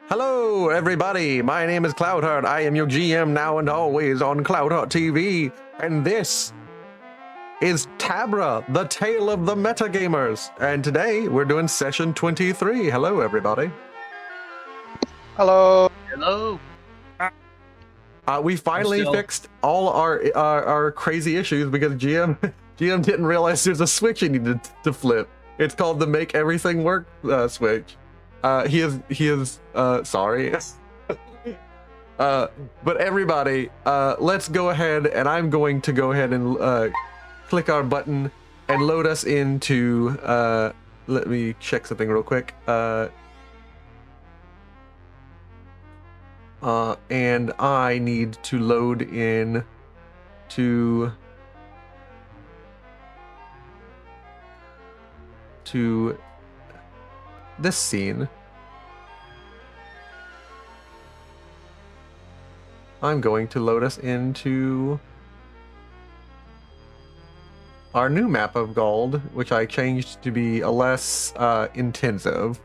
Hello, everybody. My name is Cloudheart. I am your GM now and always on Cloudheart TV. And this is TABRA, the Tale of the Metagamers. And today we're doing session 23. Hello, everybody. Hello. Hello. We finally fixed all our crazy issues because GM didn't realize there's a switch he needed to flip. It's called the Make Everything Work switch. He is sorry. But everybody, let's go ahead, and I'm going to go ahead and click our button and load us into, let me check something real quick. And I need to load in to this scene. I'm going to load us into our new map of Gold, which I changed to be a less intensive.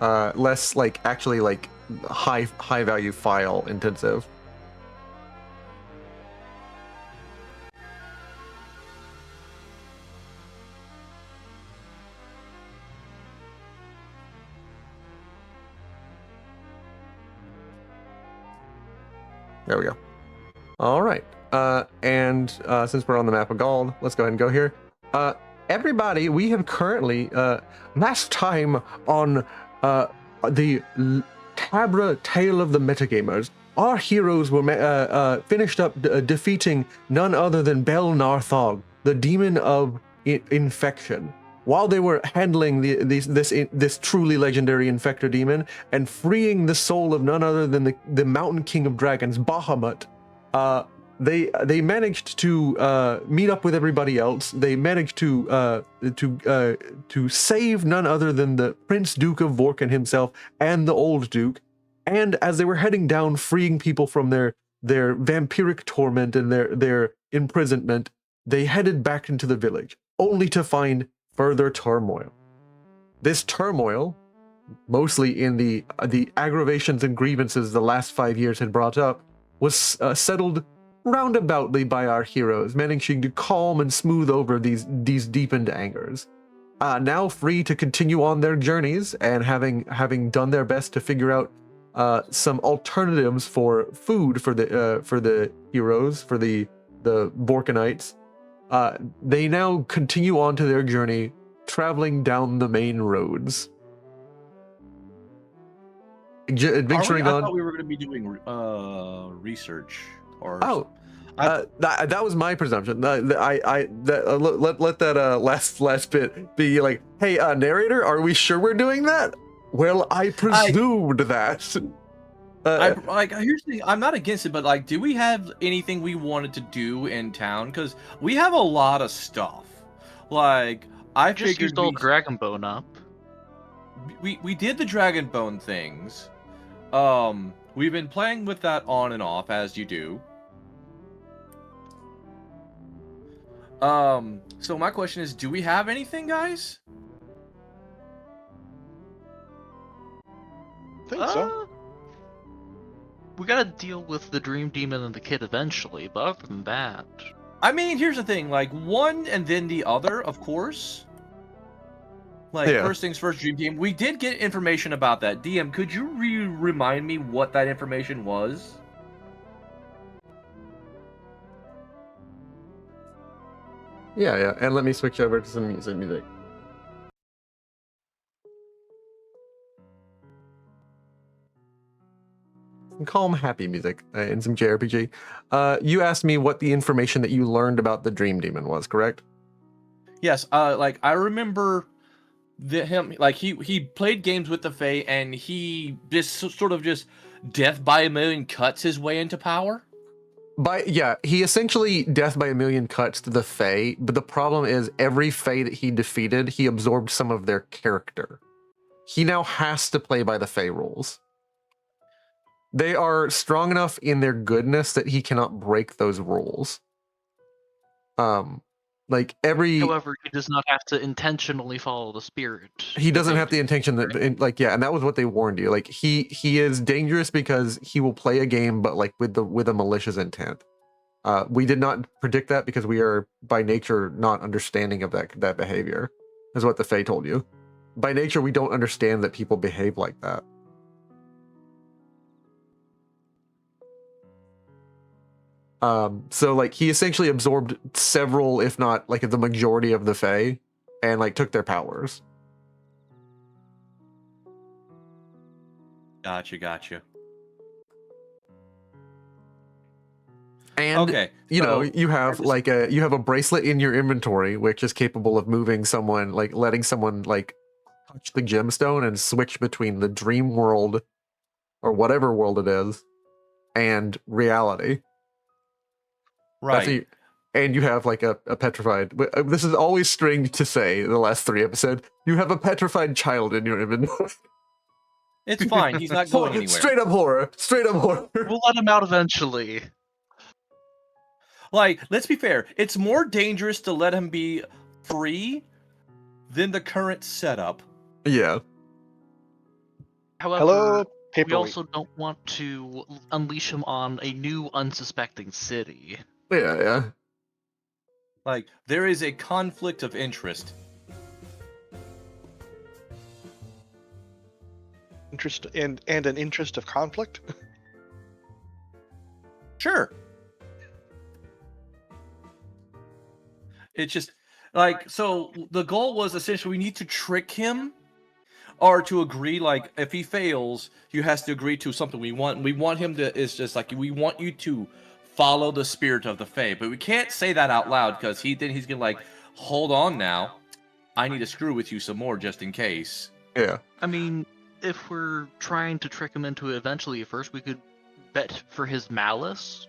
Less actually high value file intensive. There we go. All right. And since we're on the map of Gold, let's go ahead and go here. Everybody, we have currently last time on the TABRA Tale of the Metagamers, our heroes were finished up defeating none other than Bel Narthog, the demon of infection. While they were handling this truly legendary infector demon and freeing the soul of none other than the Mountain King of Dragons, Bahamut, they managed to meet up with everybody else. They managed to save none other than the Prince Duke of Vorken himself and the Old Duke. And as they were heading down, freeing people from their vampiric torment and their imprisonment, they headed back into the village, only to find further turmoil. This turmoil, mostly in the aggravations and grievances the last 5 years had brought up, was settled roundaboutly by our heroes, managing to calm and smooth over these deepened angers. Now free to continue on their journeys and having done their best to figure out some alternatives for food for the heroes, for the Vorkanites, they now continue on to their journey, traveling down the main roads. Adventuring on. I thought we were going to be doing research. Or that was my presumption. Let that last bit be like, hey, narrator, are we sure we're doing that? Well, I presumed that. Here's the thing. I'm not against it, but do we have anything we wanted to do in town? Because we have a lot of stuff. I just used all Dragonbone up. We did the Dragonbone things. We've been playing with that on and off, as you do. So my question is, do we have anything, guys? I think so. We gotta deal with the Dream Demon and the kid eventually, but other than that... I mean, here's the thing, one and then the other, of course. First things first, Dream Team. We did get information about that. DM, could you remind me what that information was? Yeah, and let me switch over to some music. Some calm, happy music and some JRPG. You asked me what the information that you learned about the Dream Demon was, correct? Yes. I remember he played games with the Fae, and he just sort of death by a million cuts his way into power. He essentially death by a million cuts to the Fae, but the problem is every Fae that he defeated, he absorbed some of their character. He now has to play by the Fae rules. They are strong enough in their goodness that he cannot break those rules. Like every However, he does not have to intentionally follow the spirit. he that doesn't they have the do, intention that right? like yeah, and that was what they warned you. Like he is dangerous because he will play a game, but like with a malicious intent. We did not predict that because we are by nature not understanding of that behavior, is what the Fae told you. By nature, we don't understand that people behave like that. So like he essentially absorbed several, if not like the majority of the Fae, and like took their powers. Gotcha. And Okay, you know, so you have just, like you have a bracelet in your inventory which is capable of moving someone, like letting someone like touch the gemstone and switch between the dream world or whatever world it is and reality. That's right. and you have like a petrified. This is always strange to say. The last 3 episodes, you have a petrified child in your inventory. It's fine. He's not going anywhere. Straight up horror. Straight up horror. We'll let him out eventually. Like, let's be fair. It's more dangerous to let him be free than the current setup. Yeah. However, Hello, we paperweight. also don't want to unleash him on a new unsuspecting city. Yeah. Like, there is a conflict of interest. Interest and an interest of conflict. Sure. It's just like, so the goal was essentially we need to trick him or to agree, like if he fails, he has to agree to something we want him to, it's just like we want you to follow the spirit of the Fae, but we can't say that out loud because he's gonna like, hold on now, I need to screw with you some more just in case. Yeah. I mean, if we're trying to trick him into it eventually at first, we could bet for his malice.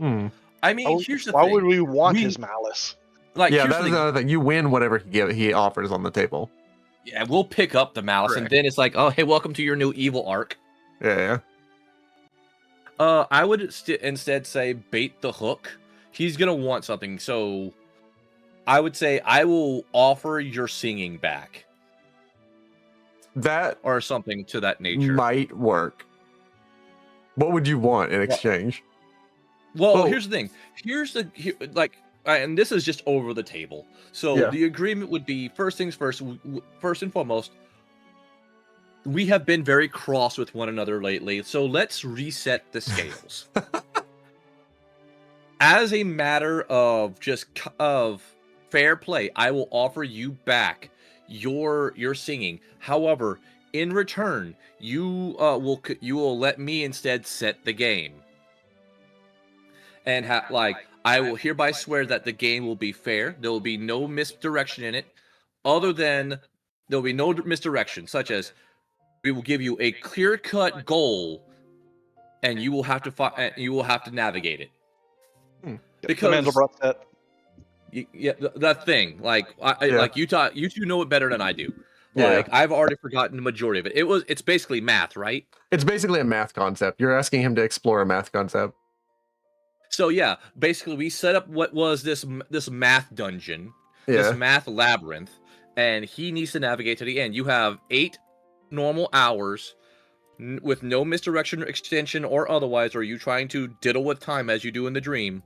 I mean, here's the Why thing. would we want his malice? Like, Yeah, here's that the is thing. another thing. You win whatever he offers on the table. Yeah, we'll pick up the malice, Correct. and then it's like, oh, hey, welcome to your new evil arc. Yeah. I would instead say bait the hook. He's gonna want something, so I would say I will offer your singing back, That or something to that nature. might work. What would you want in exchange? Well, here's the thing. And this is just over the table. So Yeah. the agreement would be, first things first. First and foremost, we have been very cross with one another lately, so let's reset the scales. As a matter of of fair play, I will offer you back your singing. However, in return, you will let me instead set the game. And I will hereby swear that the game will be fair. There will be no misdirection in it, other than there will be no misdirection, such as we will give you a clear-cut goal, and you will have to navigate it. The Mandelbrot set. Yeah, that thing. Like Yeah. like you two know it better than I do. Yeah. Like I've already forgotten the majority of it. It's basically math, right? It's basically a math concept. You're asking him to explore a math concept. So yeah, basically we set up what was this math dungeon, this Yeah. math labyrinth, and he needs to navigate to the end. You have 8 normal hours with no misdirection, extension, or otherwise. Or you trying to diddle with time as you do in the dream.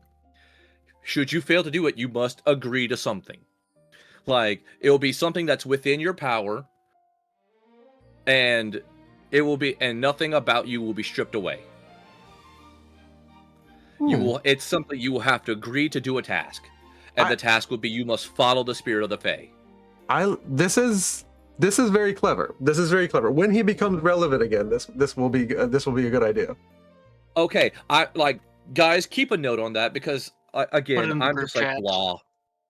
Should you fail to do it, you must agree to something. Like, it will be something that's within your power, and nothing about you will be stripped away. It's something you will have to agree to do a task. And the task will be you must follow the spirit of the Fae. This is very clever. This is very clever. When he becomes relevant again, this will be a good idea. Okay, guys, keep a note on that because again, I'm just like blah.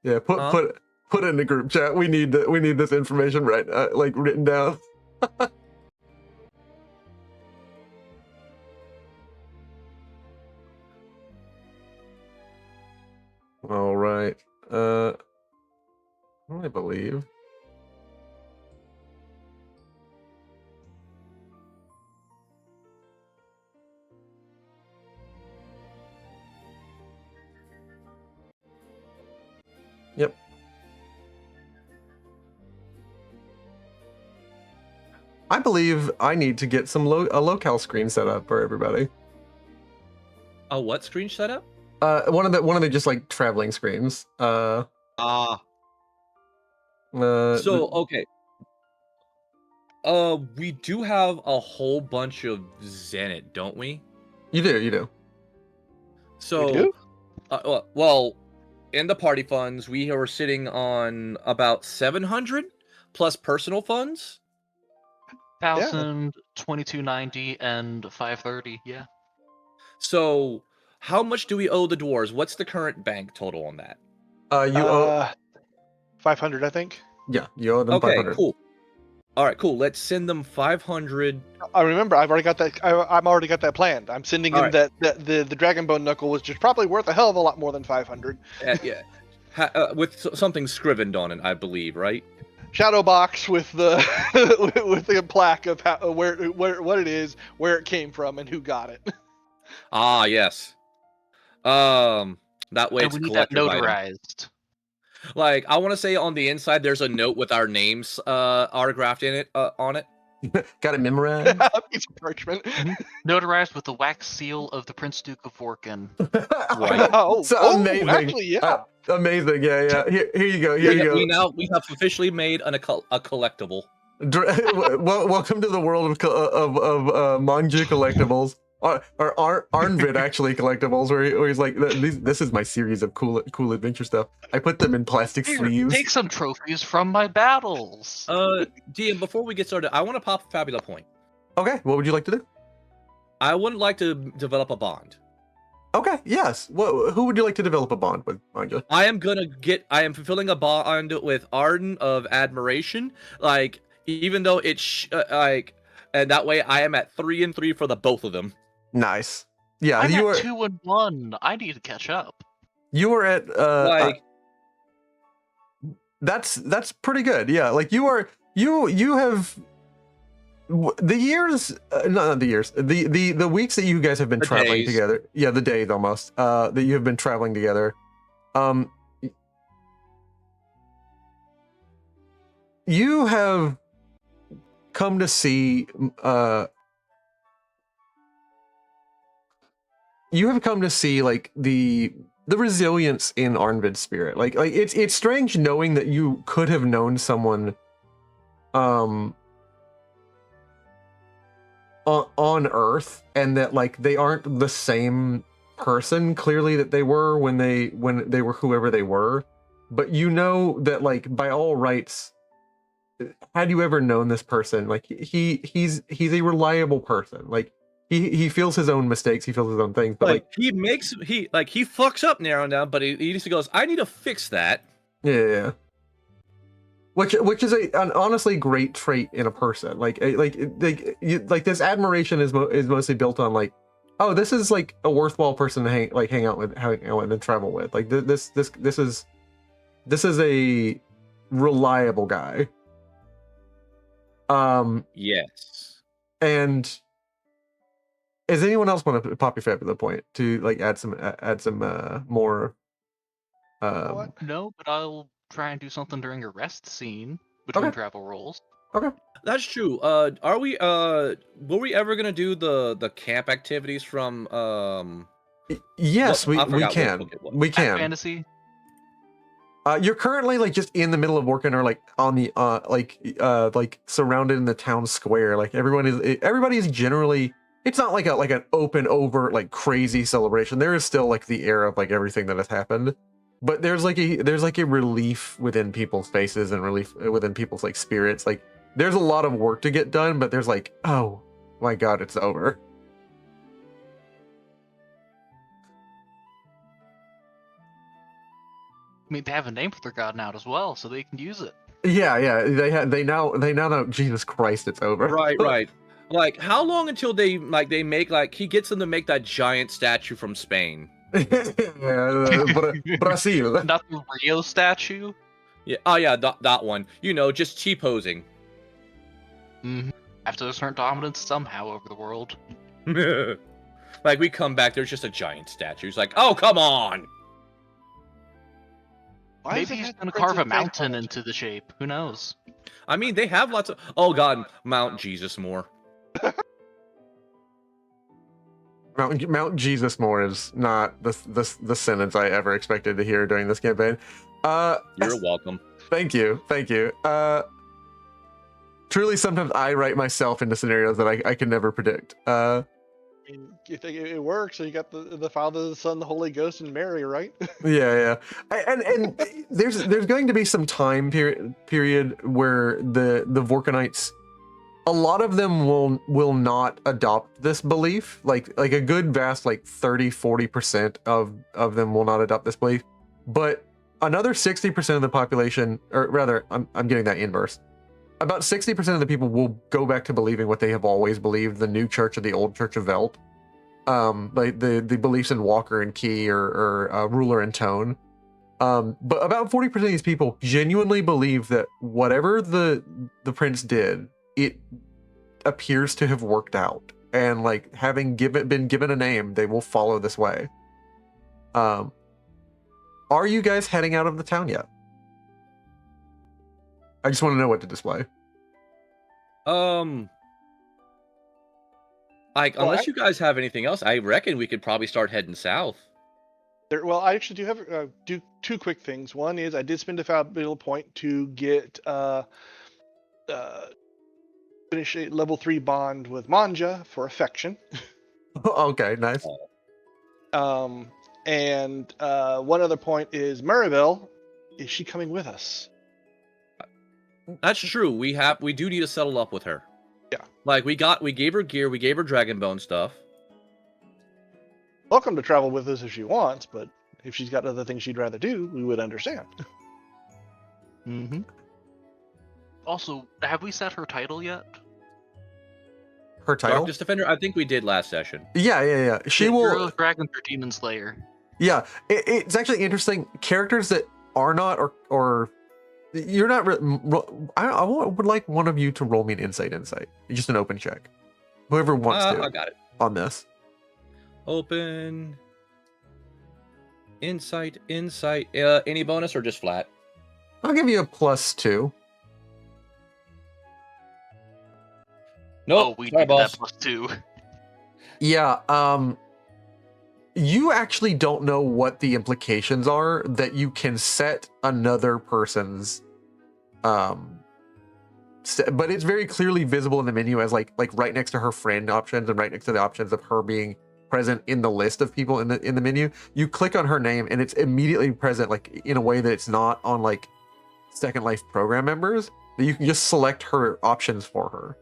Yeah, put it in the group chat. We need this information like written down. All right. I believe. Yep. I believe I need to get some a locale screen set up for everybody. A what screen setup? One of the just like traveling screens. So okay. We do have a whole bunch of Zenit, don't we? You do. We do? Well, in the party funds, we are sitting on about 700 plus personal funds. 1,000, 2290, and 530. Yeah. So, how much do we owe the dwarves? What's the current bank total on that? You owe 500, I think. Yeah, you owe them Okay, 500. cool. All right, cool. Let's send them 500. I remember. I've already got that. I'm already got that planned. I'm sending All in that the dragon bone knuckle, which is probably worth a hell of a lot more than 500. Yeah, with something scrivened on it, I believe, right? Shadow box with the with the plaque of how, where what it is, where it came from, and who got it. Ah, yes. That way And it's we need that collector's item. notarized. Like, I want to say on the inside, there's a note with our names autographed in it on it. Got it memorized. A piece of parchment. Notarized with the wax seal of the Prince Duke of Workin. Right. Amazing. Actually, yeah. Amazing. Yeah. Here you go. Here you go. We have officially made a collectible. Welcome to the world of manga collectibles. Or Arnvid actually collectibles, where he's like, this is my series of cool adventure stuff. I put them in plastic sleeves. Take some trophies from my battles. DM, before we get started, I want to pop a Fabula point. Okay, what would you like to do? I would like to develop a bond. Okay, yes. Who would you like to develop a bond with, Manja? I am fulfilling a bond with Arden of Admiration. Like, even though it's and that way I am at 3 and 3 for the both of them. Nice. Yeah, I'm you at are 2 and 1. I need to catch up. You are at that's pretty good. Yeah, like you have the years, not the years, the weeks that you guys have been traveling together. Yeah, the days almost. That you have been traveling together. You have come to see like the resilience in Arnvid's spirit. Like it's strange knowing that you could have known someone on Earth, and that like they aren't the same person clearly that they were when they were whoever they were, but you know that like by all rights, had you ever known this person, like he's a reliable person. Like he feels his own mistakes, he feels his own things, but he fucks up now and down, but he just goes, I need to fix that. Yeah. Which is an honestly great trait in a person. Like this admiration is mostly built on like, oh, this is like a worthwhile person to hang out with and travel with. Like this is a reliable guy. Yes. And does anyone else want to pop your Fabula point to like add some more? No, but I'll try and do something during a rest scene between travel rolls. Okay. That's true. Were we ever gonna do the camp activities from Yes, we can. We can. Fantasy. You're currently like just in the middle of working, or like on the like surrounded in the town square. Like everybody is generally. It's not like an open, overt, like crazy celebration. There is still like the air of like everything that has happened, but there's like a relief within people's faces and relief within people's like spirits. Like there's a lot of work to get done, but there's like, oh my god, it's over. I mean, they have a name for their god now as well, so they can use it. Yeah. They now know. Jesus Christ, it's over. Right. Like, how long until they make like he gets them to make that giant statue from Spain? Brazil. Not the Rio statue. Yeah. Oh yeah, that one. You know, just T-posing. Mm-hmm. Have to assert dominance somehow over the world. Like we come back, there's just a giant statue. It's like, oh come on. Why Maybe does it he's have gonna Prince carve a of mountain Faith? into the shape. Who knows? I mean, they have lots of. Oh God, Mount Jesus more. Mount Jesus more is not the sentence I ever expected to hear during this campaign. You're welcome. Thank you. Truly, sometimes I write myself into scenarios that I can never predict. You think it works? So you got the Father, the Son, the Holy Ghost, and Mary, right? Yeah. And there's going to be some time period where the Vorkanites, a lot of them will not adopt this belief. Like a good vast 30-40% of them will not adopt this belief. But another 60% of the population, or rather, I'm getting that inverse. About 60% of the people will go back to believing what they have always believed, the new church of the old church of Velt. Like the beliefs in Walker and Key or Ruler and Tone. But about 40% of these people genuinely believe that whatever the prince did, it appears to have worked out. And like having been given a name, they will follow this way. Are you guys heading out of the town yet? I just want to know what to display. Like, unless you guys have anything else, I reckon we could probably start heading south. Well, I actually do have do two quick things. One is I did spend a valuable point to get finish a level 3 bond with Manja for affection. Okay, nice. And one other point is Maribel. Is she coming with us? That's true. We do need to settle up with her. Yeah. Like we gave her gear, we gave her dragon bone stuff. Welcome to travel with us if she wants, but if she's got other things she'd rather do, we would understand. Mm-hmm. Also, have we set her title yet? Her title? Darkness Defender? I think we did last session. Yeah. She will. Hero of Dragons or Demon Slayer. Yeah, it's actually interesting. Characters that are not or you're not. I would like one of you to roll me an insight. Just an open check. Whoever wants to. I got it. On this. Open. Insight. Any bonus or just flat? I'll give you a +2. Nope. Oh, we sorry, did boss. that +2. Yeah. You actually don't know what the implications are that you can set another person's but it's very clearly visible in the menu as like right next to her friend options and right next to the options of her being present in the list of people in the menu. You click on her name and it's immediately present like in a way that it's not on like Second Life program members, that you can just select her options for her.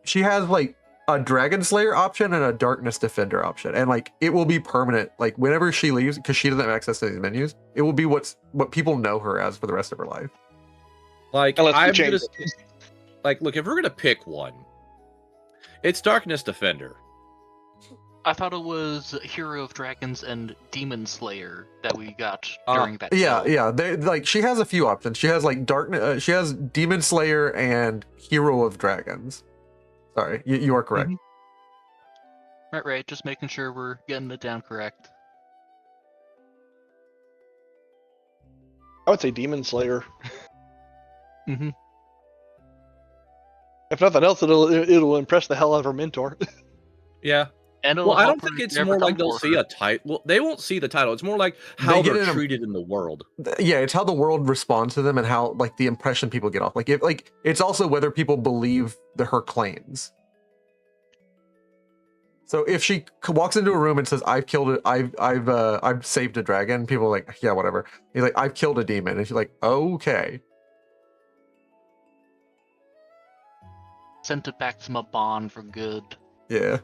She has like a Dragon Slayer option and a Darkness Defender option, and like it will be permanent. Like whenever she leaves, because she doesn't have access to these menus, it will be what people know her as for the rest of her life. Like Unless we I'm change just like, look, if we're gonna pick one, it's Darkness Defender. I thought it was Hero of Dragons and Demon Slayer that we got during that. Yeah. They like she has a few options. She has like Darkness. She has Demon Slayer and Hero of Dragons. Sorry, you are correct. Mm-hmm. Right. Just making sure we're getting it down correct. I would say Demon Slayer. Mm-hmm. If nothing else, it'll impress the hell out of her mentor. Yeah. And Well, I don't think it's more like they'll see a title. Well, they won't see the title. It's more like how they're treated in the world. Yeah, it's how the world responds to them and how like the impression people get off. Like if like it's also whether people believe her claims. So if she walks into a room and says, "I've killed it. I've saved a dragon," people are like, "Yeah, whatever." He's like, "I've killed a demon," and she's like, "Okay." Sent it back to Mabon for good. Yeah.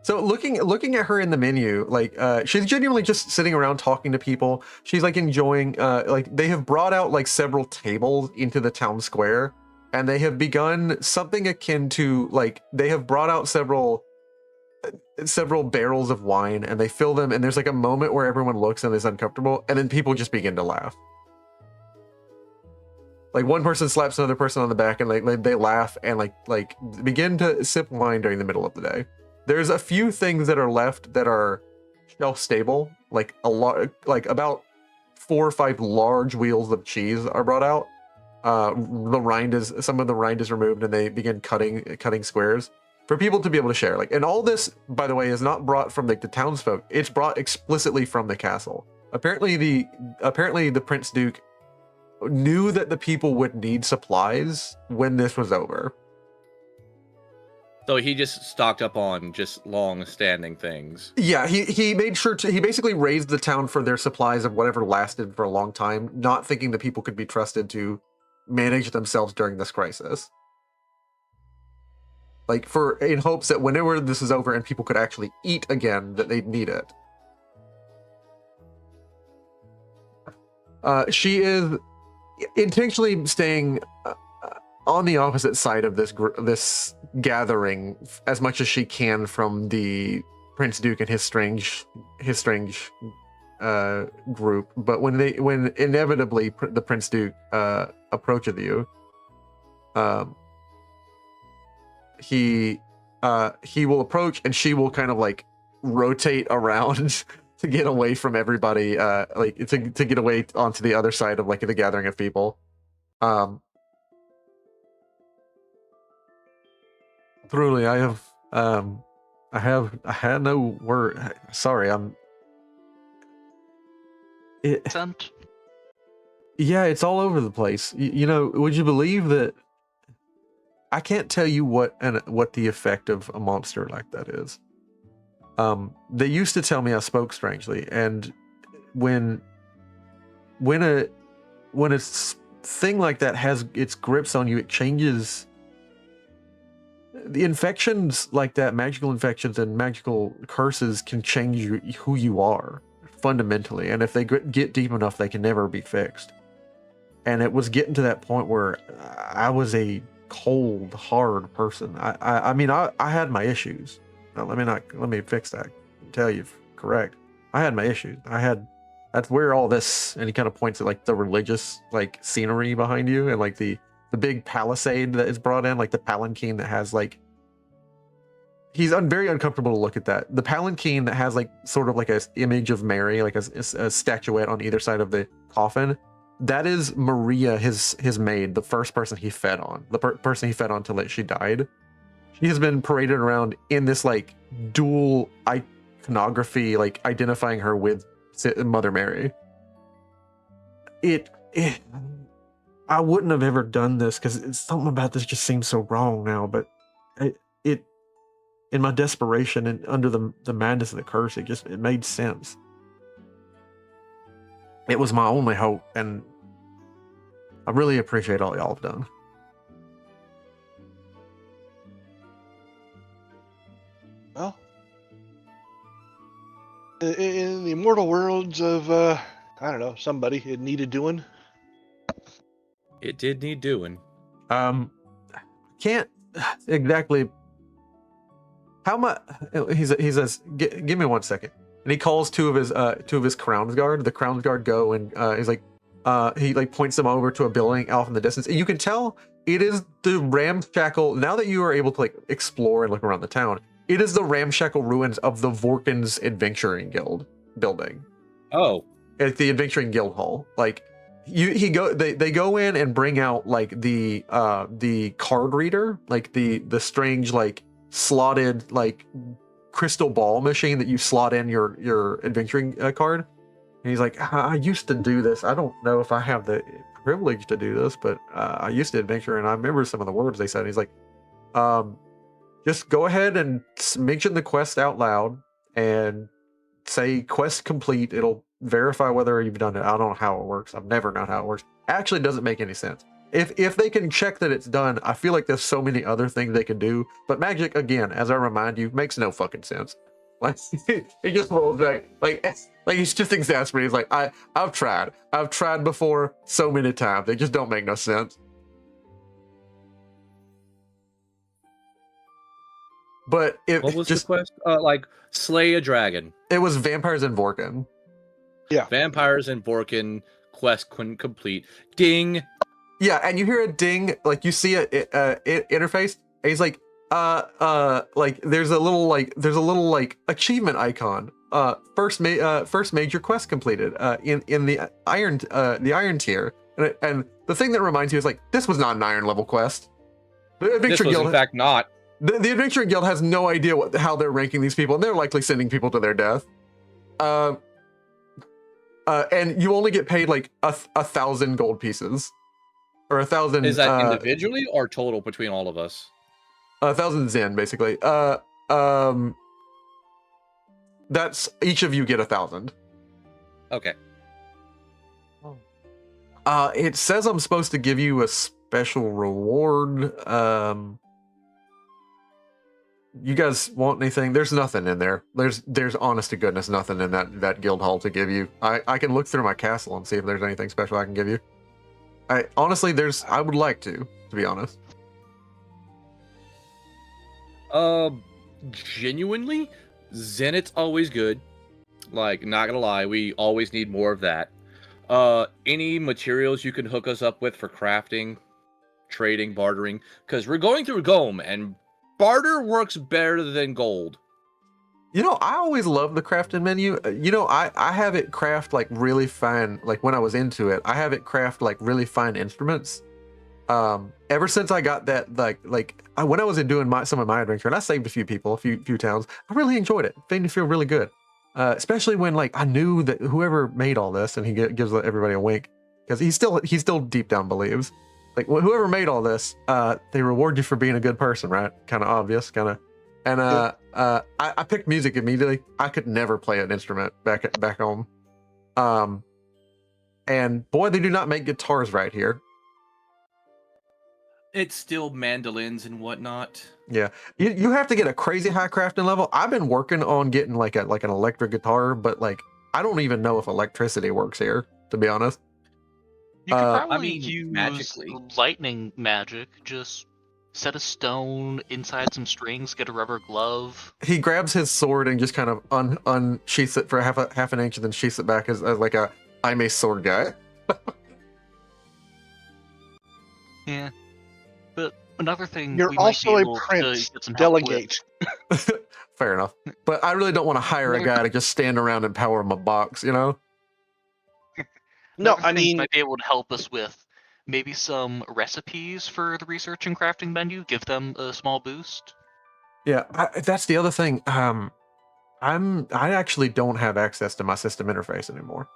So looking at her in the menu, like she's genuinely just sitting around talking to people. She's like enjoying like they have brought out like several tables into the town square, and they have begun something akin to like they have brought out several barrels of wine and they fill them, and there's like a moment where everyone looks and is uncomfortable, and then people just begin to laugh. Like one person slaps another person on the back and like they laugh and like begin to sip wine during the middle of the day. There's a few things that are left that are shelf stable, like a lot, like about 4 or 5 large wheels of cheese are brought out. Some of the rind is removed, and they begin cutting squares for people to be able to share. Like, and all this, by the way, is not brought from like the townsfolk. It's brought explicitly from the castle. Apparently the Prince Duke knew that the people would need supplies when this was over. So he just stocked up on just long-standing things. Yeah, he made sure to, he basically raised the town for their supplies of whatever lasted for a long time, not thinking that people could be trusted to manage themselves during this crisis. Like, in hopes that whenever this is over and people could actually eat again, that they'd need it. She is intentionally staying on the opposite side of this gathering as much as she can from the Prince Duke and his strange group. But when inevitably the Prince Duke approaches you, he will approach, and she will kind of like rotate around to get away from everybody, like to get away onto the other side of like the gathering of people. Truly, I had no word. Sorry, Sent. Yeah, it's all over the place. You know, would you believe that? I can't tell you what the effect of a monster like that is. They used to tell me I spoke strangely, and when a thing like that has its grips on you, it changes. The infections like that, magical infections and magical curses, can change who you are fundamentally, and if they get deep enough, they can never be fixed. And it was getting to that point where I was a cold, hard person. I mean, I had my issues. Now, let me fix that. Tell you correct. I had my issues. That's where all this, and he kind of points at like the religious like scenery behind you, and like the big palisade that is brought in, like the palanquin that has like, he's very uncomfortable to look at that. The palanquin that has like sort of like a image of Mary, like a statuette on either side of the coffin. That is Maria, his maid, the first person he fed on, the person he fed on till she died. She has been paraded around in this like dual iconography, like identifying her with Mother Mary. I wouldn't have ever done this because something about this just seems so wrong now, but it in my desperation and under the madness of the curse, it made sense. It was my only hope, and I really appreciate all y'all have done. Well, in the immortal worlds of, I don't know, somebody, it needed doing. It did need doing. Can't exactly. How much? He says, "Give me 1 second." And he calls two of his Crown's Guard. The Crown's Guard go, and he's like, he like points them over to a building off in the distance, and you can tell it is the ramshackle. Now that you are able to like explore and look around the town, it is the ramshackle ruins of the Vorkin's Adventuring Guild building. Oh, At the Adventuring Guild Hall, like they go in and bring out like the card reader, like the strange like slotted like crystal ball machine that you slot in your adventuring card. And he's like, I used to do this. I don't know if I have the privilege to do this, but I used to adventure, and I remember some of the words they said. And he's like, just go ahead and mention the quest out loud and say quest complete. It'll verify whether you've done it. I don't know how it works. I've never known how it works. Actually, it doesn't make any sense. If they can check that it's done, I feel like there's so many other things they can do. But magic, again, as I remind you, makes no fucking sense. Like he just rolls back, like he's just exasperated. He's like, I've tried before so many times. They just don't make no sense. But what was the quest? Like slay a dragon. It was vampires in Vorkin. Yeah, vampires in Vorkin quest couldn't complete. Ding. Yeah, and you hear a ding, like you see a interface, and he's like, like there's a little like achievement icon, first major quest completed in the iron tier, and the thing that reminds you is like this was not an iron level quest. The This Adventure was Guild, in fact not. the Adventuring Guild has no idea how they're ranking these people, and they're likely sending people to their death. And you only get paid like 1,000 gold pieces, or 1,000. Is that individually or total between all of us? 1,000 Zen, basically. That's each of you get 1,000. Okay. It says I'm supposed to give you a special reward. You guys want anything? There's nothing in there. There's honest to goodness nothing in that guild hall to give you. I can look through my castle and see if there's anything special I can give you. Honestly, I would like to be honest. Genuinely, Zenith's always good. Like, not gonna lie, we always need more of that. Any materials you can hook us up with for crafting, trading, bartering, because we're going through Gome, and barter works better than gold. You know, I always love the crafting menu. You know, I have it craft like really fine. Like when I was into it, I have it craft like really fine instruments. Ever since I got that, when I was doing some of my adventure, and I saved a few people, a few towns, I really enjoyed it. It made me feel really good. Especially when like I knew that whoever made all this, and he gives everybody a wink because he still deep down believes, like whoever made all this, they reward you for being a good person, right? Kind of obvious, kind of. And I picked music immediately. I could never play an instrument back home. And boy, they do not make guitars right here. It's still mandolins and whatnot. Yeah, you have to get a crazy high crafting level. I've been working on getting like an electric guitar, but like I don't even know if electricity works here, to be honest. You could probably I mean, use magically. lightning magic. Just set a stone inside some strings, get a rubber glove. He grabs his sword and just kind of unsheaths it for half an inch, and then sheaths it back as like I'm a sword guy. Yeah. But another thing, You're we might also be a able prince. to get some help with. Delegate. Fair enough. But I really don't want to hire a guy to just stand around and power him a box, you know? No, Another I thing mean, might be able to help us with maybe some recipes for the research and crafting menu. Give them a small boost. Yeah, that's the other thing. I actually don't have access to my system interface anymore.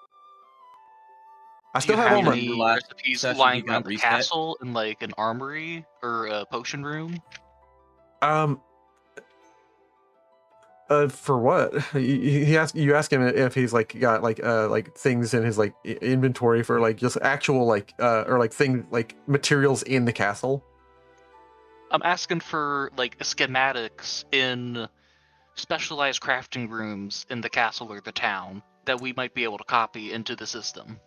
I Do you still have all have my any last recipes session lying you got around the reset? castle in like an armory or a potion room? For what? You ask him if he's like got like things in his like inventory for like just actual like or like things like materials in the castle. I'm asking for like schematics in specialized crafting rooms in the castle or the town that we might be able to copy into the system.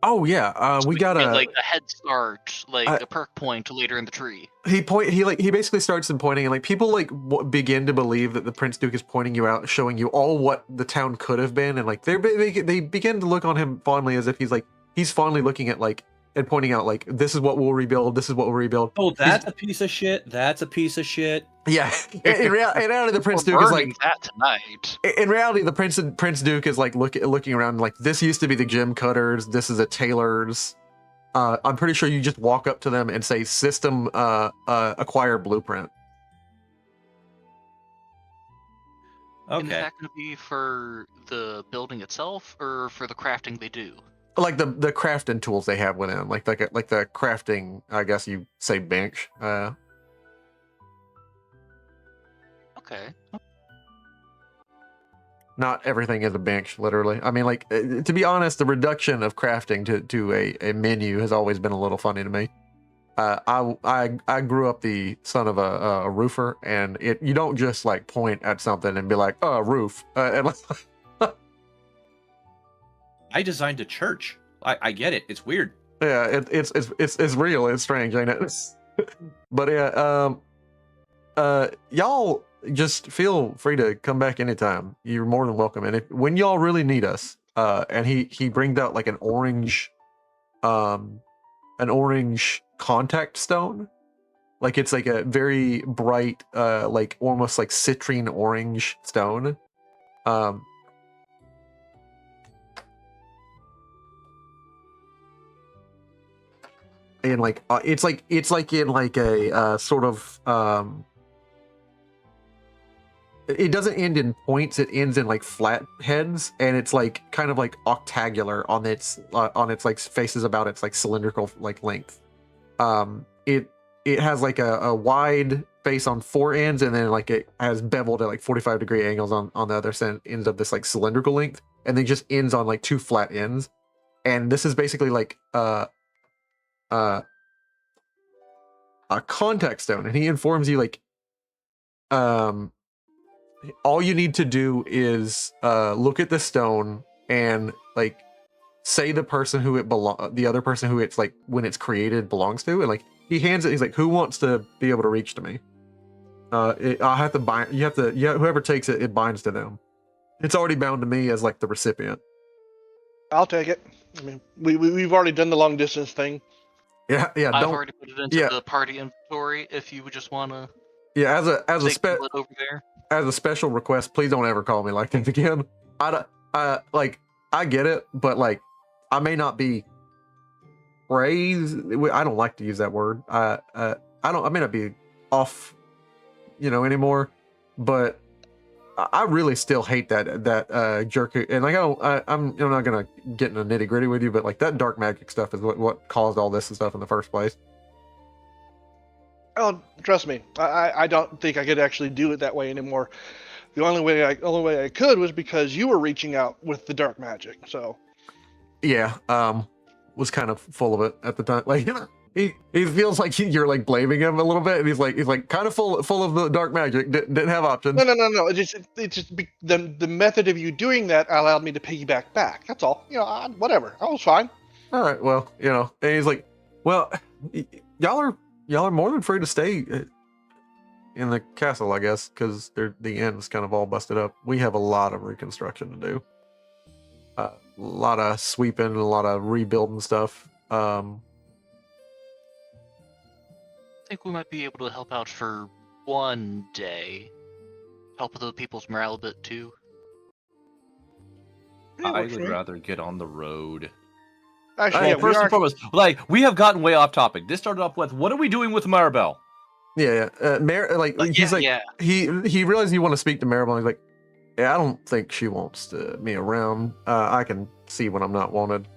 Oh yeah, So we can got get, like a head start, like I- a perk point later in the tree. he basically starts and pointing, and like people like begin to believe that the Prince Duke is pointing you out, showing you all what the town could have been, and like they begin to look on him fondly as if he's fondly looking at like and pointing out like this is what we'll rebuild, this is what we'll rebuild. Oh, that's a piece of shit. That's a piece of shit. Yeah, in reality, the Prince We're Duke is burning like that tonight. in reality the Prince Duke is like looking around like this used to be the gem cutters, this is a tailor's. I'm pretty sure you just walk up to them and say system acquire blueprint. And is Okay. that going to be for the building itself or for the crafting they do? Like the crafting tools they have within, like the crafting, I guess you say bench. Okay. Not everything is a bench, literally. I mean, like to be honest, the reduction of crafting to a menu has always been a little funny to me. I grew up the son of a roofer, and you don't just like point at something and be like, "Oh, roof." I designed a church. I get it. It's weird. Yeah, it's real. It's strange, ain't it? But yeah, y'all just feel free to come back anytime. You're more than welcome. And when y'all really need us, and he brings out like an orange contact stone. Like it's like a very bright, like almost like citrine orange stone. in like it's like in like a sort of it doesn't end in points, it ends in like flat heads, and it's like kind of like octagular on its like faces about its like cylindrical like length. It has like a wide face on four ends, and then like it has beveled at like 45-degree angles on the other ends of this like cylindrical length, and then just ends on like two flat ends. And this is basically like a contact stone, and he informs you like all you need to do is look at the stone and like say the person who the other person who it's like when it's created belongs to, and like he hands it. He's like, "Who wants to be able to reach to me?" I'll have to bind. Whoever takes it, it binds to them. It's already bound to me as like the recipient. I'll take it. I mean, we've already done the long distance thing. Yeah. I've already put it into the party inventory. If you would just want to. Yeah, as a over there. As a special request, please don't ever call me like that again. I get it, but like I may not be praised. I don't like to use that word. I may not be off, anymore, but I really still hate that jerk. And like I'm not gonna get into nitty gritty with you, but like that dark magic stuff is what caused all this and stuff in the first place. Oh, trust me, I don't think I could actually do it that way anymore. The only way I could was because you were reaching out with the dark magic. So yeah, was kind of full of it at the time. Like he feels like you're like blaming him a little bit, and he's like kind of full of the dark magic. Didn't have options. No. The method of you doing that allowed me to piggyback back. That's all. Whatever. I was fine. All right. Well, and he's like, well, y'all are more than free to stay in the castle, I guess, because the end's kind of all busted up. We have a lot of reconstruction to do. A lot of sweeping, a lot of rebuilding stuff. I think we might be able to help out for one day. Help with the people's morale a bit too. I would rather get on the road. Actually, first and foremost, like we have gotten way off topic. This started off with, what are we doing with Maribel? Yeah. He realized you want to speak to Maribel. He's like, yeah, I don't think she wants me around. I can see when I'm not wanted.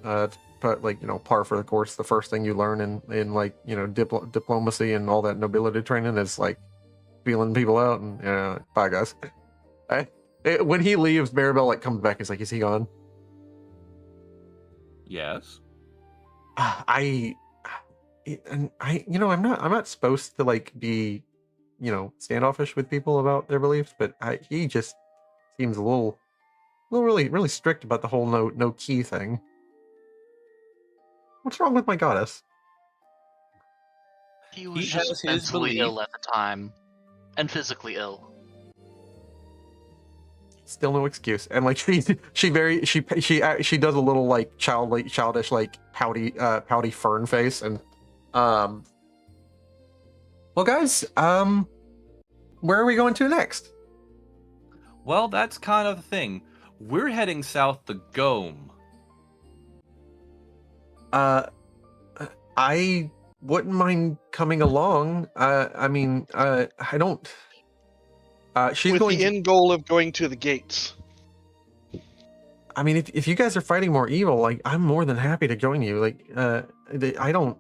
But like par for the course. The first thing you learn in like diplomacy and all that nobility training is like feeling people out. And bye guys. When he leaves, Maribel like comes back. He's like, is he gone? Yes. I'm not supposed to like be, standoffish with people about their beliefs, but he just seems a little really, really strict about the whole no key thing. What's wrong with my goddess? He was just mentally ill at the time, and physically ill. Still no excuse. And like she does a little like childish like pouty fern face. And well guys, where are we going to next? Well, that's kind of the thing. We're heading south to Gome. I wouldn't mind coming along. I don't. She's with going the end goal of going to the gates. I mean, if you guys are fighting more evil, like I'm more than happy to join you. Like, I don't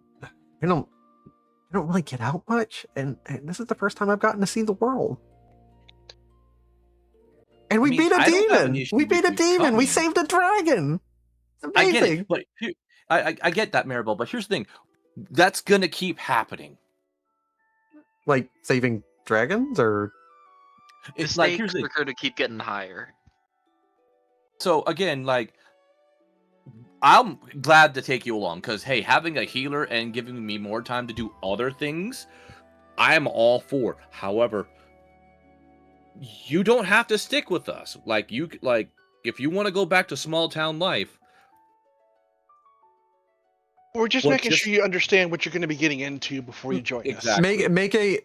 really get out much, and this is the first time I've gotten to see the world. And we beat a demon. We beat a demon. We saved a dragon. It's amazing. I get it, but I get that, Maribel. But here's the thing: that's gonna keep happening. Like saving dragons, or it's like here's the going to keep getting higher. So again, like, I'm glad to take you along because hey, having a healer and giving me more time to do other things, I'm all for. However, you don't have to stick with us. Like if you want to go back to small town life. We're just making sure you understand what you're going to be getting into before you join us. Make a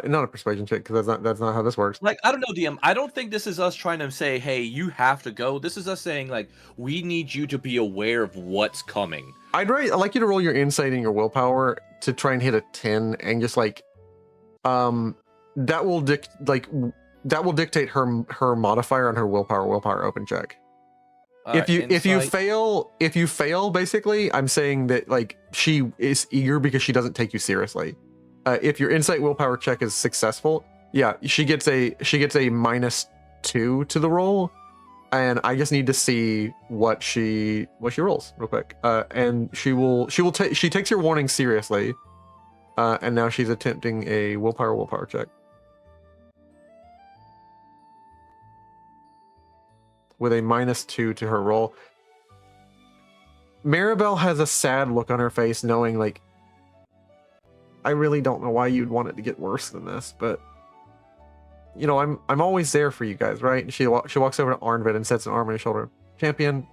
not a persuasion check, because that's not how this works. Like, I don't know, DM. I don't think this is us trying to say, hey, you have to go. This is us saying, like, we need you to be aware of what's coming. I'd like you to roll your insight and your willpower to try and hit a 10, and just like, that will dictate her modifier on her willpower open check. If you fail, basically, I'm saying that like she is eager because she doesn't take you seriously. If your insight willpower check is successful, yeah, she gets a -2 to the roll, and I just need to see what she rolls real quick. And she takes your warning seriously, and now she's attempting a willpower check with a -2 to her roll. Maribel has a sad look on her face, knowing like, I really don't know why you'd want it to get worse than this, but you know, I'm always there for you guys, right? And she walks over to Arnvid and sets an arm on his shoulder. Champion,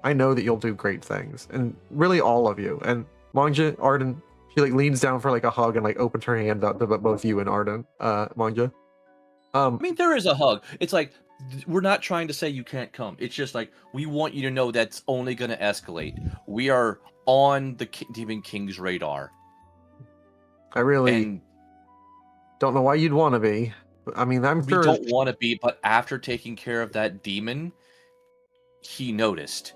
I know that you'll do great things, and really all of you. And Manja, Arden, she like leans down for like a hug and like opens her hand up to both you and Arden, Manja. I mean, there is a hug. It's like, we're not trying to say you can't come. It's just like, we want you to know that's only going to escalate. We are on the Demon King's radar. I really don't know why you'd want to be. I mean, I'm sure... We don't want to be, but after taking care of that demon, he noticed.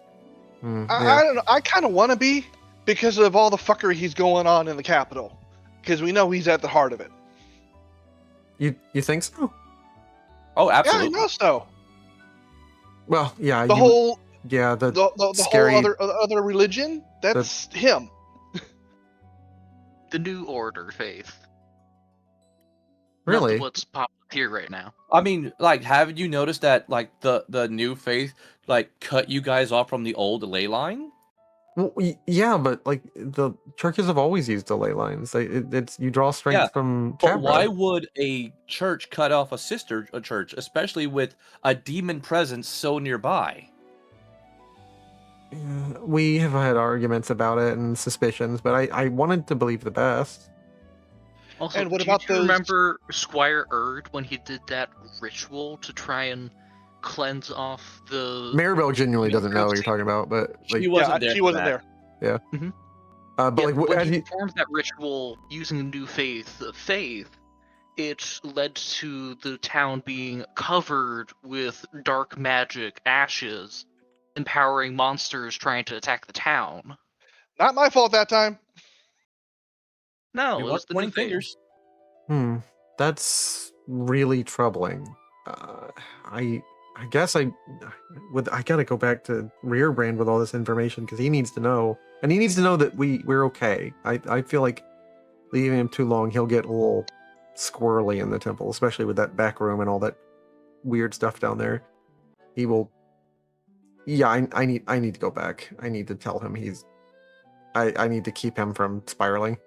Yeah. I don't know. I kind of want to be, because of all the fuckery he's going on in the capital. Because we know he's at the heart of it. You think so? Oh, absolutely. Yeah, I know so. Well, yeah. The whole scary... whole other religion, that's him. The New Order faith. Really? Not what's popular here right now. I mean, like, haven't you noticed that, like, the new faith, like, cut you guys off from the old ley line? Well, yeah, but like the churches have always used the ley lines. It's you draw strength from TABRA. But why would a church cut off a sister church, especially with a demon presence so nearby? We have had arguments about it and suspicions, but I wanted to believe the best. Also, and what do about you remember Squire Erd when he did that ritual to try and cleanse off the... Maribel genuinely doesn't know what you're talking about, but like, she wasn't there. She wasn't there. Yeah. Mm-hmm. But yeah, like, when he performed that ritual using a new faith, it led to the town being covered with dark magic ashes, empowering monsters trying to attack the town. Not my fault that time. No, it was the new fingers. That's really troubling. I guess I gotta go back to Rearbrand with all this information, because he needs to know, and he needs to know that we're okay. I feel like leaving him too long, he'll get a little squirrely in the temple, especially with that back room and all that weird stuff down there. He will. Yeah, I need to go back. I need to tell him I need to keep him from spiraling.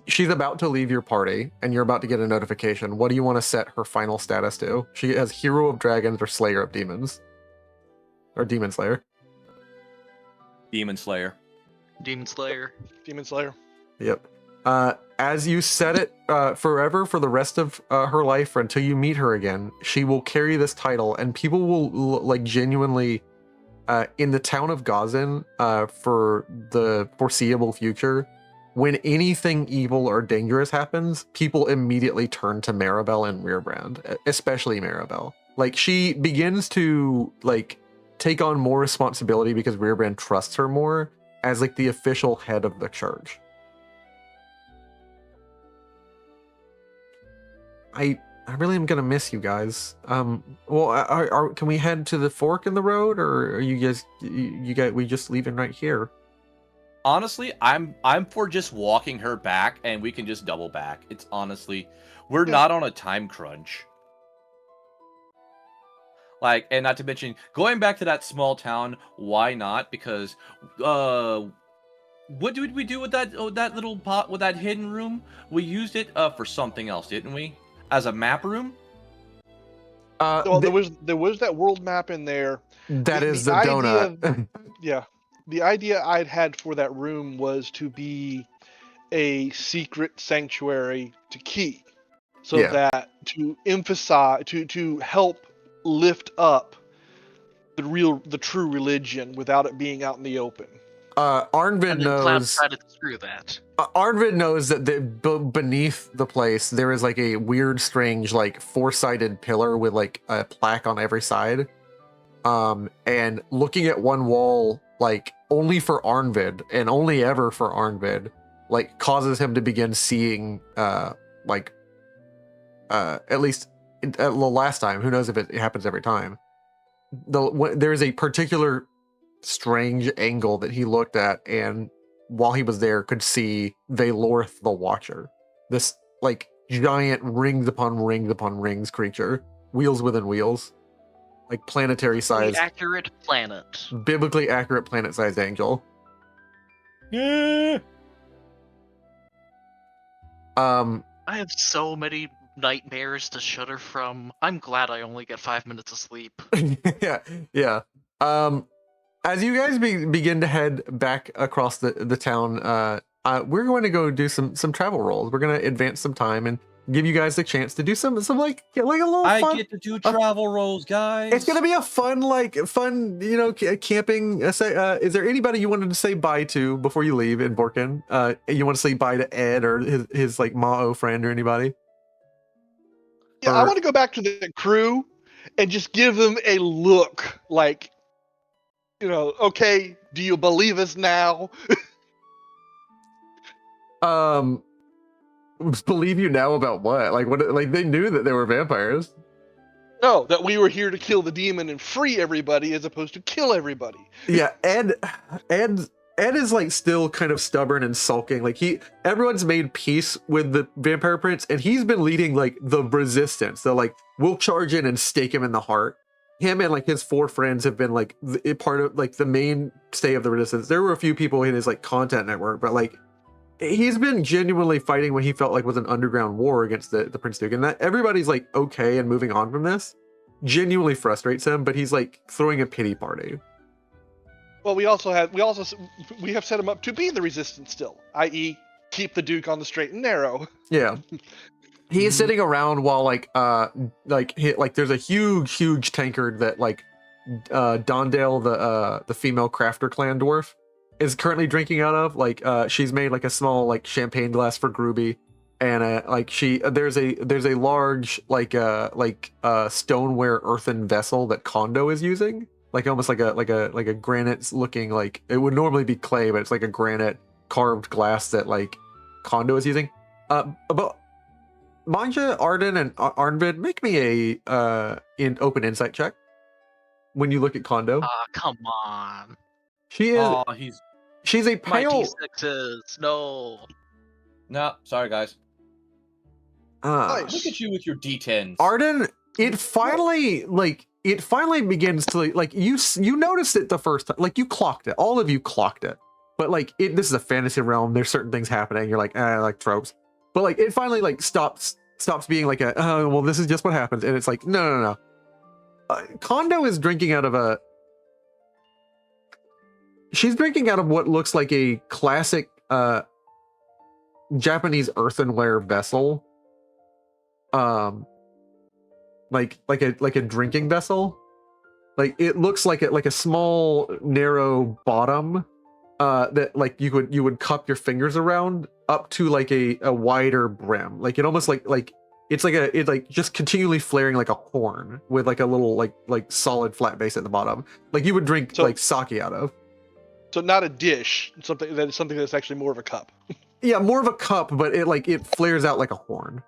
She's about to leave your party, and you're about to get a notification. What do you want to set her final status to? She has Hero of Dragons or Slayer of Demons. Or Demon Slayer. Demon Slayer. Demon Slayer. Demon Slayer. Yep. As you set it forever for the rest of her life, or until you meet her again, she will carry this title, and people will like genuinely in the town of Gazin for the foreseeable future. When anything evil or dangerous happens, people immediately turn to Maribel and Rearbrand, especially Maribel. Like, she begins to like take on more responsibility because Rearbrand trusts her more as like the official head of the church. I really am gonna miss you guys. Well, can we head to the fork in the road, or are you guys we just leaving right here? Honestly, I'm for just walking her back, and we can just double back. It's honestly, we're not on a time crunch. Like, and not to mention, going back to that small town, why not? Because, what did we do with that little pot, with that hidden room? We used it for something else, didn't we? As a map room? Well, there was that world map in there. That is the donut. Yeah. The idea I'd had for that room was to be a secret sanctuary to Key, so that to emphasize, to help lift up the true religion without it being out in the open. Arnvid And then Cloud knows. decided to screw that. Arnvid knows that beneath the place there is like a weird, strange, like four-sided pillar with like a plaque on every side. And looking at one wall, like only for Arnvid and only ever for Arnvid, like causes him to begin seeing, at least the last time. Who knows if it happens every time? There is a particular strange angle that he looked at, and while he was there could see Valorth the Watcher, this like giant rings upon rings upon rings creature, wheels within wheels, like planetary size, Accurate planet. biblically accurate planet sized angel. Yeah. I have so many nightmares to shudder from. I'm glad I only get 5 minutes of sleep. yeah. As you guys begin to head back across the town, we're going to go do some travel rolls. We're going to advance some time and give you guys a chance to do some like a little I fun. get to do travel rolls, guys. It's gonna be a fun, camping. Is there anybody you wanted to say bye to before you leave in Borkin? You want to say bye to Ed or his like Mao friend or anybody? Yeah, I want to go back to the crew and just give them a look like, okay, do you believe us now? Believe you now about what? Like what? Like they knew that they were vampires. No, that we were here to kill the demon and free everybody as opposed to kill everybody. Yeah, Ed is like still kind of stubborn and sulking. Like everyone's made peace with the vampire prince, and he's been leading like the resistance. So like we'll charge in and stake him in the heart. Him and like his 4 friends have been like part of like the mainstay of the resistance. There were a few people in his like content network, but like he's been genuinely fighting what he felt like was an underground war against the Prince Duke, and that everybody's like okay and moving on from this genuinely frustrates him, but he's like throwing a pity party. Well, we have set him up to be the resistance still, i.e., keep the Duke on the straight and narrow. Yeah, he's sitting around while there's a huge tankard that like Dondale, the female crafter clan dwarf, is currently drinking out of. Like she's made like a small like champagne glass for Groovy, and there's a large stoneware earthen vessel that Kondo is using, like almost like a granite looking, like it would normally be clay, but it's like a granite carved glass that like Kondo is using. But Manja, Arden, and Arnvid, make me a open insight check when you look at Kondo. Come on. She is. Oh, She's a My pale. D6s. No. No, sorry, guys. Nice. Look at you with your D10s. Arden, it finally begins to like you noticed it the first time, like you clocked it. All of you clocked it, but like this is a fantasy realm. There's certain things happening. You're like like tropes, but like it finally like stops being like well, this is just what happens, and it's like no. Kondo is drinking out of she's drinking out of what looks like a classic Japanese earthenware vessel. Like a drinking vessel. Like it looks like a small narrow bottom that like you would cup your fingers around up to like a wider brim. Like it almost like it's like just continually flaring like a horn with like a little like solid flat base at the bottom. Like you would drink like sake out of. So not a dish, something that's actually more of a cup. Yeah, more of a cup, but it flares out like a horn.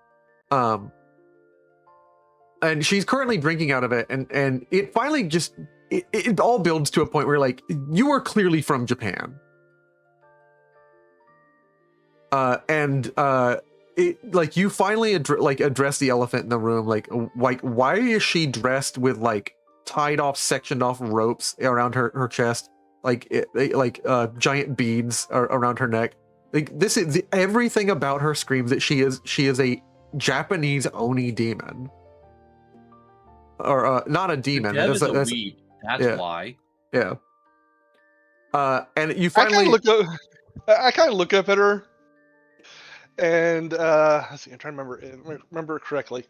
And she's currently drinking out of it, and it finally just it all builds to a point where like you are clearly from Japan. It like you finally address the elephant in the room, like why is she dressed with like tied off, sectioned off ropes around her chest, like giant beads around her neck. Like this is everything about her screams that she is a Japanese Oni demon, or not a demon. Dev is a weeb. That's why. Yeah. And you finally I kind of look up at her, and let's see, I'm trying to remember correctly.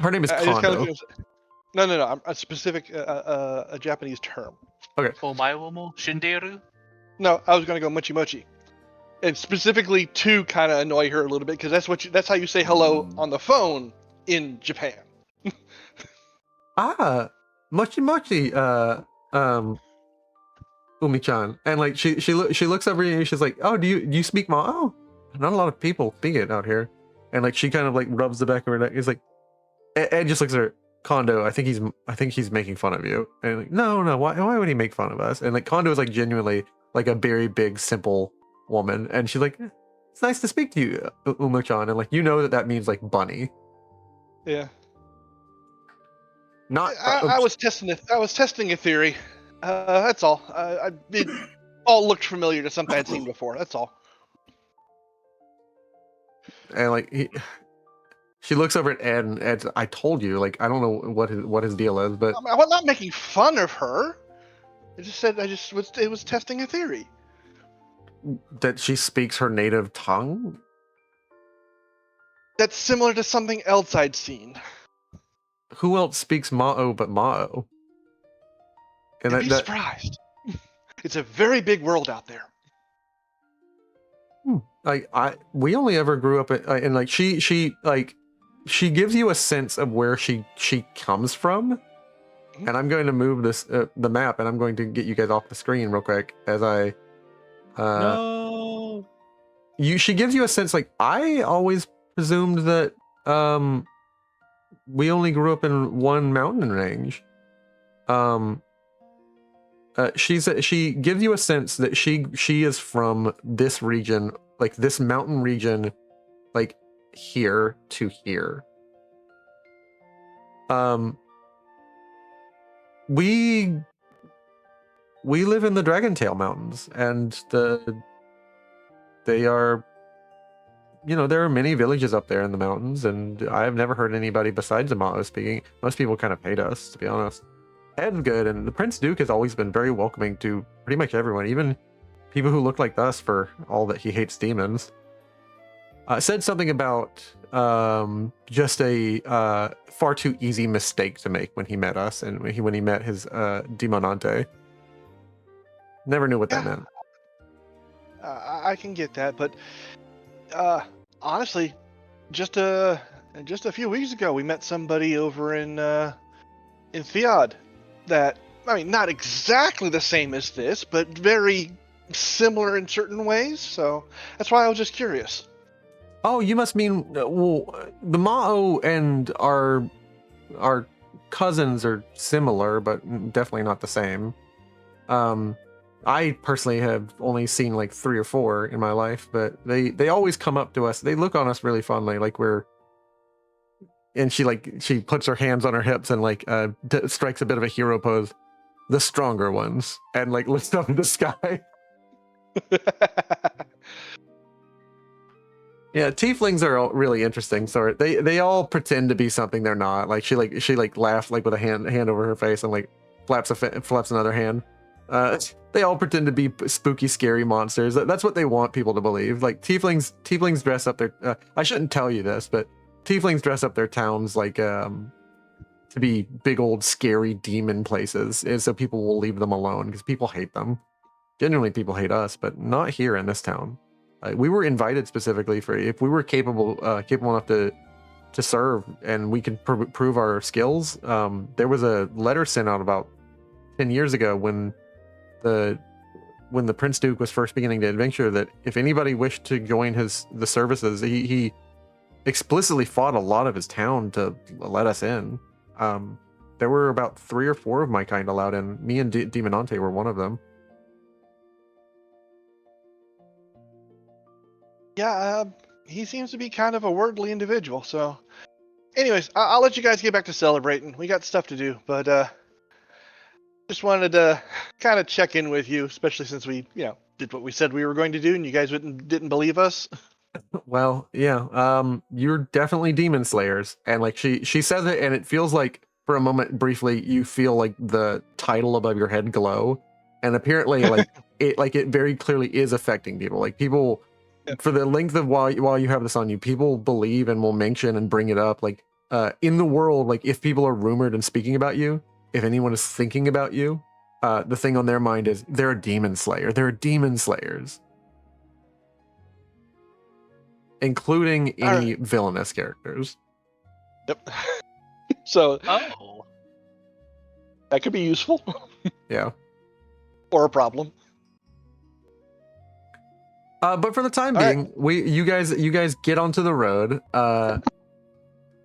Her name is Kondo. No. I'm a specific a Japanese term. Okay. Omaewomo shinderu? No, I was gonna go mochi mochi, and specifically to kind of annoy her a little bit because that's how you say hello on the phone in Japan. Mochi mochi, Umi-chan. And like she looks over at you and she's like, oh, do you speak Ma? Oh, not a lot of people speak it out here. And like she kind of like rubs the back of her neck. He's like, Ed just looks at her. Kondo, I think he's making fun of you. And like, no, why would he make fun of us? And like Kondo is like genuinely like a very big, simple woman. And she's like, it's nice to speak to you, Umo-chan. And like, you know that means like bunny. Yeah. Not. I was testing a theory. That's all. It all looked familiar to something I'd seen before. That's all. And like she looks over at Ed, and Ed's, I told you, like, I don't know what his deal is, but I'm not making fun of her. I just said it was testing a theory. that she speaks her native tongue. That's similar to something else I'd seen. Who else speaks Ma'o but Ma'o? And You'd be surprised. It's a very big world out there. We only ever grew up in like she gives you a sense of where she comes from. And I'm going to move this the map, and I'm going to get you guys off the screen real quick as I No. she gives you a sense, like, I always presumed that we only grew up in one mountain range. She gives you a sense that she is from this region, like this mountain region, like here to here. We live in the Dragontail Mountains, and they are, there are many villages up there in the mountains, and I've never heard anybody besides Amato speaking. Most people kind of hate us, to be honest. Ed's good, and the Prince Duke has always been very welcoming to pretty much everyone, even people who look like us, for all that he hates demons. Said something about just a far too easy mistake to make when he met us, and when he met his Demonante. Never knew what that meant. I can get that, but honestly, just a few weeks ago, we met somebody over in Theod that, I mean, not exactly the same as this, but very similar in certain ways. So that's why I was just curious. Oh, you must mean, well, the Ma'o and our cousins are similar, but definitely not the same. I personally have only seen like 3 or 4 in my life, but they always come up to us. They look on us really fondly, like and she puts her hands on her hips and like strikes a bit of a hero pose. The stronger ones, and like looks up in the sky. Yeah, tieflings are all really interesting. So they all pretend to be something they're not. Like she laughed like with a hand over her face and like flaps another hand. They all pretend to be spooky, scary monsters. That's what they want people to believe. Like tieflings dress up their. I shouldn't tell you this, but tieflings dress up their towns like to be big old scary demon places, and so people will leave them alone because people hate them. Genuinely, people hate us, but not here in this town. We were invited specifically for if we were capable enough to serve, and we could prove our skills. There was a letter sent out about 10 years ago when the Prince Duke was first beginning to adventure, that if anybody wished to join the services, he explicitly fought a lot of his town to let us in. There were about 3 or 4 of my kind allowed in. Me and Demonante were one of them. Yeah, he seems to be kind of a worldly individual. So, anyways, I'll let you guys get back to celebrating. We got stuff to do, but just wanted to kind of check in with you, especially since we, did what we said we were going to do, and you guys didn't believe us. Well, yeah, you're definitely demon slayers, and like she says it, and it feels like for a moment, briefly, you feel like the title above your head glow, and apparently, like it very clearly is affecting people. Like people. For the length of while you have this on you, people believe and will mention and bring it up. Like in the world, like if people are rumored and speaking about you, if anyone is thinking about you, the thing on their mind is they're a demon slayer. There are demon slayers, including any villainous characters. Yep. So Oh. that could be useful. Yeah. Or a problem. But for the time All being, you guys get onto the road,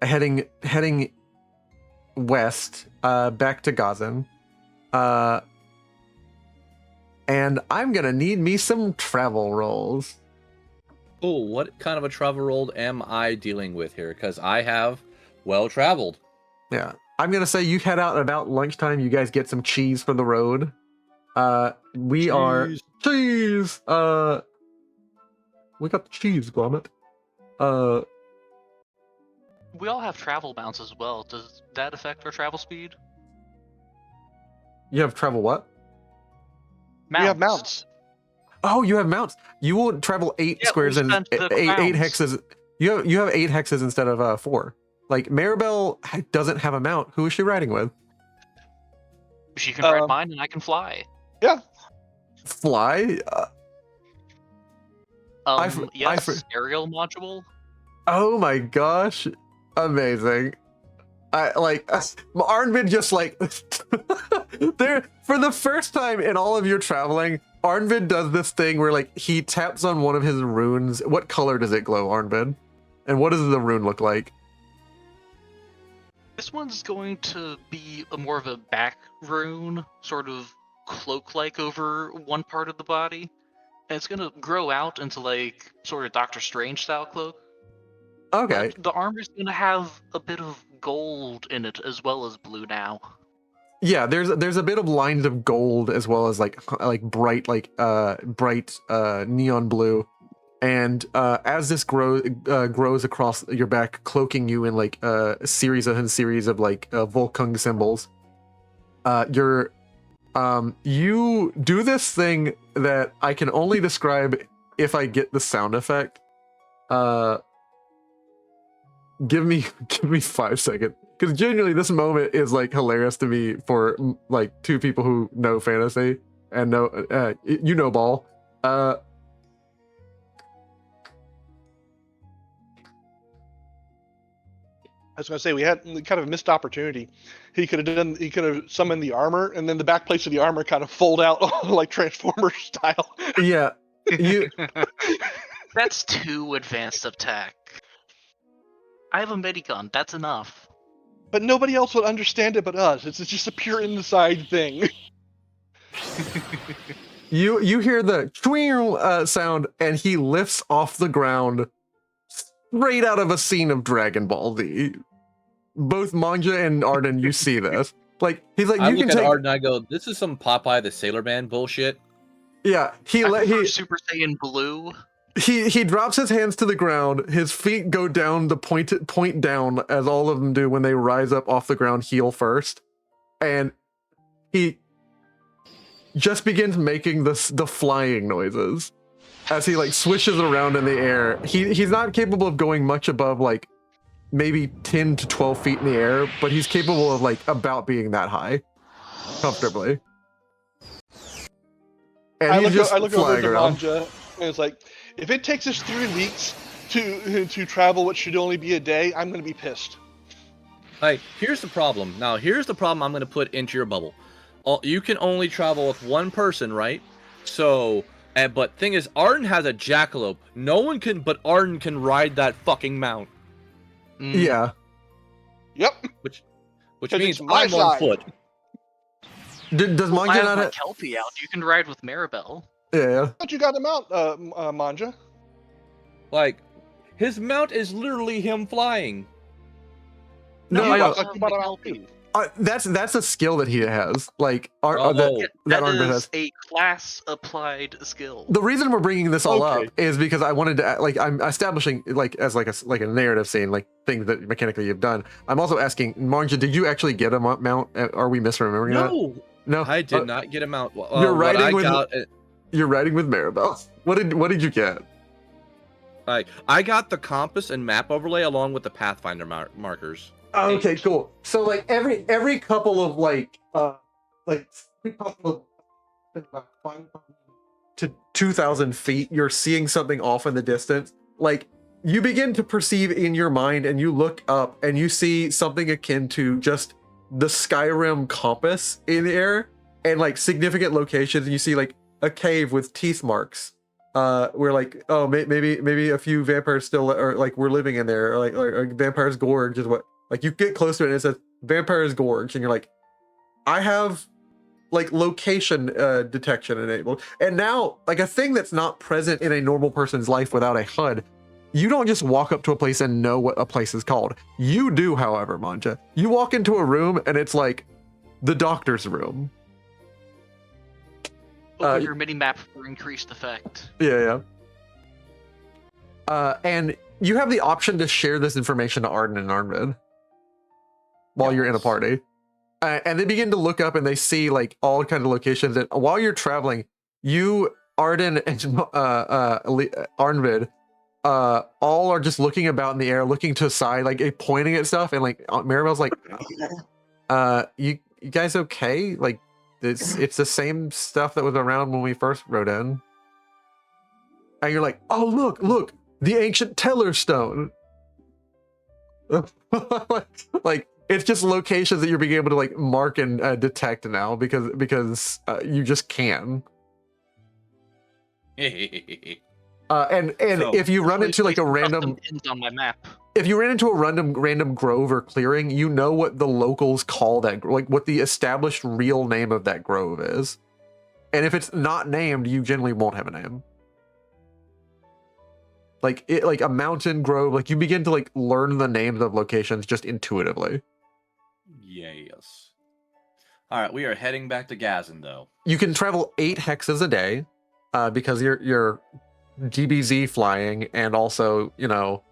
heading west, back to Gazan. And I'm gonna need me some travel rolls. Oh, what kind of a travel roll am I dealing with here? Because I have well traveled. Yeah, I'm gonna say you head out about lunchtime. You guys get some cheese for the road. We are cheese. We got the cheese, Gromit. We all have travel mounts as well. Does that affect our travel speed? You have travel what? We have mounts. Oh, you have mounts. You will travel 8 squares and eight hexes. You have 8 hexes instead of 4. Like Maribel doesn't have a mount. Who is she riding with? She can ride mine, and I can fly. Yeah. Fly? Yes, aerial module. Oh my gosh, amazing! Arnvid just like there for the first time in all of your traveling. Arnvid does this thing where like he taps on one of his runes. What color does it glow, Arnvid? And what does the rune look like? This one's going to be more of a back rune, sort of cloak-like over one part of the body. And it's going to grow out into like sort of Doctor Strange style cloak. Okay. But the armor's going to have a bit of gold in it as well as blue now. Yeah, there's a bit of lines of gold as well as like bright neon blue. And as this grows across your back, cloaking you in like a series of like Volkung symbols, you do this thing that I can only describe if I get the sound effect. Give me 5 seconds, because genuinely this moment is like hilarious to me for like 2 people who know fantasy and know Ball. I was going to say, we had kind of a missed opportunity. He could have summoned the armor, and then the back plates of the armor kind of fold out like Transformer style. Yeah, That's too advanced of tech. I have a minigun. That's enough. But nobody else would understand it but us. It's just a pure inside thing. You hear the sound, and he lifts off the ground straight out of a scene of Dragon Ball Z. Both Manja and Arden, you see this. Like he's like, I you look can at take. Arden and I go, "This is some Popeye the Sailor Man bullshit." Yeah, he Super Saiyan Blue. He drops his hands to the ground. His feet go down the point down, as all of them do when they rise up off the ground, heel first, and he just begins making the flying noises as he like swishes around in the air. He's not capable of going much above like maybe 10 to 12 feet in the air, but he's capable of like about being that high comfortably. And I he's just look over flying to around. Manja, and it's like, if it takes us 3 weeks to travel what should only be a day, I'm going to be pissed. Like, here's the problem. Now, here's the problem I'm going to put into your bubble. You can only travel with one person, right? So, but thing is, Arden has a jackalope. No one can, but Arden can ride that fucking mount. Yeah. Yep. Which 'Cause means it's my I'm on side. foot. Does I Manja have not my have... Kelpie out. You can ride with Maribel. Yeah. But you got him out, Manja. Like, his mount is literally him flying. No, I no, thought you bought him out too. that's a skill that he has. Like Oh. that That Arnvid has. is a class-applied skill. The reason we're bringing this all Okay. up is because I wanted to like I'm establishing like as like a narrative scene, like things that mechanically you've done. I'm also asking Manja, did you actually get a mount? Are we misremembering that? No, I did not get him out. You're what riding I with got, you're riding with Maribel. What did you get? I got the compass and map overlay along with the Pathfinder markers. Okay, cool. So like every couple of like every couple of about 500 to 2,000 feet, you're seeing something off in the distance. Like you begin to perceive in your mind, and you look up and you see something akin to just the Skyrim compass in the air, and like significant locations. And you see like a cave with teeth marks. We're like, oh, maybe a few vampires still, or like we're living in there, or Vampire's Gorge is what. Like you get close to it and it says Vampire's Gorge, and you're like, I have like location detection enabled. And now, like a thing that's not present in a normal person's life without a HUD, you don't just walk up to a place and know what a place is called. You do, however, Manja. You walk into a room and it's like the doctor's room. Open your mini map for increased effect. Yeah. And you have the option to share this information to Arden and Arnvid while you're in a party. And they begin to look up and they see like all kinds of locations. And while you're traveling, you, Arden, and Arnvid, all are just looking about in the air, looking to the side, like pointing at stuff. And like Maribel's like, you guys okay? Like it's the same stuff that was around when we first rode in. And you're like, oh look, the ancient Teller Stone. like it's just locations that you're being able to like mark and detect now because you just can. And so, if you run into like a random on my map, if you ran into a random grove or clearing, you know what the locals call that, like what the established real name of that grove is. And if it's not named, you generally won't have a name. Like a mountain grove, like you begin to like learn the names of locations just intuitively. Yes. All right, we are heading back to Gazin, though. You can travel 8 hexes a day, because you're GBZ flying, and also so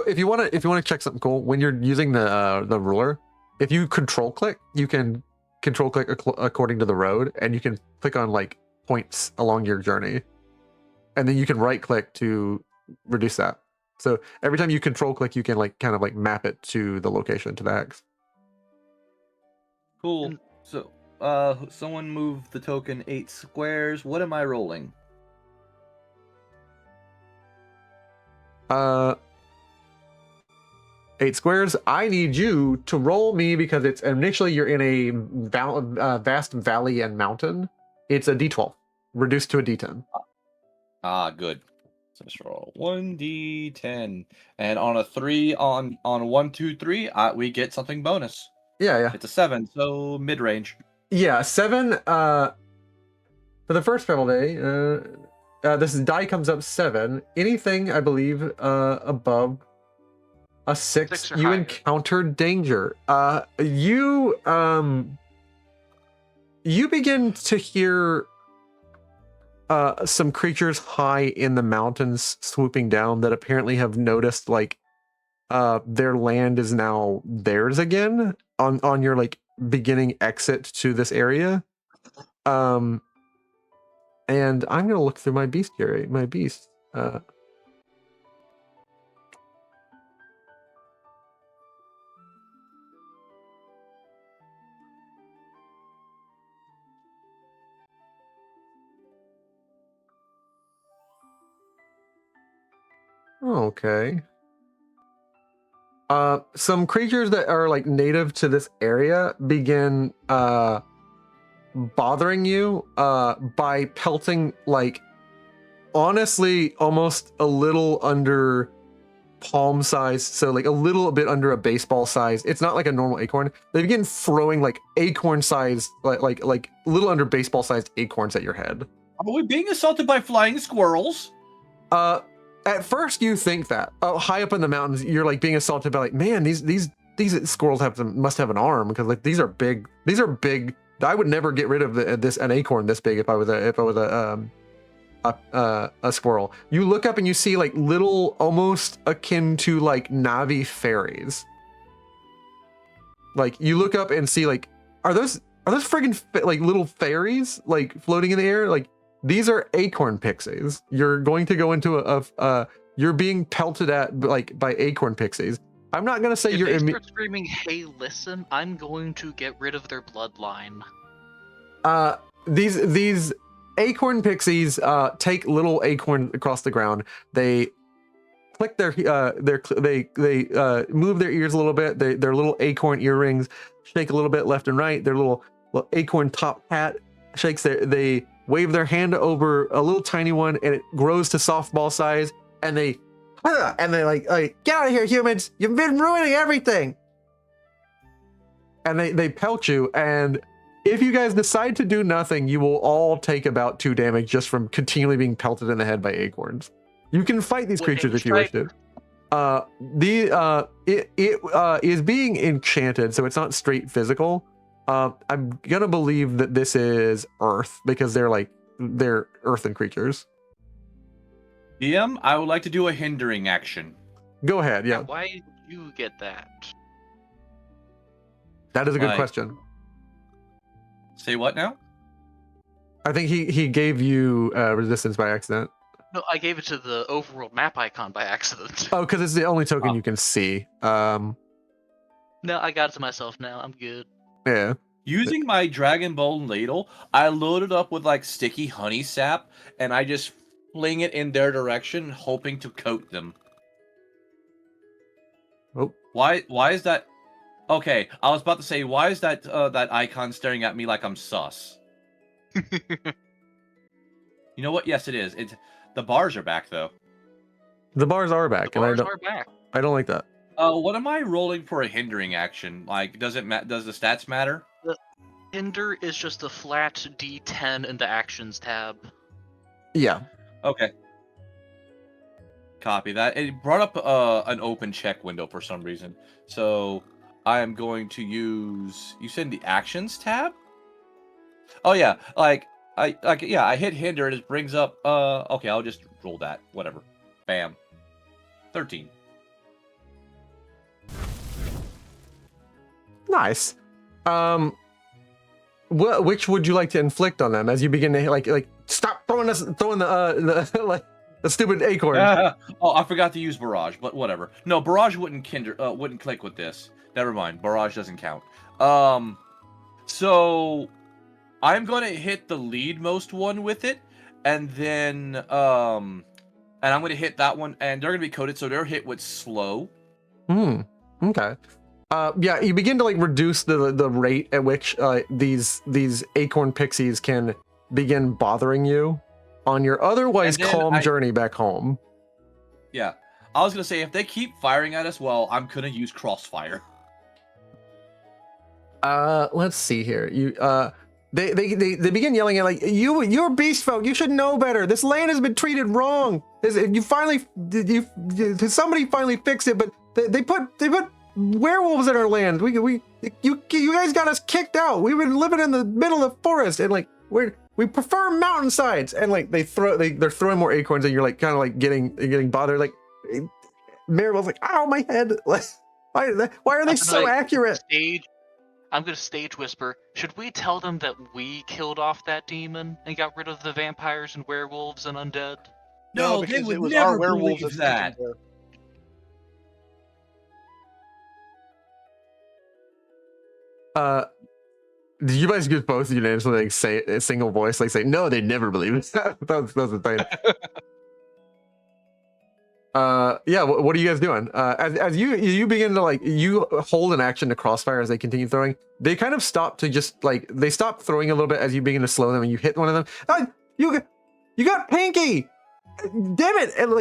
if you want to check something cool when you're using the ruler, if you control click, you can control click according to the road, and you can click on like points along your journey. And then you can right click to reduce that. So every time you control click, you can like kind of like map it to the location, to the hex. Cool. So someone move the token 8 squares. What am I rolling? 8 squares. I need you to roll me, because it's initially you're in a vast valley and mountain. It's a D12 reduced to a D10. Good. So let's roll 1d10, and on a 3 on 1, 2, 3, we get something bonus. Yeah. It's a 7, so mid range. Yeah, 7. For the first travel day, this die comes up 7. Anything I believe above a 6 you encounter danger. You begin to hear some creatures high in the mountains swooping down that apparently have noticed like their land is now theirs again on your like beginning exit to this area. And I'm gonna look through my beast here, my beast. Okay. Some creatures that are like native to this area begin bothering you by pelting, like honestly almost a little under palm size, so like a little bit under a baseball size. It's not like a normal acorn. They begin throwing like acorn size, like a little under baseball sized acorns at your head. Are we being assaulted by flying squirrels? At first you think that high up in the mountains you're like being assaulted by like, man, these squirrels must have an arm, because like these are big. I would never get rid of an acorn this big if I was a squirrel. You look up and you see like little, almost akin to like Navi fairies. Like you look up and see like, are those friggin' like little fairies like floating in the air? Like These are acorn pixies. You're going to go into you're being pelted at like by acorn pixies. I'm not gonna say If you're they start screaming, "Hey, listen!" I'm going to get rid of their bloodline. These acorn pixies take little acorn across the ground. They click they move their ears a little bit. Their little acorn earrings shake a little bit left and right. Their little acorn top hat shakes. They wave their hand over a little tiny one, and it grows to softball size. And they like get out of here, humans! You've been ruining everything. And they pelt you. And if you guys decide to do nothing, you will all take about 2 damage just from continually being pelted in the head by acorns. You can fight these creatures if you wish to. It is being enchanted, so it's not straight physical. I'm gonna believe that this is earth because they're earthen creatures. DM, I would like to do a hindering action. Go ahead, yeah. Why did you get that? That is a good question. Say what now? I think he gave you resistance by accident. No, I gave it to the overworld map icon by accident. Oh, because it's the only token you can see. No, I got it to myself now. I'm good. Yeah. Using my Dragon Bone ladle, I load it up with like sticky honey sap, and I just fling it in their direction, hoping to coat them. Oh. Why is that? Okay, I was about to say, why is that that icon staring at me like I'm sus? You know what? Yes, it is. It's the bars are back though. The bars are back, The bars are back. I don't like that. What am I rolling for a hindering action? Like, does the stats matter? The hinder is just a flat D10 in the actions tab. Yeah. Okay. Copy that. It brought up an open check window for some reason. So I am going to use. You said the actions tab. Oh yeah, I hit hinder and it brings up. Okay, I'll just roll that. Whatever. Bam. 13. Nice. Which would you like to inflict on them as you begin to like stop throwing the like the stupid acorn? Oh, I forgot to use barrage, but whatever. No, barrage wouldn't click with this. Never mind. Barrage doesn't count. So I'm gonna hit the leadmost one with it, and then and I'm gonna hit that one, and they're gonna be coated, so they're hit with slow. Okay. Yeah, you begin to like reduce the rate at which these acorn pixies can begin bothering you on your otherwise calm journey back home. Yeah, I was gonna say if they keep firing at us, well, I'm gonna use crossfire. Let's see here. They begin yelling at like you're beast folk. You should know better. This land has been treated wrong. Somebody finally fixed it, but they put werewolves in our land. You guys got us kicked out. We've been living in the middle of the forest, and like we prefer mountainsides. And like they're throwing more acorns, and you're like kind of like getting bothered. Like Maribel's like, ow, my head. Like why are they so accurate? I'm gonna stage whisper. Should we tell them that we killed off that demon and got rid of the vampires and werewolves and undead? No, because they would it was never our werewolves believe that. Did you guys just both unanimously like say a single voice, like say no, they never believe it? That's the thing. Yeah, what are you guys doing? As you begin to like, you hold an action to crossfire as they continue throwing. They kind of stop to just like, they stop throwing a little bit as you begin to slow them, and you hit one of them. You got Pinky. Damn it! And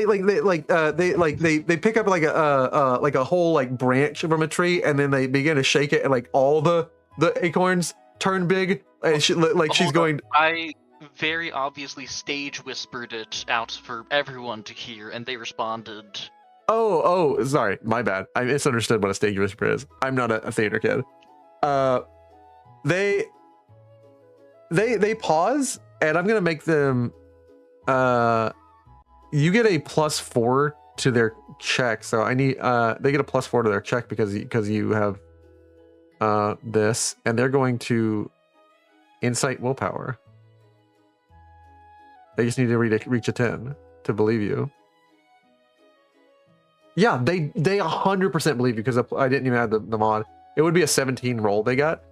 they pick up like a whole like branch from a tree, and then they begin to shake it, and like all the acorns turn big, and she's going. I very obviously stage whispered it out for everyone to hear, and they responded. Oh, sorry, my bad. I misunderstood what a stage whisper is. I'm not a theater kid. They pause, and I'm gonna make them. You get a +4 to their check, so I need. They get a +4 to their check because you have this, and they're going to insight willpower. They just need to reach a 10 to believe you. Yeah, they 100% believe you because I didn't even have the mod. It would be a 17 roll they got.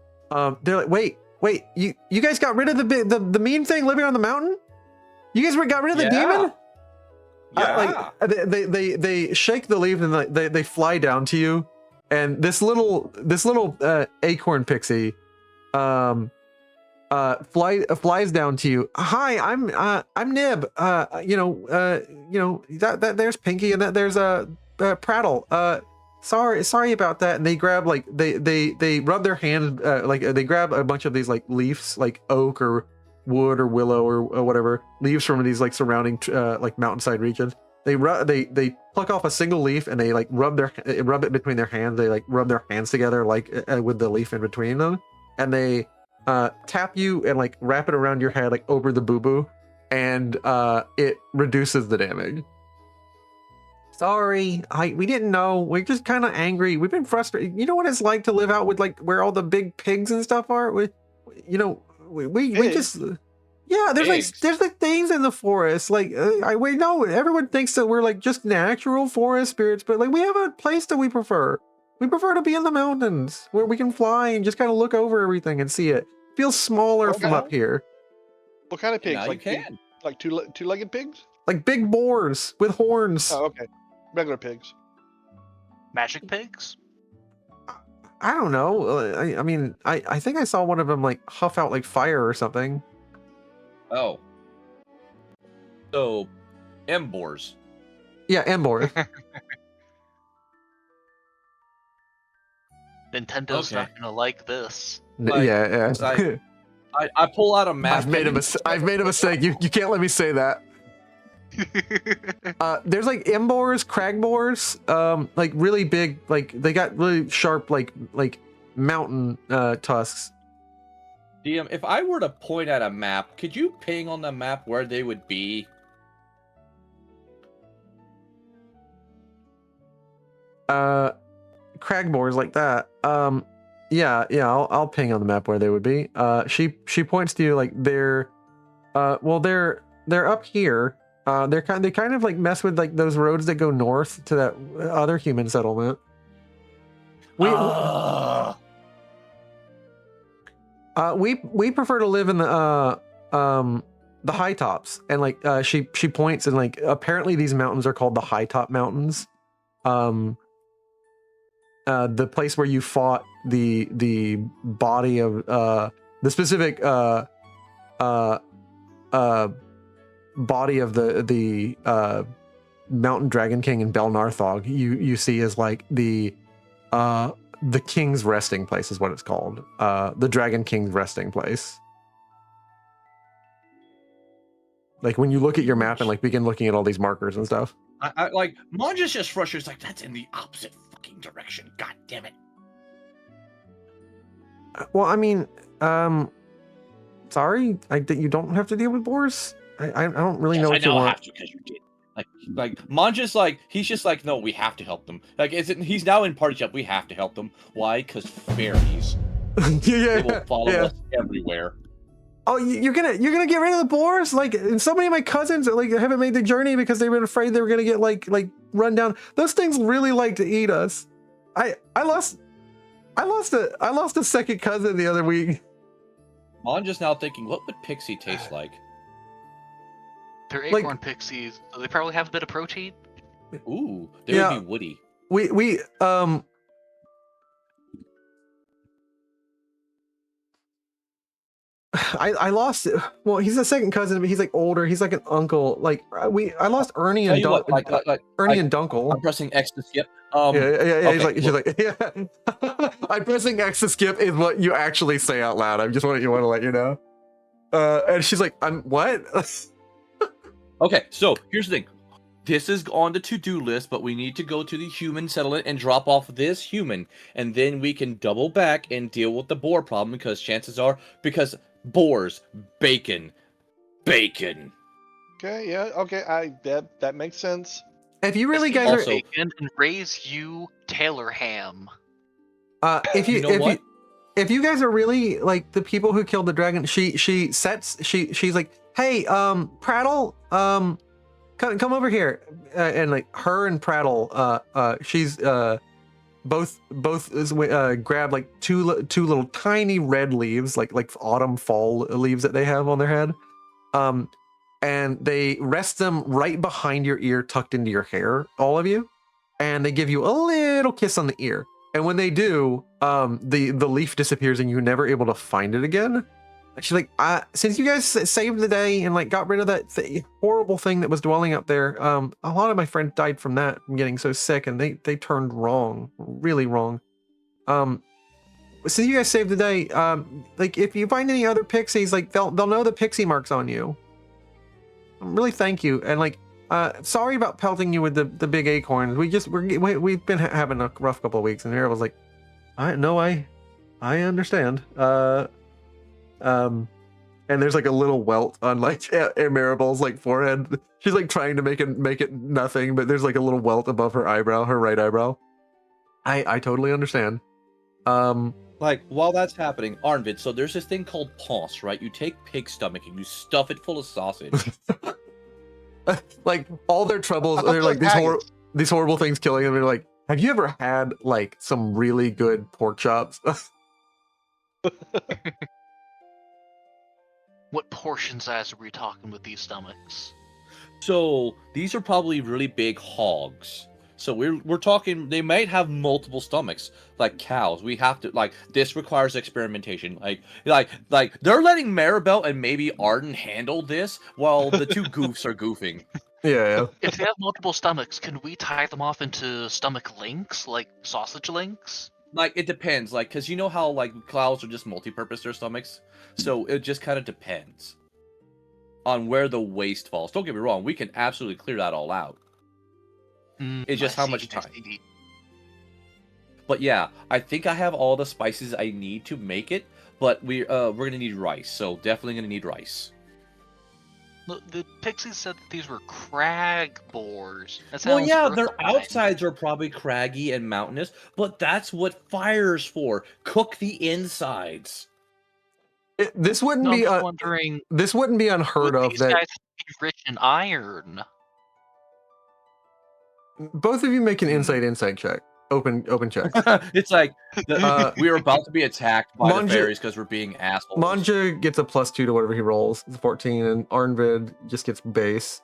They're like, wait, you guys got rid of the mean thing living on the mountain? You guys got rid of the demon? Yeah. They shake the leaf and they fly down to you, and this little acorn pixie flies down to you. Hi, I'm Nib. That there's Pinky and that there's Prattle. Sorry about that. And they grab they rub their hands they grab a bunch of these like leaves, like oak or wood or willow or whatever leaves from these like surrounding like mountainside regions. They pluck off a single leaf and they like rub it between their hands. They like rub their hands together like with the leaf in between them, and they tap you and like wrap it around your head like over the boo-boo, and it reduces the damage. Sorry, we didn't know. We're just kind of angry. We've been frustrated. You know what it's like to live out with like where all the big pigs and stuff are. We just there's like things in the forest. Like we know everyone thinks that we're like just natural forest spirits, but like we have a place that we prefer. We prefer to be in the mountains where we can fly and just kind of look over everything and see it. Feels smaller from up here. What kind of pigs? Now Like like two-legged pigs? Like big boars with horns. Oh, okay. Regular pigs. Magic pigs? I don't know. I mean, I think I saw one of them like huff out like fire or something. Oh. So, Embors. Yeah, Embor. Nintendo's not gonna like this. Yeah. I pull out a map. I've made a mistake. You can't let me say that. There's like Embors, Cragmores, like really big, like they got really sharp, like mountain tusks. DM, if I were to point at a map, could you ping on the map where they would be? Cragmores like that. Yeah, I'll ping on the map where they would be. She points to you like they're up here. They kind of like mess with like those roads that go north to that other human settlement. We prefer to live in the high tops, and like she points and like apparently these mountains are called the High Top Mountains. The place where you fought the body of the specific body of the Mountain Dragon King in Bel Narthog, you see as like the king's resting place is what it's called. The Dragon King's resting place. Like when you look at your map and like begin looking at all these markers and stuff. I like Monja's just frustrated. Like that's in the opposite fucking direction. God damn it. Well, I mean, sorry, you don't have to deal with boars. I don't really know what you want. I have to because you did. Like Monja's like he's just like no, we have to help them. Like he's now in party shop. We have to help them. Why? Because fairies. They will follow us everywhere. Oh, you're gonna get rid of the boars? Like, and so many of my cousins like haven't made the journey because they were afraid they were gonna get like run down. Those things really like to eat us. I lost a second cousin the other week. Monja's now thinking, what would pixie taste like? They're acorn pixies, so they probably have a bit of protein. Ooh, they would be woody. We I lost. Well, he's a second cousin, but he's like older. He's like an uncle. Like I lost Ernie and Ernie and Dunkel. I'm pressing X to skip. Yeah. Okay, She's like, yeah. I'm pressing X to skip is what you actually say out loud. I just want to let you know. And she's like, I'm what? Okay, so here's the thing. This is on the to-do list, but we need to go to the human settlement and drop off this human, and then we can double back and deal with the boar problem because chances are boars, bacon. Okay, yeah, okay, that makes sense. If you really guys also, bacon and raise you Taylor ham. If you guys are really like the people who killed the dragon, she's like hey, Prattle, come over here. And like her and Prattle, she's both grab like two little tiny red leaves, like autumn fall leaves that they have on their head, and they rest them right behind your ear, tucked into your hair, all of you, and they give you a little kiss on the ear. And when they do, the leaf disappears and you're never able to find it again. She's like, since you guys saved the day and like got rid of that horrible thing that was dwelling up there, a lot of my friends died from that, from getting so sick, and they turned wrong, really wrong. Since you guys saved the day, like if you find any other pixies, like they'll know the pixie marks on you. Really, thank you, and like, sorry about pelting you with the big acorns. We've been having a rough couple of weeks, and Harold was like, I understand. And there's like a little welt on like Maribel's like forehead. She's like trying to make it nothing, but there's like a little welt above her eyebrow, her right eyebrow. I totally understand. Like, while that's happening, Arnvid, so there's this thing called ponce, right? You take pig stomach and you stuff it full of sausage. Like, all their troubles, they're like these horrible things killing them. They're like, have you ever had like some really good pork chops? What portion size are we talking with these stomachs? So these are probably really big hogs. So we're talking, they might have multiple stomachs, like cows. We have to, like, this requires experimentation. Like they're letting Maribel and maybe Arden handle this while the two goofs are goofing. Yeah. If they have multiple stomachs, can we tie them off into stomach links, like sausage links? Like, it depends, like, because you know how, like, cows are just multi-purpose their stomachs? So it just kind of depends on where the waste falls. Don't get me wrong, we can absolutely clear that all out. It's just how much time. But yeah, I think I have all the spices I need to make it, but we're gonna need rice, so definitely gonna need rice. Look, the pixies said that these were crag boars. Well, yeah, their outsides are probably craggy and mountainous, but that's what fire's for. Cook the insides. This wouldn't be wondering. This wouldn't be unheard of. These that guys be rich in iron. Both of you make an insight check. Open check. It's like we are about to be attacked by the fairies because we're being assholes. Manja gets a +2 to whatever he rolls. It's 14, and Arnvid just gets base.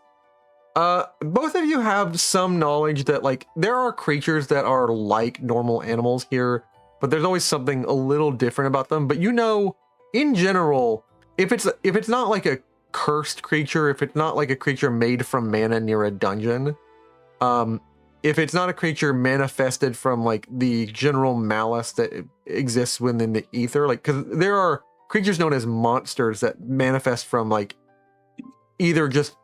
Both of you have some knowledge that like there are creatures that are like normal animals here, but there's always something a little different about them. But you know, in general, if it's not like a cursed creature, if it's not like a creature made from mana near a dungeon, if it's not a creature manifested from like the general malice that exists within the ether, like, because there are creatures known as monsters that manifest from like either just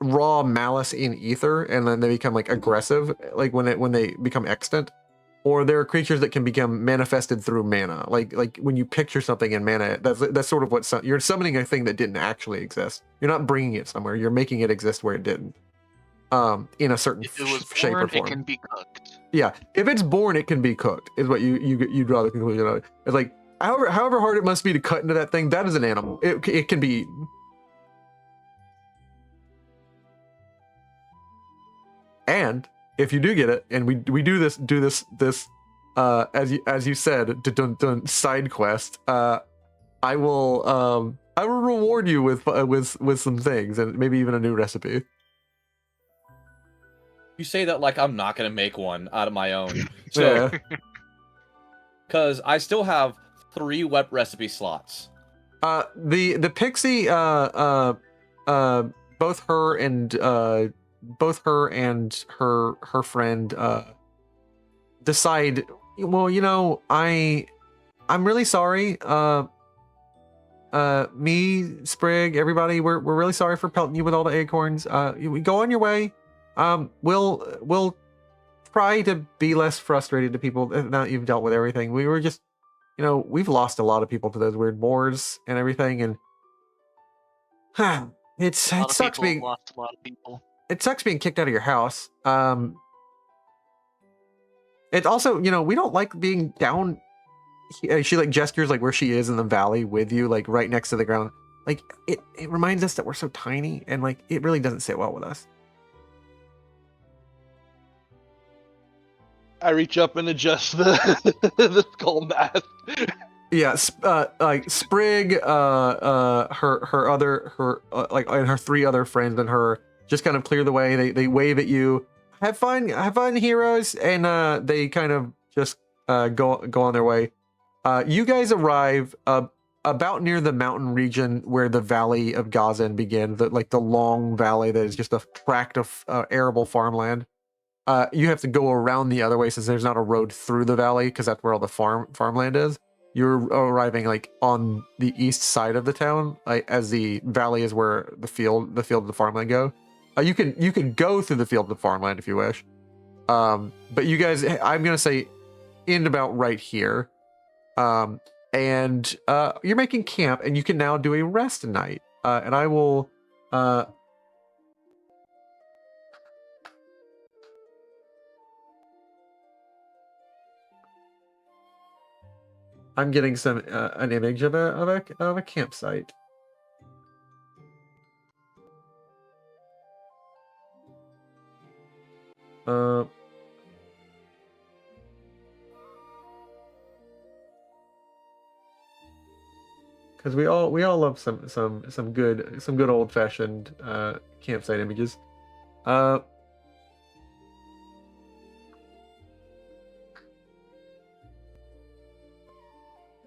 raw malice in ether and then they become like aggressive, like when they become extant, or there are creatures that can become manifested through mana, like when you picture something in mana, that's sort of what you're summoning a thing that didn't actually exist. You're not bringing it somewhere, you're making it exist where it didn't. In a certain shape or form. It can be cooked. Yeah, if it's born, it can be cooked. Is what you draw the conclusion of. It's like however hard it must be to cut into that thing. That is an animal. It can be eaten. And if you do get it, and we do this as you said, done side quest. I will reward you with some things and maybe even a new recipe. You say that like I'm not gonna make one out of my own. So, because I still have 3 web recipe slots. The pixie, both her and her friend decide. Well, you know, I'm really sorry. Me, Sprig, everybody, we're really sorry for pelting you with all the acorns. You go on your way. We'll try to be less frustrated to people now that you've dealt with everything. We were just, you know, we've lost a lot of people to those weird boars and everything, and it sucks being lost a lot of people. It sucks being kicked out of your house. It's also, you know, we don't like being down. She like gestures like where she is in the valley with you, like right next to the ground. like it reminds us that we're so tiny, and like it really doesn't sit well with us. I reach up and adjust the the skull mask. Yeah, like Sprig, her other like and her 3 other friends and her just kind of clear the way. They wave at you. Have fun, heroes, and they kind of just go on their way. You guys arrive about near the mountain region where the Valley of Gazan begins, the long valley that is just a tract of arable farmland. You have to go around the other way since there's not a road through the valley because that's where all the farmland is. You're arriving like on the east side of the town, as the valley is where the field of the farmland go. You can go through the field of the farmland if you wish, but you guys, I'm gonna say, end about right here, and you're making camp, and you can now do a rest night, and I will. I'm getting some an image of a campsite. Because we all love some good old fashioned campsite images.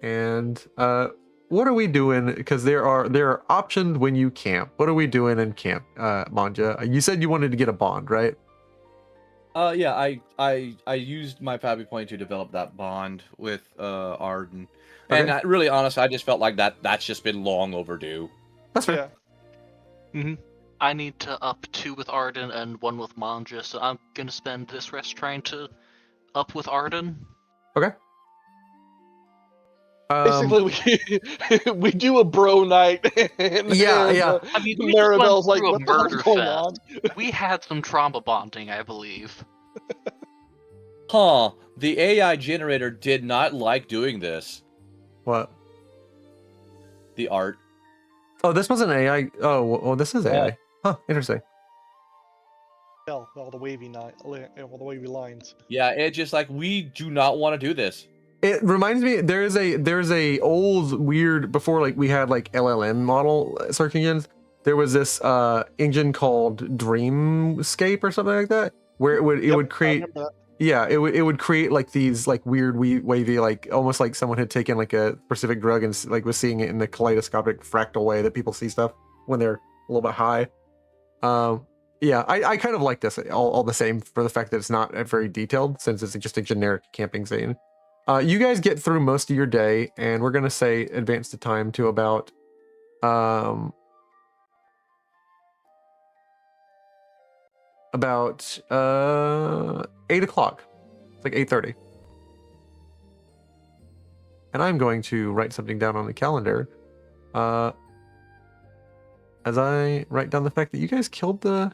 And what are we doing? Because there are options when you camp. What are we doing in camp, Manja? You said you wanted to get a bond, right? Yeah, I used my Fabi point to develop that bond with Arden. Okay. And really honest, I just felt like that's just been long overdue. That's fair. Yeah. Mm-hmm. I need to up 2 with Arden and 1 with Manja, so I'm gonna spend this rest trying to up with Arden. Okay. Basically, we do a bro night. Yeah. I mean, we Maribel's just like, went what through the a hell's murder going fest. on? We had some trauma bonding, I believe. Huh. The AI generator did not like doing this. What? The art. Oh, this wasn't AI. Oh, well, this is AI. Yeah. Huh. Interesting. Hell, all the wavy lines. Yeah, it just like, we do not want to do this. It reminds me, there's a old weird, before like we had like LLM model search engines, there was this engine called Dreamscape or something like that, where it would create, it would create like these like weird wavy, like almost like someone had taken like a specific drug and like was seeing it in the kaleidoscopic fractal way that people see stuff when they're a little bit high. Yeah, I kind of like this all the same, for the fact that it's not very detailed, since it's just a generic camping scene. You guys get through most of your day, and we're gonna say advance the time to about about 8 o'clock. It's like 8:30. And I'm going to write something down on the calendar as I write down the fact that you guys killed the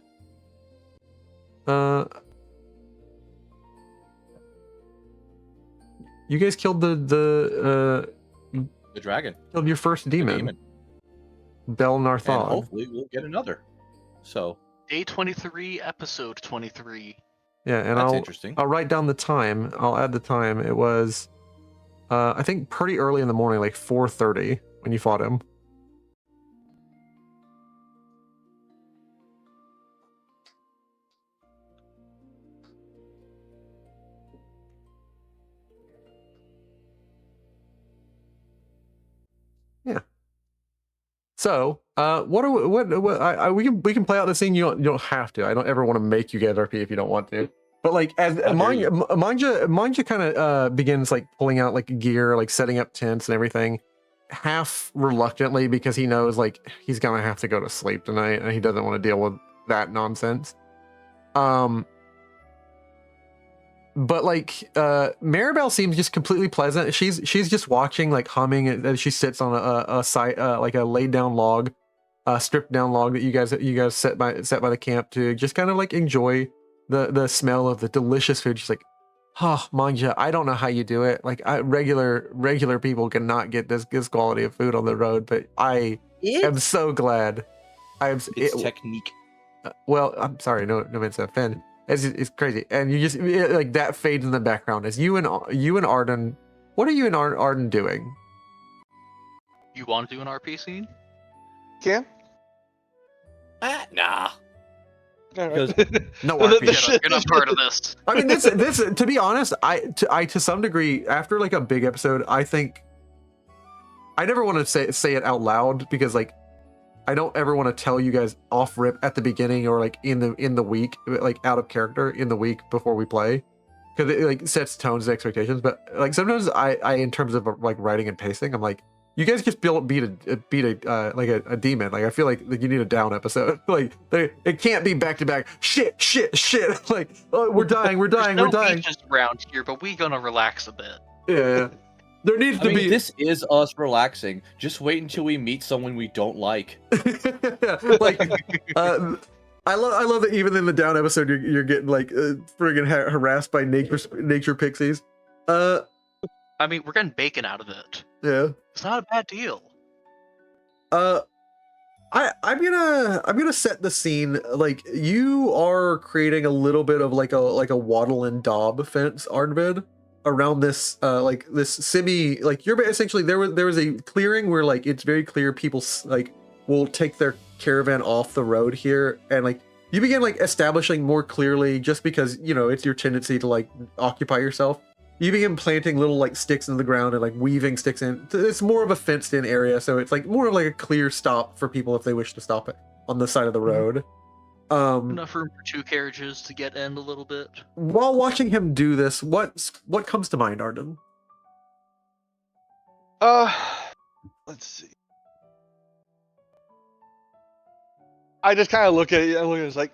you guys killed the dragon. killed your first demon. Bel And Narthon. hopefully we'll get another. So Day 23, episode 23. Yeah, and that's interesting. I'll write down the time. I'll add the time. It was I think pretty early in the morning, like 4:30 when you fought him. Yeah. So, we can play out the scene. You don't have to. I don't ever want to make you guys RP if you don't want to. But like as Manja kind of begins like pulling out like gear, like setting up tents and everything, half reluctantly, because he knows like he's gonna have to go to sleep tonight and he doesn't want to deal with that nonsense. But like Maribel seems just completely pleasant. She's just watching, like humming as she sits on a site like a laid down log, stripped down log that you guys set by the camp to just kind of like enjoy the smell of the delicious food. She's like, oh, Manja, I don't know how you do it. Like regular people cannot get this quality of food on the road, but I am so glad. It's technique. Well, I'm sorry, no meant to offend. It's crazy, and you just like that fades in the background. As you and Arden, what are you and Arden doing? You want to do an RP scene? Can? Nah. Because No You're RP. not, you're not part of this. I mean, this to be honest, I to some degree after like a big episode, I think I never want to say it out loud because like I don't ever want to tell you guys off rip at the beginning or like in the week, like out of character in the week before we play, because it like sets tones and expectations. But like sometimes I in terms of like writing and pacing, I'm like, you guys just beat a demon. Like I feel like you need a down episode. Like it can't be back to back. Shit. Like oh, we're dying. There's no beaches around here, but we gonna relax a bit. Yeah. There needs to be. This is us relaxing. Just wait until we meet someone we don't like. Like, I love that even in the down episode, you're getting like friggin' harassed by nature pixies. I mean, we're getting bacon out of it. Yeah. It's not a bad deal. I'm gonna set the scene. Like you are creating a little bit of like a wattle and daub fence, Arnvid, around this like this semi, like you're essentially there was a clearing where like it's very clear people like will take their caravan off the road here, and like you begin like establishing more clearly, just because you know it's your tendency to like occupy yourself. You begin planting little like sticks in the ground and like weaving sticks in. It's more of a fenced in area, so it's like more of like a clear stop for people if they wish to stop it on the side of the road. Enough room for 2 carriages to get in a little bit. While watching him do this, what comes to mind, Arden? Let's see. I just kind of look at it. I look at it, it's like,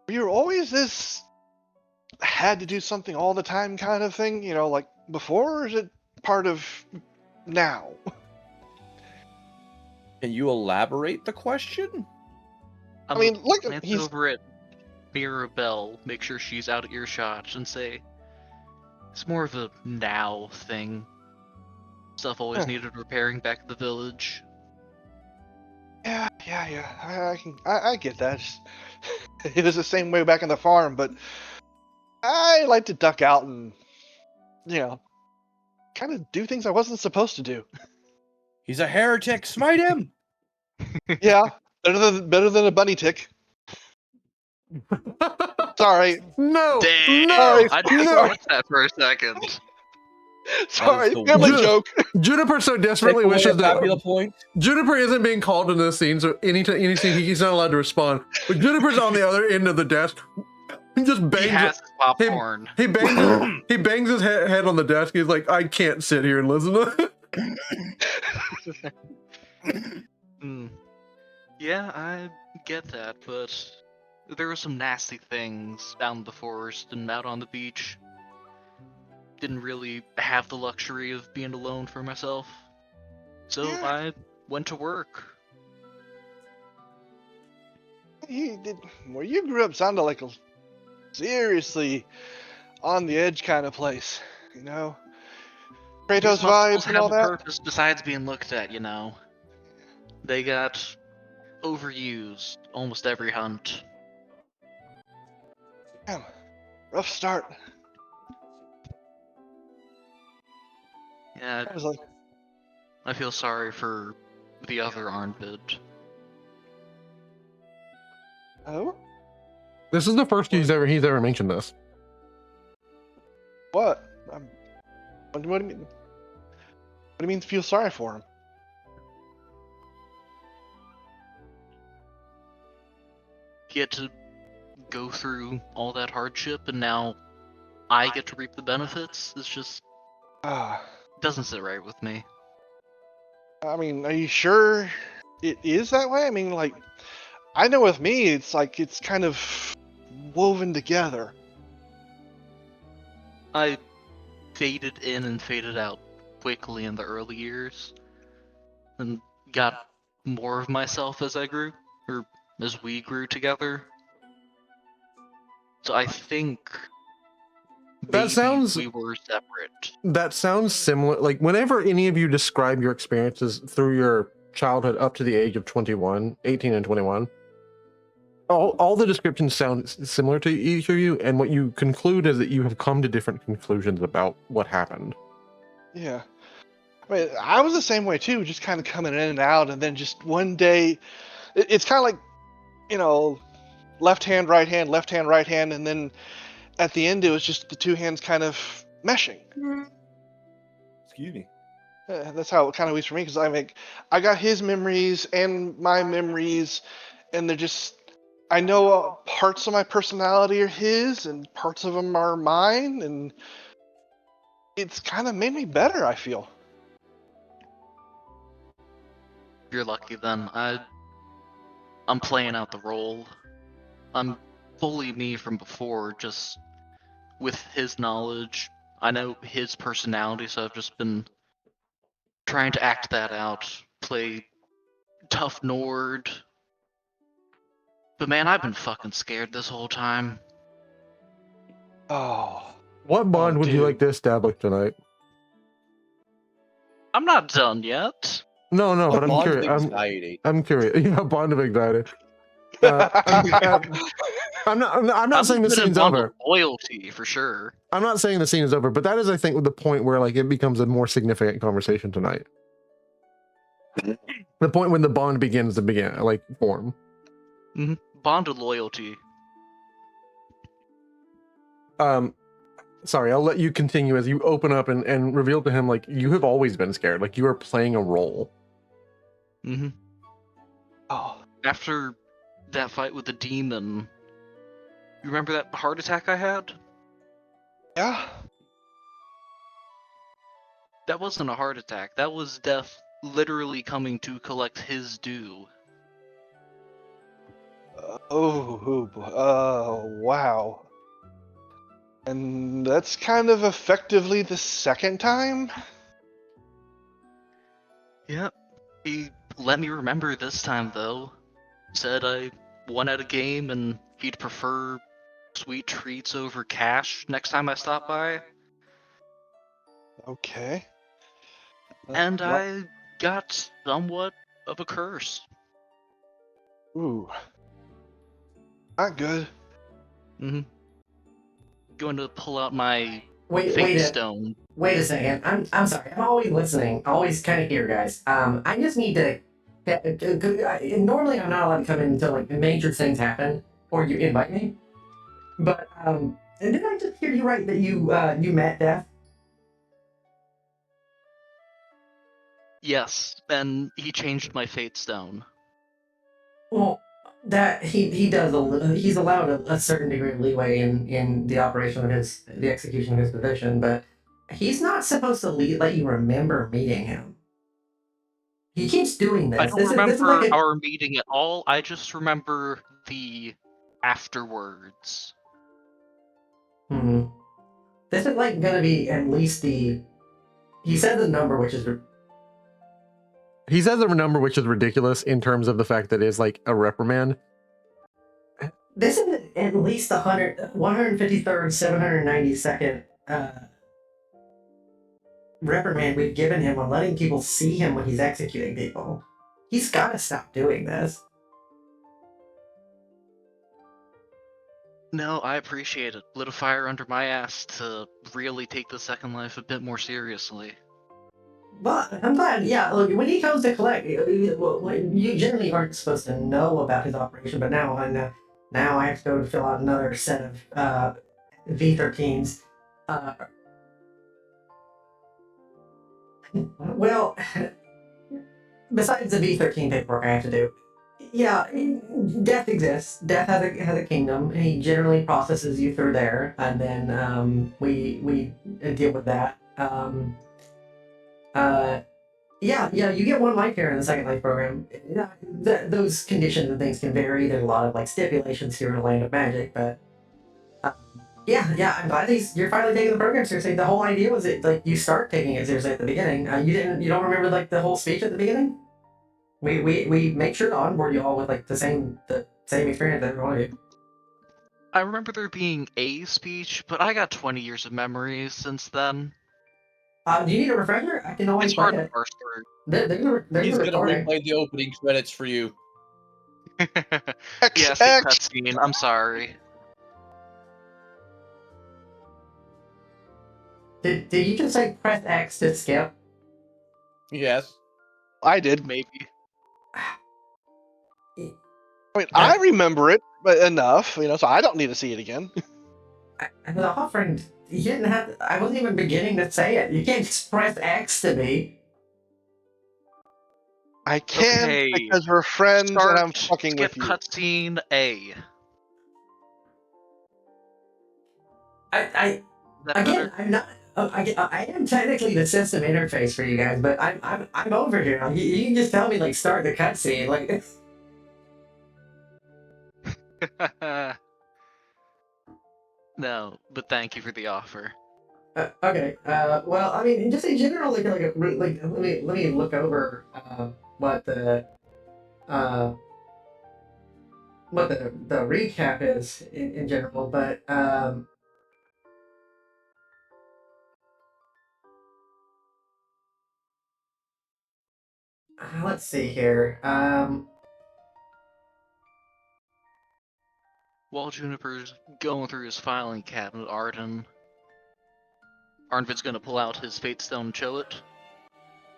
you're always this had to do something all the time kind of thing, you know, like before, or is it part of now? Can you elaborate the question? I mean, look, glance he's over at Mirabelle, make sure she's out of earshot, and say, it's more of a now thing. Stuff always needed repairing back at the village. yeah. I get that. It was the same way back in the farm, but I like to duck out and, you know, kind of do things I wasn't supposed to do. He's a heretic. Smite him. Yeah, better than a bunny tick. Sorry. No. Damn, No. I didn't No. watch that for a second. Sorry, the family worst. joke. Juniper so desperately Take away wishes a that fabula point. Juniper isn't being called into the scene, so anything he's not allowed to respond. But Juniper's on the other end of the desk. He just He bangs. has popcorn. He bangs his head on the desk. He's like, I can't sit here and listen to it. Yeah, I get that, but there were some nasty things down in the forest and out on the beach. Didn't really have the luxury of being alone for myself. So Yeah. I went to work. Where you grew up sounded like a seriously on the edge kind of place, you know? Kratos These muscles vibes and have all a that. purpose besides being looked at, you know. They got overused almost every hunt. Damn, rough start. Yeah, I was like, I feel sorry for the other Arnvid. oh, This is the first he's ever mentioned this. what? What do you mean? What do you mean feel sorry for him? He had to go through all that hardship, and now I get to reap the benefits. It's just Ah, doesn't sit right with me. I mean, are you sure it is that way? I mean, like, I know with me, it's like it's kind of woven together. I faded in and faded out quickly in the early years, and got more of myself as I grew, or as we grew together. So I think That sounds we were separate. That sounds similar. Like whenever any of you describe your experiences through your childhood up to the age of 21, 18 and 21, all the descriptions sound similar to each of you, and what you conclude is that you have come to different conclusions about what happened. Yeah. I mean, I was the same way too, just kind of coming in and out, and then just one day, it's kind of like, left hand, right hand, left hand, right hand, and then at the end it was just the two hands kind of meshing. Excuse me. That's how it kind of was for me, because I got his memories and my memories, and they're just, I know parts of my personality are his and parts of them are mine, and it's kind of made me better, I feel. You're lucky then. I'm playing out the role. I'm fully me from before, just with his knowledge. I know his personality, so I've just been trying to act that out, play tough Nord. But man, I've been fucking scared this whole time. Oh. What bond would you dude. like to establish tonight? I'm not done yet. No, but I'm Bond of curious. anxiety. I'm curious. Yeah, bond of anxiety. I'm not saying the scene's over. Loyalty for sure. I'm not saying the scene is over, but that is, I think, the point where like it becomes a more significant conversation tonight. The point when the bond begins to form. Mm-hmm. Bond of loyalty. Sorry, I'll let you continue as you open up and reveal to him like you have always been scared, like you are playing a role. Mm-hmm. Oh. After that fight with the demon, you remember that heart attack I had? Yeah. That wasn't a heart attack. That was death literally coming to collect his due. Wow. And that's kind of effectively the second time? Yep. He let me remember this time, though. Said I won at a game and he'd prefer sweet treats over cash next time I stop by. Okay. And I got somewhat of a curse. Ooh. Not good. Mm-hmm. Going to pull out my Wait fate a stone. wait a second. I'm sorry. I'm always listening. Always kind of here, guys. I just need to. Normally, I'm not allowed to come in until like major things happen or you invite me. But did I just hear you right that you met Death? Yes, and he changed my fate stone. Well, that he does he's allowed a certain degree of leeway in the operation of the execution of his position, but he's not supposed to let you remember meeting him. He keeps doing this. I don't This is remember like our meeting at all. I just remember the afterwards. This is like gonna be at least the. He said the number, which is. He says a number which is ridiculous in terms of the fact that it's like a reprimand. This is at least 153rd, 792nd reprimand we've given him on letting people see him when he's executing people. He's got to stop doing this. No, I appreciate it. Lit a fire under my ass to really take the second life a bit more seriously. But I'm glad, yeah, look, when he comes to collect, you generally aren't supposed to know about his operation, but now I have to go to fill out another set of V13s. Well, besides the V13 paperwork I have to do, yeah, death exists. Death has a kingdom, and he generally processes you through there, and then we deal with that. Yeah, you get one life here in the second life program. Those conditions and things can vary. There's a lot of like stipulations here in the land of magic, but yeah, I'm glad you're finally taking the program seriously. The whole idea was that like you start taking it seriously at the beginning. You don't remember like the whole speech at the beginning? We make sure to onboard you all with like the same experience as every one of you. I remember there being a speech, but I got 20 years of memory since then. Do you need a refresher? I can always It's hard play to it. parse through. There's He's a gonna recording. replay the opening credits for you. Yeah, skip cutscene. I'm sorry. Did you just say press X to skip? Yes. I did. Maybe. I mean, I remember it, but enough, so I don't need to see it again. I was offering. You didn't have. I wasn't even beginning to say it. You can't just press X to me. I can Okay. because we're friends and I'm fucking skip with you. cutscene A. I Is that again. better? I'm not. I am technically the system interface for you guys, but I'm over here. Like, you can just tell me like start the cutscene. Like No, but thank you for the offer. okay. Well, I mean, just in general, like let me look over what the uh what the recap is in general, but let's see here. While Juniper's going through his filing cabinet, Arnvid's gonna pull out his Fate Stone and show it.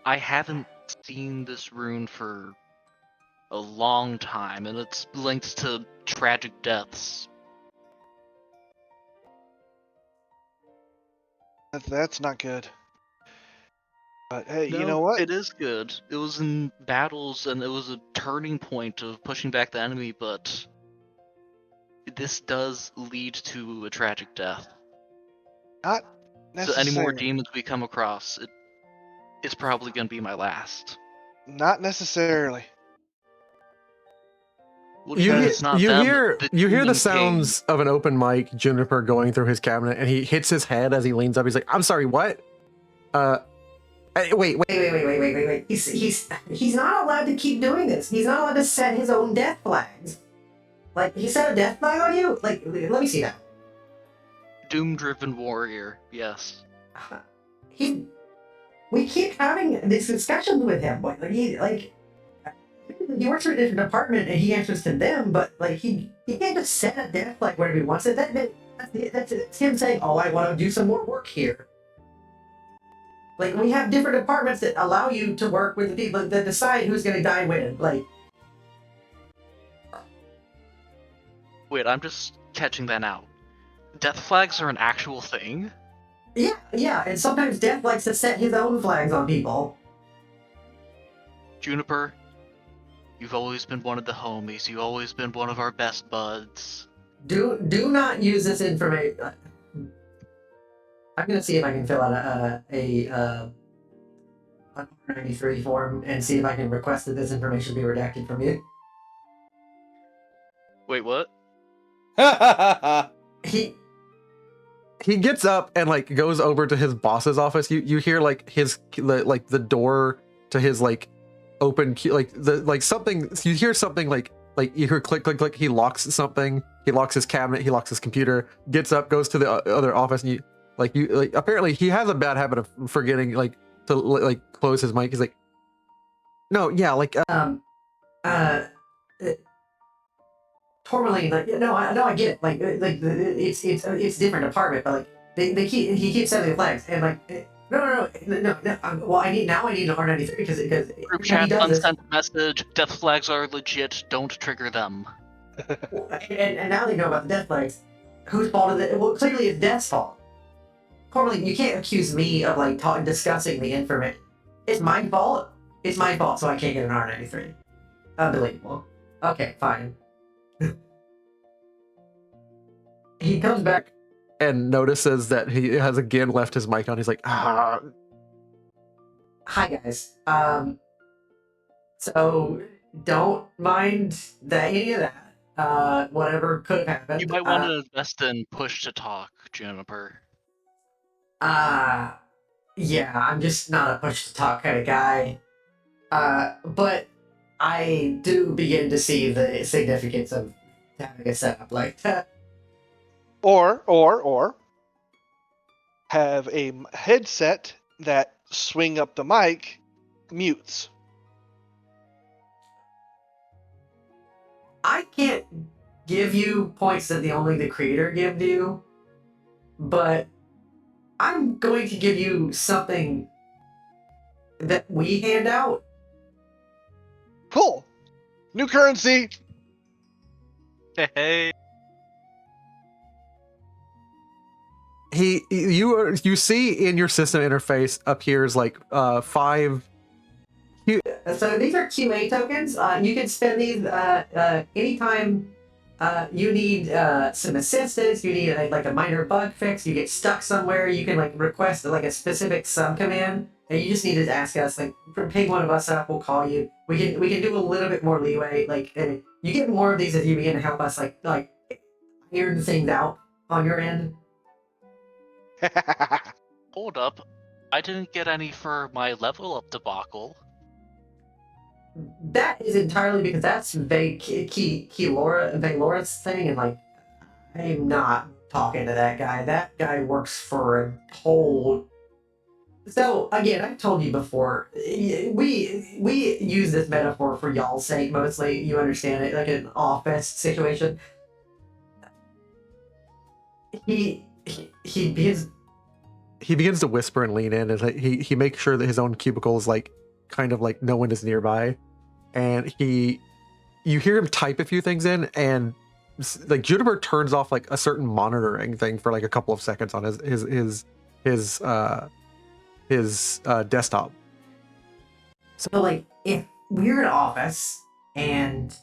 I haven't seen this rune for a long time, and it's linked to tragic deaths. That's not good. But hey, No, you know what? it is good. It was in battles, and it was a turning point of pushing back the enemy, but this does lead to a tragic death. Not So any more necessarily. demons we come across, it's probably gonna be my last. Not necessarily. Well, You, because he- it's not you them, hear the you hear the Demon sounds of an open mic, Juniper going through his cabinet, and he hits his head as he leans up. He's like, "I'm sorry, what? Wait. Wait. He's not allowed to keep doing this. He's not allowed to set his own death flags. Like, he set a death flag on you? Like, let me see that. Doom-driven warrior, yes. We keep having these discussions with him. He works for a different department and he answers to them, but like he can't just set a death flag wherever he wants it. That's him saying, "Oh, I want to do some more work here." Like, we have different departments that allow you to work with the people that decide who's going to die when. Like, Wait, I'm just catching that out. Death flags are an actual thing? yeah, and sometimes Death likes to set his own flags on people. Juniper, you've always been one of the homies. You've always been one of our best buds. Do not use this information. I'm gonna see if I can fill out a 93 form and see if I can request that this information be redacted from you. Wait, what? He gets up and like goes over to his boss's office. You hear like the door to his like open key, like something. You hear something like you hear click. He locks something. He locks his cabinet. He locks his computer. Gets up, goes to the other office, and apparently he has a bad habit of forgetting to close his mic. He's like, no, yeah, Tourmaline, I get it. It's different department, but he keeps setting the flags and no. Well, I need an R93 because Group chat, unsent message, death flags are legit, don't trigger them. and now they know about the death flags. Whose fault is it? Well, clearly it's Death's fault. Tourmaline, you can't accuse me of discussing the information. It's my fault. It's my fault, so I can't get an R93. Unbelievable. Okay, fine. He comes back and notices that he has again left his mic on. He's like, ah. Hi guys. So don't mind any of that. Whatever could have happened. You might want to invest in push to talk, Juniper. Yeah, I'm just not a push to talk kind of guy. But I do begin to see the significance of having a setup like that. Or have a headset that swing up the mic mutes. I can't give you points that only the creator gives you, but I'm going to give you something that we hand out. Cool. New currency. Hey. You see in your system interface appears like 5. So these are QA tokens. You can spend these anytime you need some assistance. You need like a minor bug fix. You get stuck somewhere. You can like request like a specific sub command, and you just need to ask us. Like, ping one of us up. We'll call you. We can do a little bit more leeway. Like, you get more of these as you begin to help us like iron things out on your end. Hold up. I didn't get any for my level up debacle. That is entirely because that's Valora's thing, and like, I'm not talking to that guy. That guy works for a whole. So again, I've told you before. We use this metaphor for y'all's sake mostly. You understand it, like an office situation. He begins. He begins to whisper and lean in, and like, he makes sure that his own cubicle is like kind of like no one is nearby, and you hear him type a few things in, and like Juniper turns off like a certain monitoring thing for like a couple of seconds on his desktop. So like, if we're an office and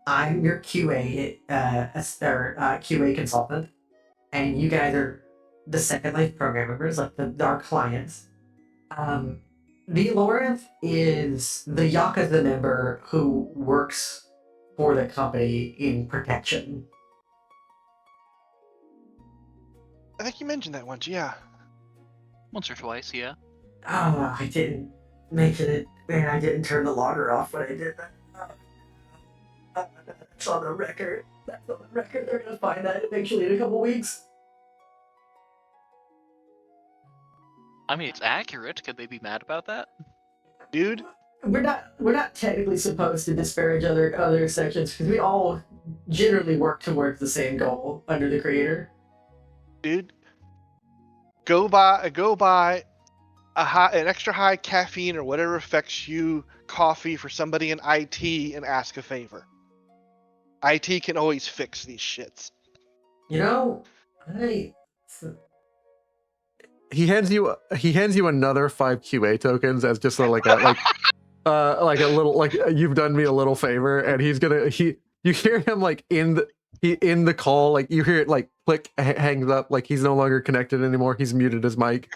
I'm your QA QA consultant, and you guys are the Second Life program members, like our clients. The Lorinth is the Yakuza member who works for the company in protection. I think you mentioned that once, yeah. Once or twice, yeah. Oh, I didn't mention it, and I didn't turn the logger off when I did that. That's on the record. That's on the record. They're gonna find that eventually in a couple weeks. I mean, it's accurate. Could they be mad about that? Dude, We're not technically supposed to disparage other sections because we all generally work towards the same goal under the creator. dude, go buy an extra high caffeine or whatever affects you coffee for somebody in IT and ask a favor. IT can always fix these shits. You know, He hands you another 5 QA tokens as just like a little, like, you've done me a little favor, and you hear him like in the call, like you hear it like click, hangs up, like he's no longer connected anymore. He's muted his mic.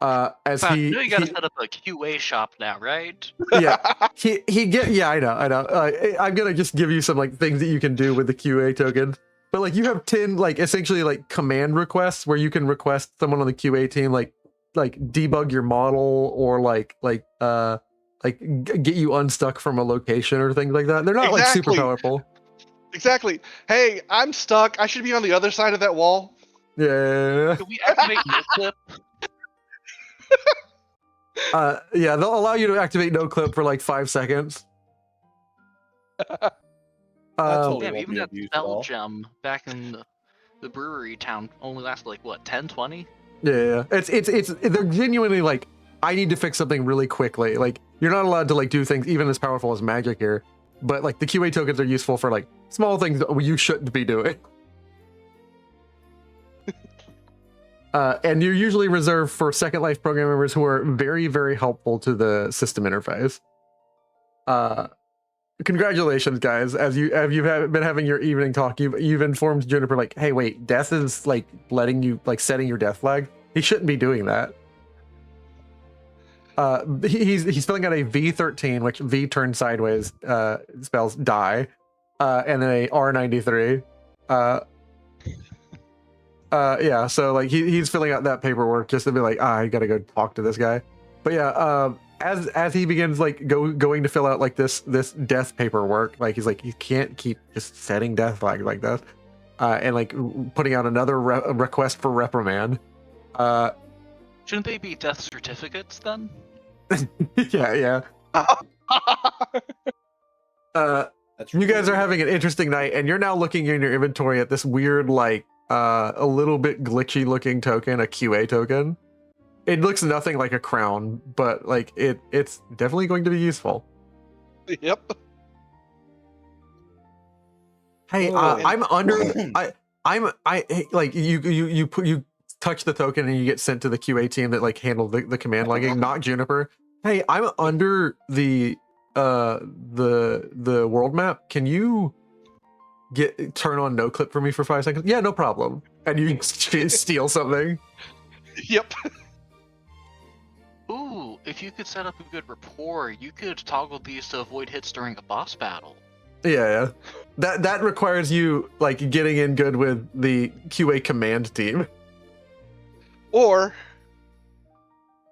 As Wow, he you know you gotta set up a QA shop now, right? yeah, I know. I'm gonna just give you some like things that you can do with the QA tokens. But like you have 10 like essentially like command requests where you can request someone on the QA team like debug your model or get you unstuck from a location or things like that. They're not like super Exactly. powerful. Exactly. Hey, I'm stuck. I should be on the other side of that wall. Yeah. Can we activate no clip? Yeah, they'll allow you to activate no clip for like 5 seconds. totally Damn, won't even be that abused at spell all. gem back in the brewery town only lasted like what, 10, 20? Yeah. It's they're genuinely like, I need to fix something really quickly. Like you're not allowed to like do things even as powerful as magic here, but like the QA tokens are useful for like small things that you shouldn't be doing. And you're usually reserved for Second Life program members who are very, very helpful to the system interface. Congratulations, guys! As you've been having your evening talk, you've informed Juniper like, hey, wait, Death is like letting you like setting your death flag. He shouldn't be doing that. He's filling out a V13, which V turned sideways spells die, and then a R93. Yeah, so like he's filling out that paperwork just to be like, I gotta go talk to this guy. But yeah, as he begins like going to fill out like this death paperwork, like he's like, he can't keep just setting death flags like this. and like putting out another request for reprimand. Shouldn't they be death certificates then? Yeah. That's You guys are rude. having an interesting night, and you're now looking in your inventory at this weird, like, a little bit glitchy looking token, a QA token. It looks nothing like a crown, but like it's definitely going to be useful. Yep. Hey, Oh. I'm under. Hey, like you touch the token and you get sent to the QA team that like handle the command logging, not Juniper. Hey, I'm under the world map. Can you turn on no clip for me for 5 seconds? Yeah, no problem. And you steal something. Yep. Ooh, if you could set up a good rapport, you could toggle these to avoid hits during a boss battle. Yeah. That requires you like getting in good with the QA command team. Or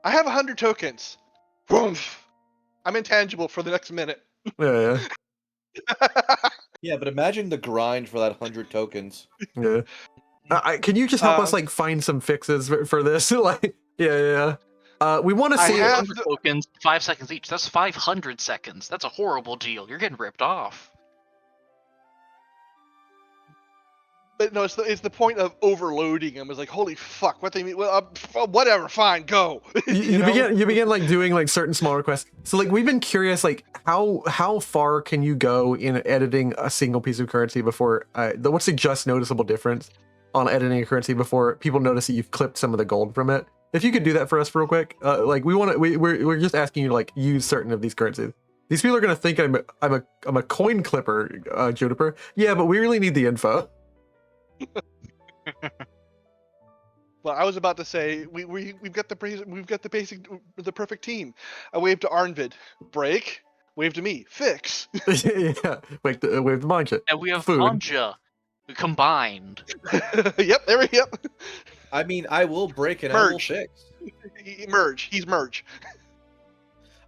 I have 100 tokens. Boom. I'm intangible for the next minute. Yeah. Yeah, but imagine the grind for that 100 tokens. Yeah. Can you just help us like find some fixes for this? Like, yeah. We want to I see. have 100 tokens, 5 seconds each. That's 500 seconds. That's a horrible deal. You're getting ripped off. But no, it's the point of overloading them. It's like, holy fuck, what they mean? Well, whatever, fine, go. You begin like doing like certain small requests. So like we've been curious, like how far can you go in editing a single piece of currency before? What's the just noticeable difference on editing a currency before people notice that you've clipped some of the gold from it? If you could do that for us real quick, like we're just asking you to like use certain of these currencies. These people are gonna think I'm a coin clipper, Juniper. Yeah, but we really need the info. Well, I was about to say we've got the perfect team. I wave to Arnvid, break. Wave to me, fix. Yeah, wait the mindset. And we have Food. Manja combined. Yep, there we go. I mean, I will break and I will Merge. fix. Merge. He's merge.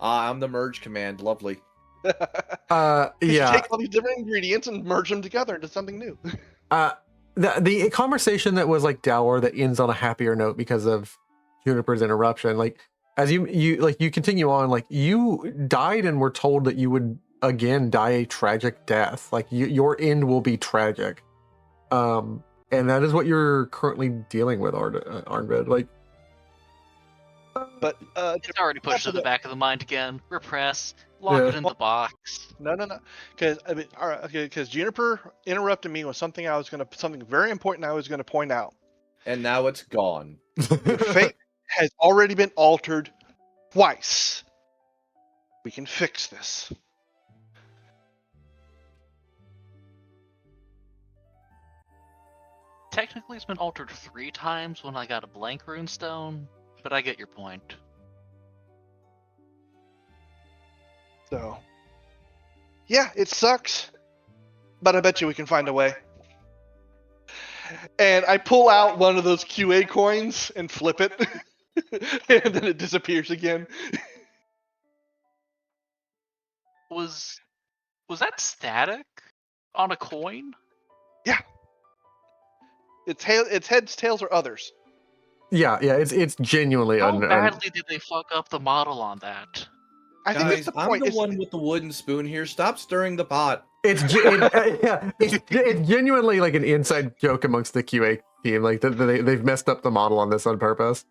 I'm the merge command. Lovely. Yeah. You take all these different ingredients and merge them together into something new. The conversation that was like dour that ends on a happier note because of Juniper's interruption, like as you continue on, like you died and were told that you would again die a tragic death, like your end will be tragic, and that is what you're currently dealing with, Arnvid. Like, But It's already pushed to the back of the mind again. Repress. Lock it in the box. No, because I mean, because Juniper interrupted me with something something very important I was gonna point out. And now it's gone. Your fate has already been altered twice. We can fix this. Technically, it's been altered 3 times when I got a blank runestone, but I get your point. So, yeah, it sucks, but I bet you we can find a way. And I pull out one of those QA coins and flip it, and then it disappears again. Was that static on a coin? Yeah. It's heads, tails, or others. yeah, it's genuinely How badly did they fuck up the model on that? I think Guys, that's the I'm point. the one with the wooden spoon here. Stop stirring the pot. It's genuinely like an inside joke amongst the QA team. Like they've messed up the model on this on purpose.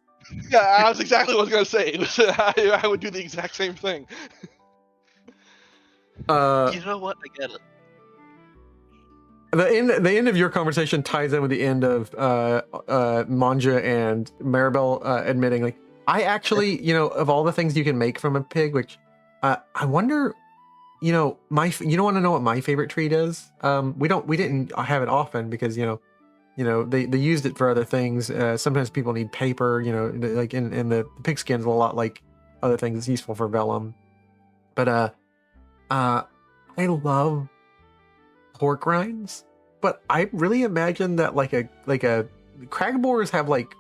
Yeah, I was exactly what I was gonna say. I would do the exact same thing. You know what? I get it. The end of your conversation ties in with the end of Manja and Maribel admitting, like, I actually, of all the things you can make from a pig, which I wonder, you don't want to know what my favorite treat is? We didn't have it often because they used it for other things. Sometimes people need paper, like in the pig skin's a lot like other things. It's useful for vellum, but I love pork rinds, but I really imagine that like a cragboars have like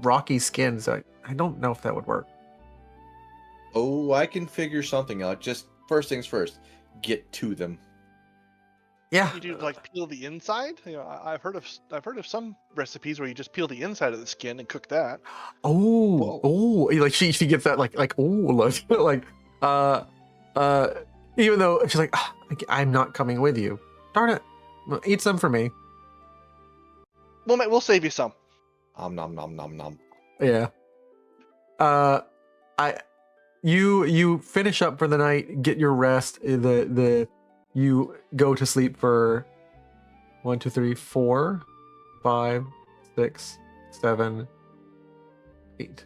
rocky skin, so I don't know if that would work. Oh, I can figure something out. Just first things first, get to them. Yeah. You do like peel the inside. You know, I've heard of some recipes where you just peel the inside of the skin and cook that. Oh, Whoa. oh, like she gets that like oh like uh uh even though she's like "Ah, I'm not coming with you. Darn it, well, eat some for me. We'll save you some. Nom nom nom nom. Yeah. I you finish up for the night, get your rest. You go to sleep for 1, 2, 3, 4, 5, 6, 7, 8.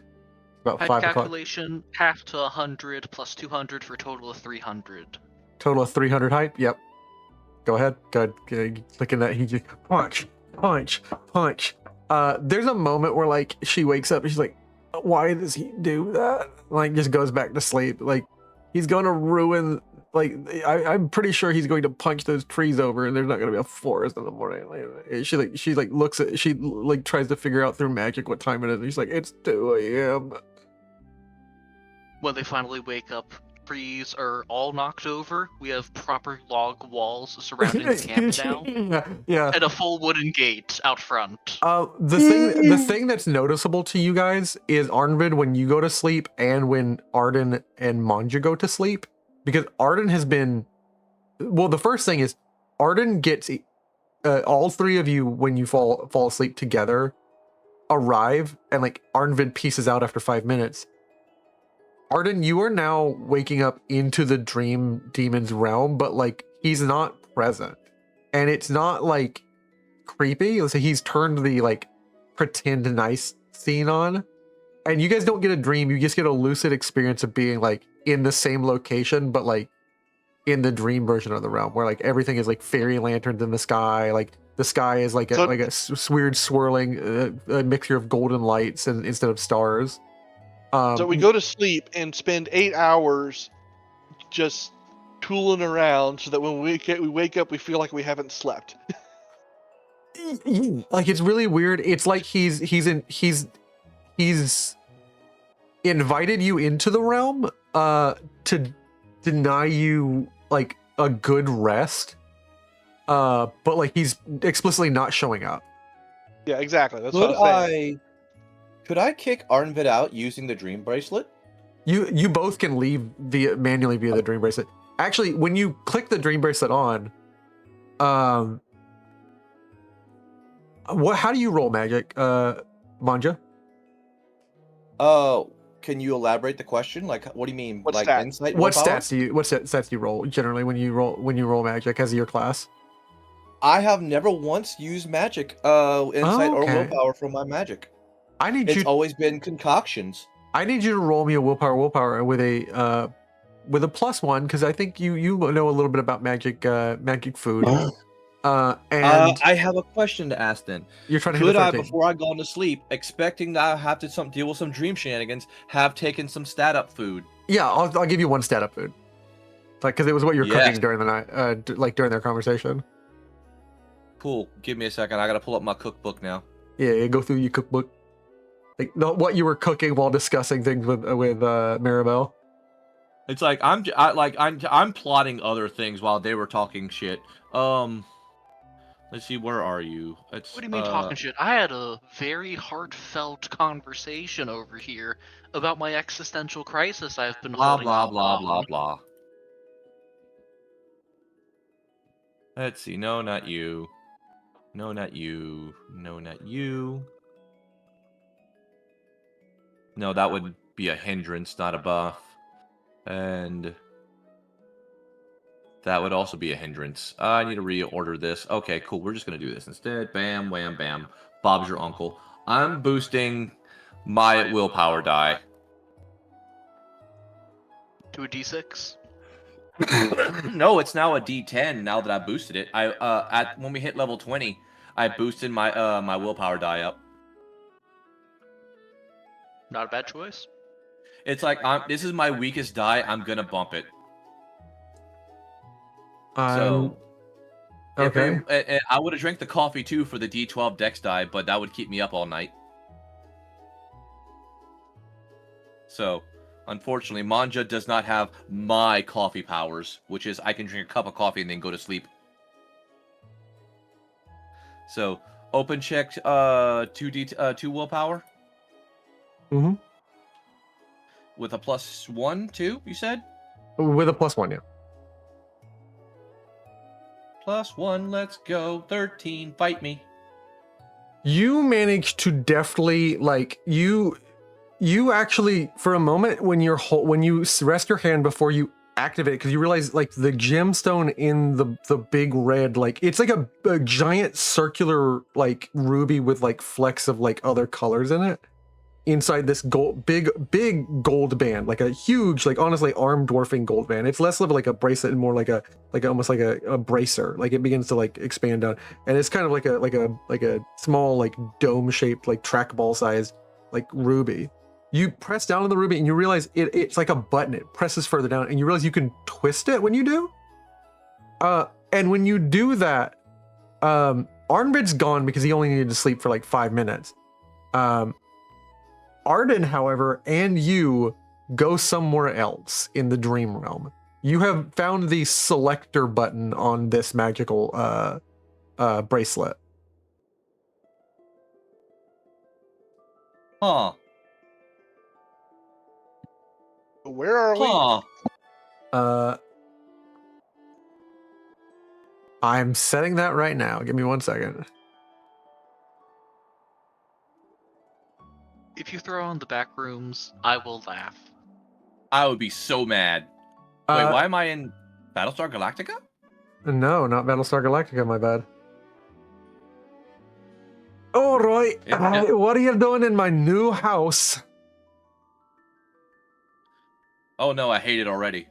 About Type 5 o'clock. calculation, half to 100 plus 200 for a total of 300. Total of 300 hype. Yep. Go ahead. Good. Clicking that. He just punch, punch, punch. There's a moment where like she wakes up and she's like, "Why does he do that?" Like just goes back to sleep. Like he's gonna ruin. Like I'm pretty sure he's going to punch those trees over, and there's not gonna be a forest in the morning. Like, she looks at she like tries to figure out through magic what time it is. And she's like, "It's 2 a.m." When they finally wake up, trees are all knocked over. We have proper log walls surrounding the camp now, Yeah. and a full wooden gate out front. The thing that's noticeable to you guys is Arnvid when you go to sleep and when Arden and Manja go to sleep, because Arden has been. Well, the first thing is Arden gets all three of you when you fall asleep together, arrive, and like Arnvid pieces out after 5 minutes. Arden, you are now waking up into the dream demon's realm, but like he's not present, and it's not like creepy. Let's say he's turned the like pretend nice scene on, and you guys don't get a dream. You just get a lucid experience of being like in the same location, but like in the dream version of the realm, where like everything is like fairy lanterns in the sky. Like the sky is like a weird swirling a mixture of golden lights and instead of stars. So we go to sleep and spend 8 hours just tooling around, so that when we wake up, we feel like we haven't slept. Like it's really weird. It's like he's invited you into the realm to deny you like a good rest. But like he's explicitly not showing up. Yeah, exactly. That's what I'm saying. Could I kick Arnvid out using the dream bracelet? You both can leave manually via the dream bracelet. Actually, when you click the dream bracelet on, how do you roll magic, Manja? Oh, can you elaborate the question? Like, what do you mean? What Like stat? insight? What willpower? stats do you roll generally when you roll magic as your class? I have never once used magic, insight or okay. willpower from my magic. It's always been concoctions. I need you to roll me a willpower with a +1 because I think you know a little bit about magic food. And I have a question to ask then. you're trying to Could hit a I, 13. before I go to sleep, expecting that I have to deal with some dream shenanigans, have taken some stat up food? Yeah, I'll give you 1 stat up food. Like, because it was what you're Yes. cooking during the night, like during their conversation. Cool. Give me a second. I gotta pull up my cookbook now. Yeah, go through your cookbook. Like what you were cooking while discussing things with Maribel. It's like I'm plotting other things while they were talking shit. Let's see, where are you? What do you mean talking shit? I had a very heartfelt conversation over here about my existential crisis I've been Blah holding blah out blah on. blah blah. Let's see. No, not you. No, not you. No, not you. No, that would be a hindrance, not a buff. And that would also be a hindrance. I need to reorder this. Okay, cool. We're just going to do this instead. Bam, wham, bam. Bob's your uncle. I'm boosting my willpower die. To a d6? No, it's now a D10 now that I boosted it. When we hit level 20, I boosted my my willpower die up. Not a bad choice. It's like this is my weakest die. I'm gonna bump it. So okay. I would have drank the coffee too for the D12 Dex die, but that would keep me up all night. So, unfortunately, Manja does not have my coffee powers, which is I can drink a cup of coffee and then go to sleep. So open check 2 willpower Mm-hmm. with a +1, 2, you said? With a +1, yeah. +1, let's go. 13, fight me. You manage to deftly, like, you actually, for a moment, when you rest your hand before you activate it, because you realize, like, the gemstone in the big red, like, it's like a giant circular, like, ruby with, like, flecks of, like, other colors in it. Inside this big gold band, like a huge, like, honestly, arm dwarfing gold band. It's less of like a bracelet and more like almost like a bracer. Like, it begins to, like, expand out, and it's kind of like a small, like, dome shaped, like, trackball sized, like, ruby. You press down on the ruby and you realize it's like a button. It presses further down, and you realize you can twist it when you do. And when you do that, Arnvid's gone because he only needed to sleep for like 5 minutes. Arden, however, and you go somewhere else in the dream realm. You have found the selector button on this magical bracelet. Huh. Where are we? Huh. I'm setting that right now. Give me 1 second. If you throw on the back rooms, I will laugh. I would be so mad. Wait, Uh, why am I in Battlestar Galactica? No, not Battlestar Galactica, my bad. All right. What are you doing in my new house? Oh no, I hate it already.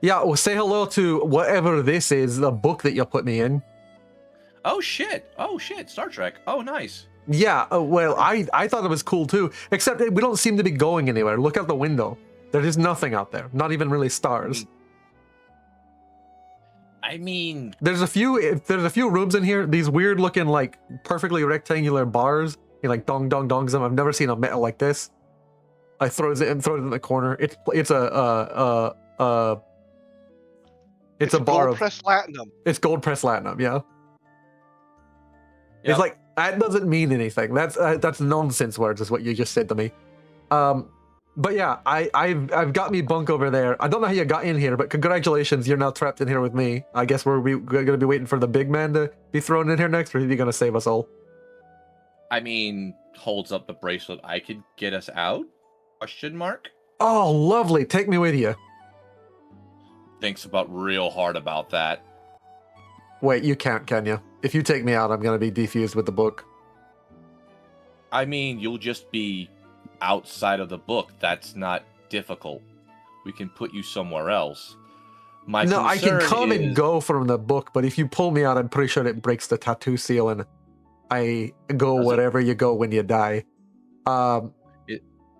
Yeah, well, say hello to whatever this is, the book that you put me in. Oh shit. Star Trek. Oh, nice. Yeah, well, I thought it was cool too, except we don't seem to be going anywhere. Look out the window. There is nothing out there, not even really stars. I mean, There's a few rooms in here, these weird looking, like, perfectly rectangular bars. He, like, dong dongs them. I've never seen a metal like this. I throws it in the corner. It's a bar gold of pressed platinum. It's gold pressed platinum, yeah. Yep. It's like, that doesn't mean anything. That's nonsense words, is what you just said to me. But yeah, I've got me bunk over there. I don't know how you got in here, but congratulations, you're now trapped in here with me. I guess we're gonna be waiting for the big man to be thrown in here next, or are you gonna save us all? I mean, holds up the bracelet. I could get us out? Question mark? Oh, lovely. Take me with you. Thinks about real hard about that. Wait, you can't, can you? If you take me out, I'm gonna be defused with the book. I mean, you'll just be outside of the book. That's not difficult. We can put you somewhere else. No, I can come is... and go from the book, but if you pull me out, I'm pretty sure it breaks the tattoo seal, and I go wherever you go when you die.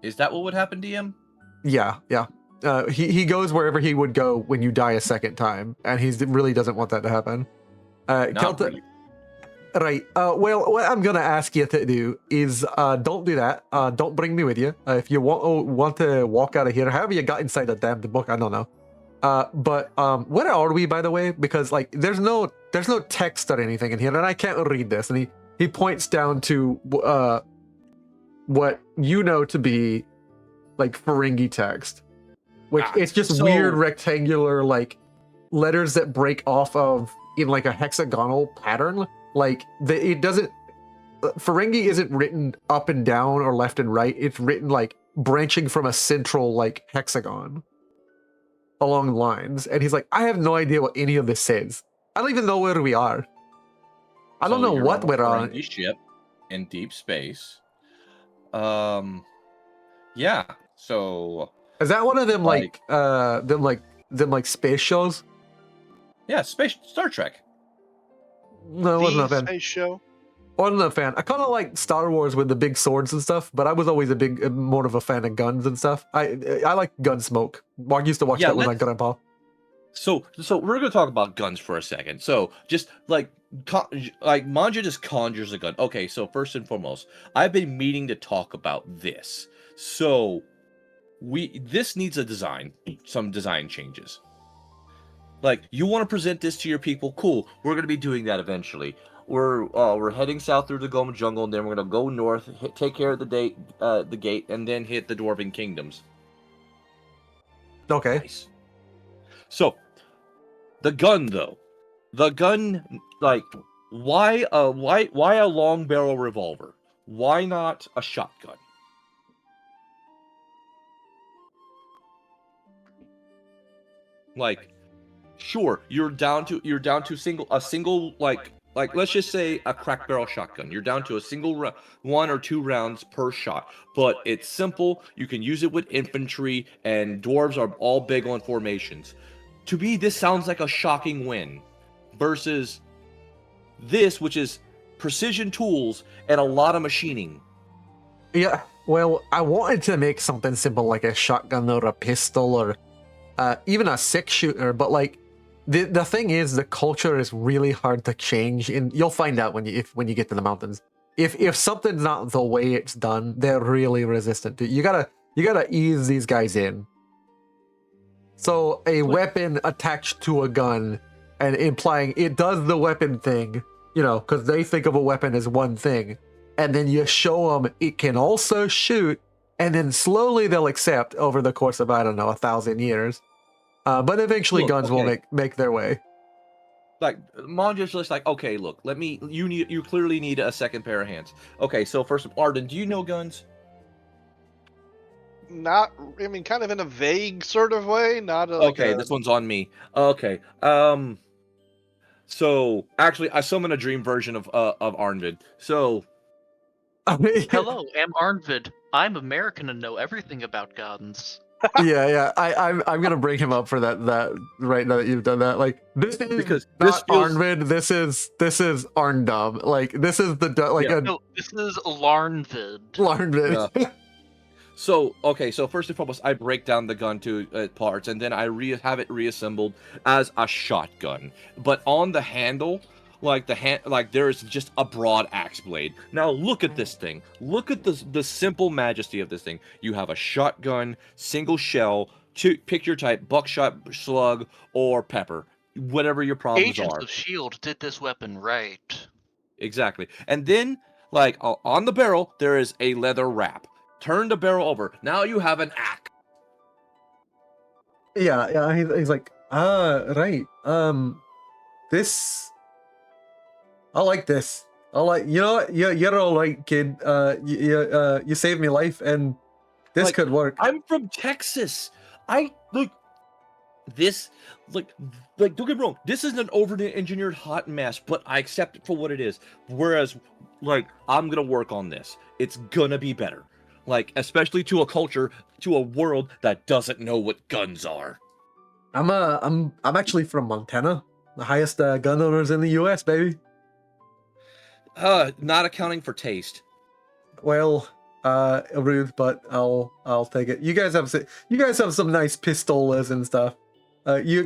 Is that what would happen, DM? Yeah. He goes wherever he would go when you die a second time, and he really doesn't want that to happen. Kelta, really. Right. Well, what I'm gonna ask you to do is don't do that. Don't bring me with you. If you want to walk out of here, however you got inside the damn book, I don't know. But where are we, by the way? Because, like, there's no text or anything in here, and I can't read this. And he points down to what you know to be, like, Ferengi text, which it's just weird rectangular, like, letters that break off of in, like, a hexagonal pattern. Like, it doesn't. Ferengi isn't written up and down or left and right. It's written, like, branching from a central, like, hexagon along lines. And he's like, I have no idea what any of this says. I don't even know where we are. I don't know what we're on. Ferengi ship in deep space. Yeah. So. Is that one of them, like space shows? Yeah, Star Trek. No, I wasn't a fan. Space show. Wasn't a fan. I kind of like Star Wars with the big swords and stuff, but I was always more of a fan of guns and stuff. I like Gunsmoke. I used to watch that with my grandpa. So we're gonna talk about guns for a second. So just like Manja just conjures a gun. Okay, so first and foremost, I've been meaning to talk about this. So this needs a design, some design changes. Like, you want to present this to your people? Cool. We're going to be doing that eventually. we're heading south through the Goma Jungle, and then we're gonna go north, take care of the gate, and then hit the Dwarven Kingdoms. Okay. Nice. So, the gun though, like, why a long barrel revolver? Why not a shotgun? Like, sure, you're down to a single like let's just say a crack barrel shotgun. You're down to a single 1 or 2 rounds per shot, but it's simple. You can use it with infantry, and dwarves are all big on formations. To me, this sounds like a shocking win versus this, which is precision tools and a lot of machining. Yeah, well, I wanted to make something simple like a shotgun or a pistol or even a 6-shooter, but like the thing is, the culture is really hard to change, and you'll find out when you get to the mountains. If something's not the way it's done, they're really resistant to it. You gotta ease these guys in. So a weapon attached to a gun and implying it does the weapon thing, because they think of a weapon as one thing, and then you show them it can also shoot, and then slowly they'll accept over the course of, I don't know, 1,000 years. But eventually guns will make their way. Like, Monja's just like, okay, look, you clearly need a second pair of hands. Okay, so first, Arden, do you know guns? Not, I mean, kind of in a vague sort of way. Not a, okay, this one's on me. Okay, so actually, I summoned a dream version of Arnvid. So, Hello, I'm Arnvid. I'm American and know everything about guns. yeah. I'm gonna bring him up for that right now that you've done that. Like, this is because not this feels... Arnvid. This is Arndom. Like, this is No, this is Larnvid. Larnvid. Yeah. So, okay, so first and foremost, I break down the gun to parts, and then I have it reassembled as a shotgun. But on the handle, there's just a broad axe blade. Now look at this thing. Look at the simple majesty of this thing. You have a shotgun, single shell, pick your type, buckshot, slug, or pepper. Whatever your problems Agents are. of S.H.I.E.L.D. did this weapon right. Exactly. And then, like, on the barrel, there is a leather wrap. Turn the barrel over. Now you have an axe. Yeah. He's like, right. This. I like this. You know what? You're all right, kid. You saved me life, and this could work. I'm from Texas. This, don't get me wrong. This isn't an over-engineered hot mess, but I accept it for what it is. Whereas, I'm gonna work on this. It's gonna be better. Especially to a culture, to a world that doesn't know what guns are. I'm actually from Montana, the highest gun owners in the U.S., baby. Not accounting for taste. Well, rude, but I'll take it. You guys have some nice pistolas and stuff. You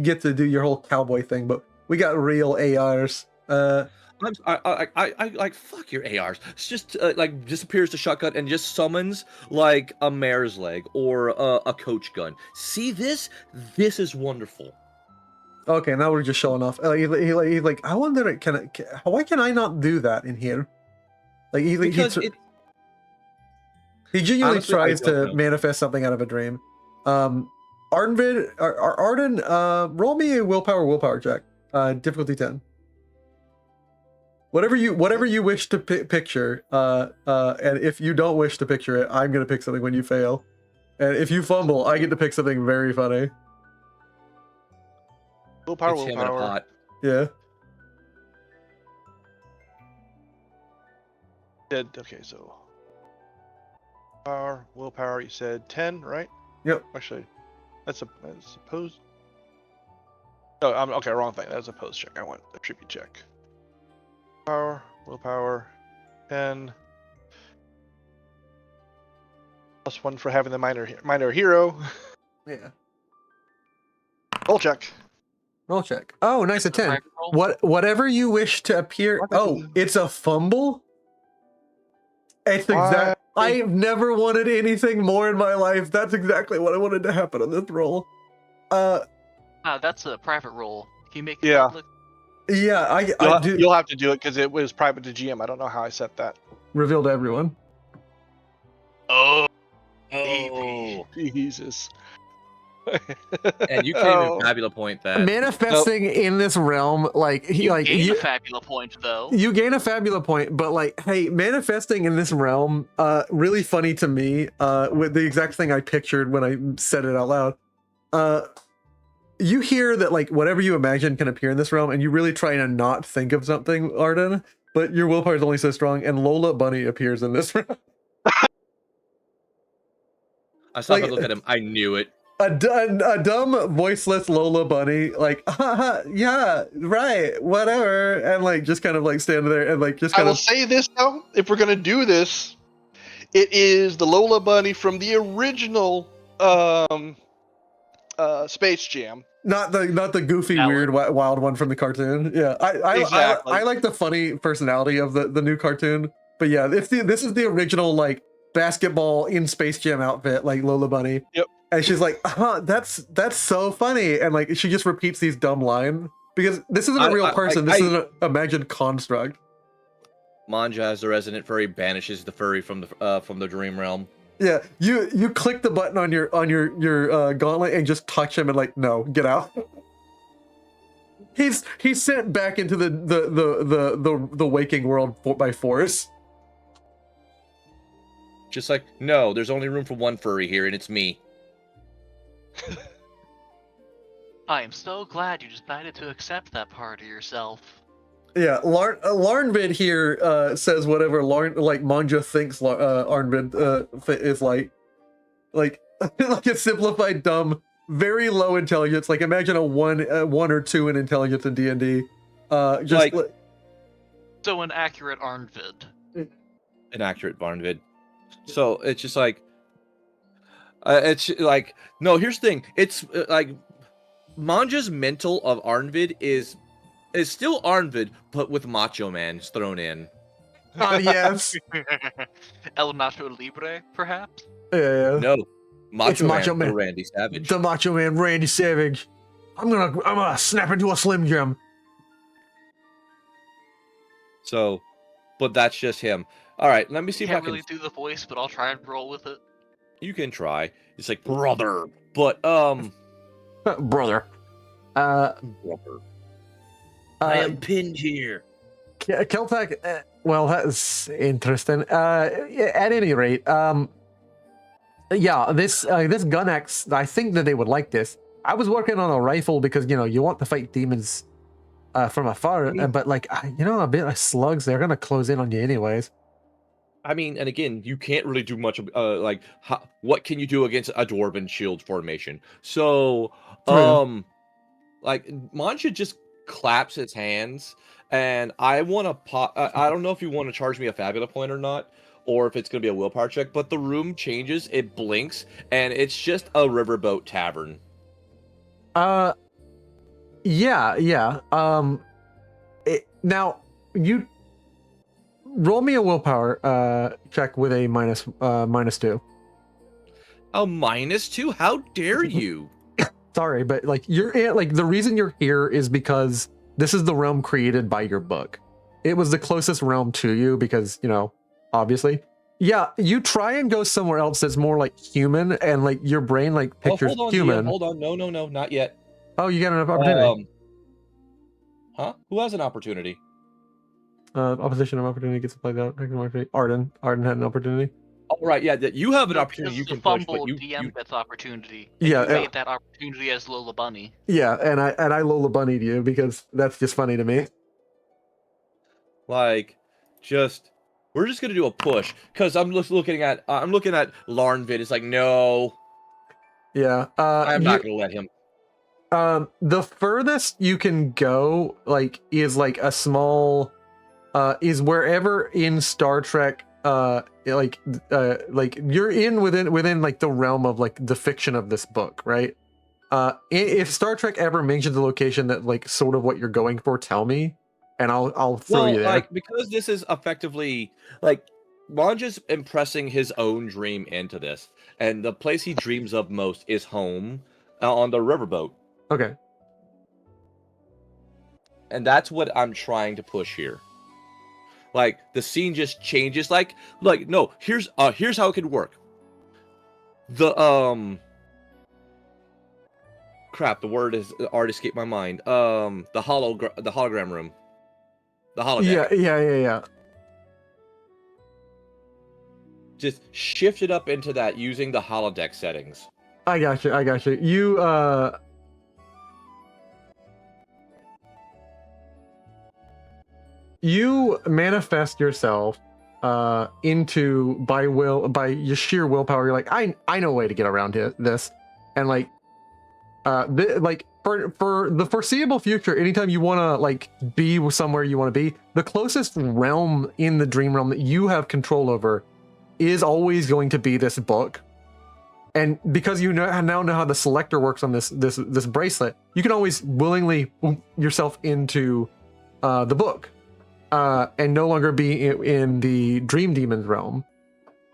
get to do your whole cowboy thing, but we got real ARs. I fuck your ARs. It's just disappears the shotgun and just summons a mare's leg or a coach gun. See this? This is wonderful. Okay, now we're just showing off. He's like, I wonder, why can I not do that in here? He genuinely tries to manifest something out of a dream. Arden, roll me a willpower check. Difficulty 10. Whatever you wish to picture, and if you don't wish to picture it, I'm gonna pick something when you fail. And if you fumble, I get to pick something very funny. Willpower. Yeah. Okay, so willpower. You said 10, right? Yep. Actually, that's opposed. Oh, okay, wrong thing. That was a opposed check. I want a tribute check. Willpower, 10. +1 for having the minor hero. Yeah. Roll check. Oh, nice, a 10. Whatever you wish to appear. Oh, it's a fumble? It's exact. I've never wanted anything more in my life. That's exactly what I wanted to happen on this roll. That's a private roll. Can you make Yeah. it look? Yeah, I do. You'll have to do it because it was private to GM. I don't know how I set that. Reveal to everyone. Oh, Oh, Jesus. and you can't even Oh. fabula point that. Manifesting in this realm, like you gain a fabula point though. you gain a fabula point, but like, hey, manifesting in this realm, really funny to me, with the exact thing I pictured when I said it out loud. You hear that like whatever you imagine can appear in this realm, and you really try to not think of something, Arden, but your willpower is only so strong, and Lola Bunny appears in this realm. I stopped Like- and looked at him. I knew it. A dumb, voiceless Lola Bunny, like, yeah, right, whatever, and like just kind of like stand there and like just I kind will of. say this though, if we're gonna do this, it is the Lola Bunny from the original Space Jam. Not the goofy, That weird, wild one from the cartoon. Yeah, Exactly. I like the funny personality of the new cartoon. But yeah, this is the original like basketball in Space Jam outfit, like Lola Bunny. Yep. And she's like, that's so funny, and like she just repeats these dumb lines because this isn't a real person. This is an imagined construct. Manja, as the resident furry, banishes the furry from the dream realm. Yeah, you click the button on your gauntlet and just touch him and like, no, get out. He's sent back into the waking world by force. Just like, no, there's only room for one furry here, and it's me. I am so glad you decided to accept that part of yourself. Yeah, Larnvid here says whatever Manja thinks Arnvid is like like a simplified, dumb, very low intelligence. Like imagine a one or two in intelligence in D&D. Just Like- So an accurate Arnvid. An accurate Barnvid. So it's just like, it's like, no, here's the thing. It's like, Manja's mental of Arnvid is still Arnvid, but with Macho Man thrown in. yes. El Nacho Libre, perhaps? Yeah. No, Macho, Macho Man, Man. Randy Savage. The Macho Man Randy Savage. I'm gonna snap into a Slim Jim. So, but that's just him. All right, let me see if I Can't can. really do the voice, but I'll try and roll with it. You can try. It's like brother, but Brother. brother. I am Uh, pinned here. Keltec, well, that's interesting. Yeah, at any rate, yeah, this gun X, I think that they would like this. I was working on a rifle because you want to fight demons from afar, but like a bit of slugs, they're gonna close in on you anyways. I mean, and again, you can't really do much. Like, what can you do against a dwarven shield formation? So, True. like, Manja just claps its hands, and I want to pop. I don't know if you want to charge me a fabula point or not, or if it's going to be a willpower check. But the room changes, it blinks, and it's just a riverboat tavern. Yeah. Now you roll me a willpower check with a -2. A -2? How dare you? Sorry, but like the reason you're here is because this is the realm created by your book. It was the closest realm to you because, obviously. Yeah, you try and go somewhere else that's more like human, and like your brain like pictures hold on, human. DM, hold on. No, not yet. Oh, you got an opportunity. Huh? Who has an opportunity? Opposition of opportunity gets applied out. Arden had an opportunity. Oh, right, yeah, you have an No, opportunity. You because can the push, but fumble you DM gets opportunity. Yeah, You made that opportunity as Lola Bunny. Yeah, and I Lola Bunny'd you because that's just funny to me. like just we're just gonna do a push because I'm just looking at Larnvid. It's like no, Yeah. I'm not gonna let him. The furthest you can go, like, is like a small, is wherever in Star Trek, like you're within like the realm of like the fiction of this book, right? If Star Trek ever mentions a location that like sort of what you're going for, tell me, and I'll throw you there. Like because this is effectively like Manja's impressing his own dream into this, and the place he dreams of most is home on the riverboat. Okay. and that's what I'm trying to push here. Like the scene just changes. Like no. Here's how it could work. The crap. The word is already escaped my mind. The hologram room. The holodeck. Yeah. Just shift it up into that using the holodeck settings. I got you. You manifest yourself into by your sheer willpower. You're like, I know a way to get around this, and like for the foreseeable future, anytime you want to like be somewhere you want to be, the closest realm in the dream realm that you have control over is always going to be this book. And because you now know how the selector works on this bracelet, you can always willingly boom yourself into the book and no longer be in the dream demon's realm.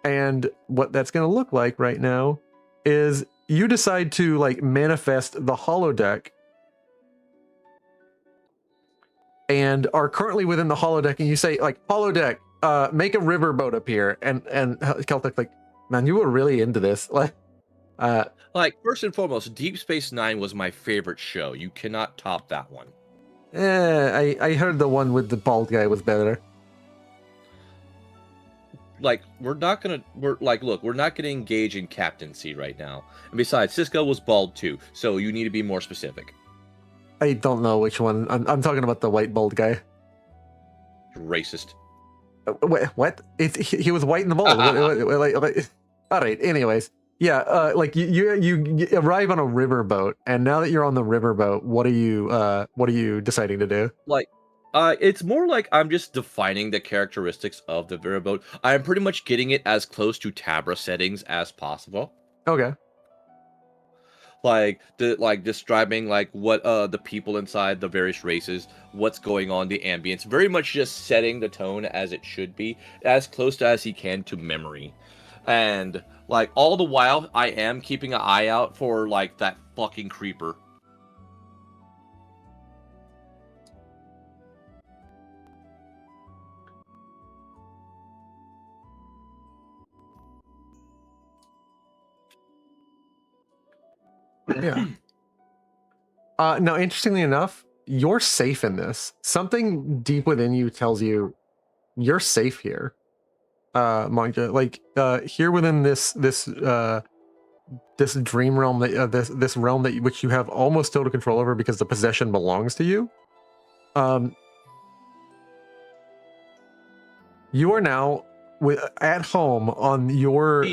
And what that's going to look like right now is you decide to like manifest the holodeck and are currently within the holodeck, and you say like, holodeck, make a riverboat appear, and Celtic like, man, you were really into this. Like first and foremost, Deep Space Nine was my favorite show. You cannot top that one. I heard the one with the bald guy was better. Like we're not gonna engage in captaincy right now. And besides, Cisco was bald too, so you need to be more specific. I don't know which one. I'm talking about the white bald guy. Racist. What? He was white and the bald. All right. Anyways, yeah. Like you arrive on a riverboat, and now that you're on the riverboat, what are you deciding to do? Like, it's more like I'm just defining the characteristics of the riverboat. I'm pretty much getting it as close to TABRA settings as possible. Okay. Like describing like what the people inside the various races, what's going on, the ambience, very much just setting the tone as it should be, as close to as he can to memory. And like all the while I am keeping an eye out for like that fucking creeper. Yeah. Now, interestingly enough, you're safe in this. Something deep within you tells you you're safe here, Manja. Like here within this dream realm that this realm that which you have almost total control over because the possession belongs to you. You are now at home on your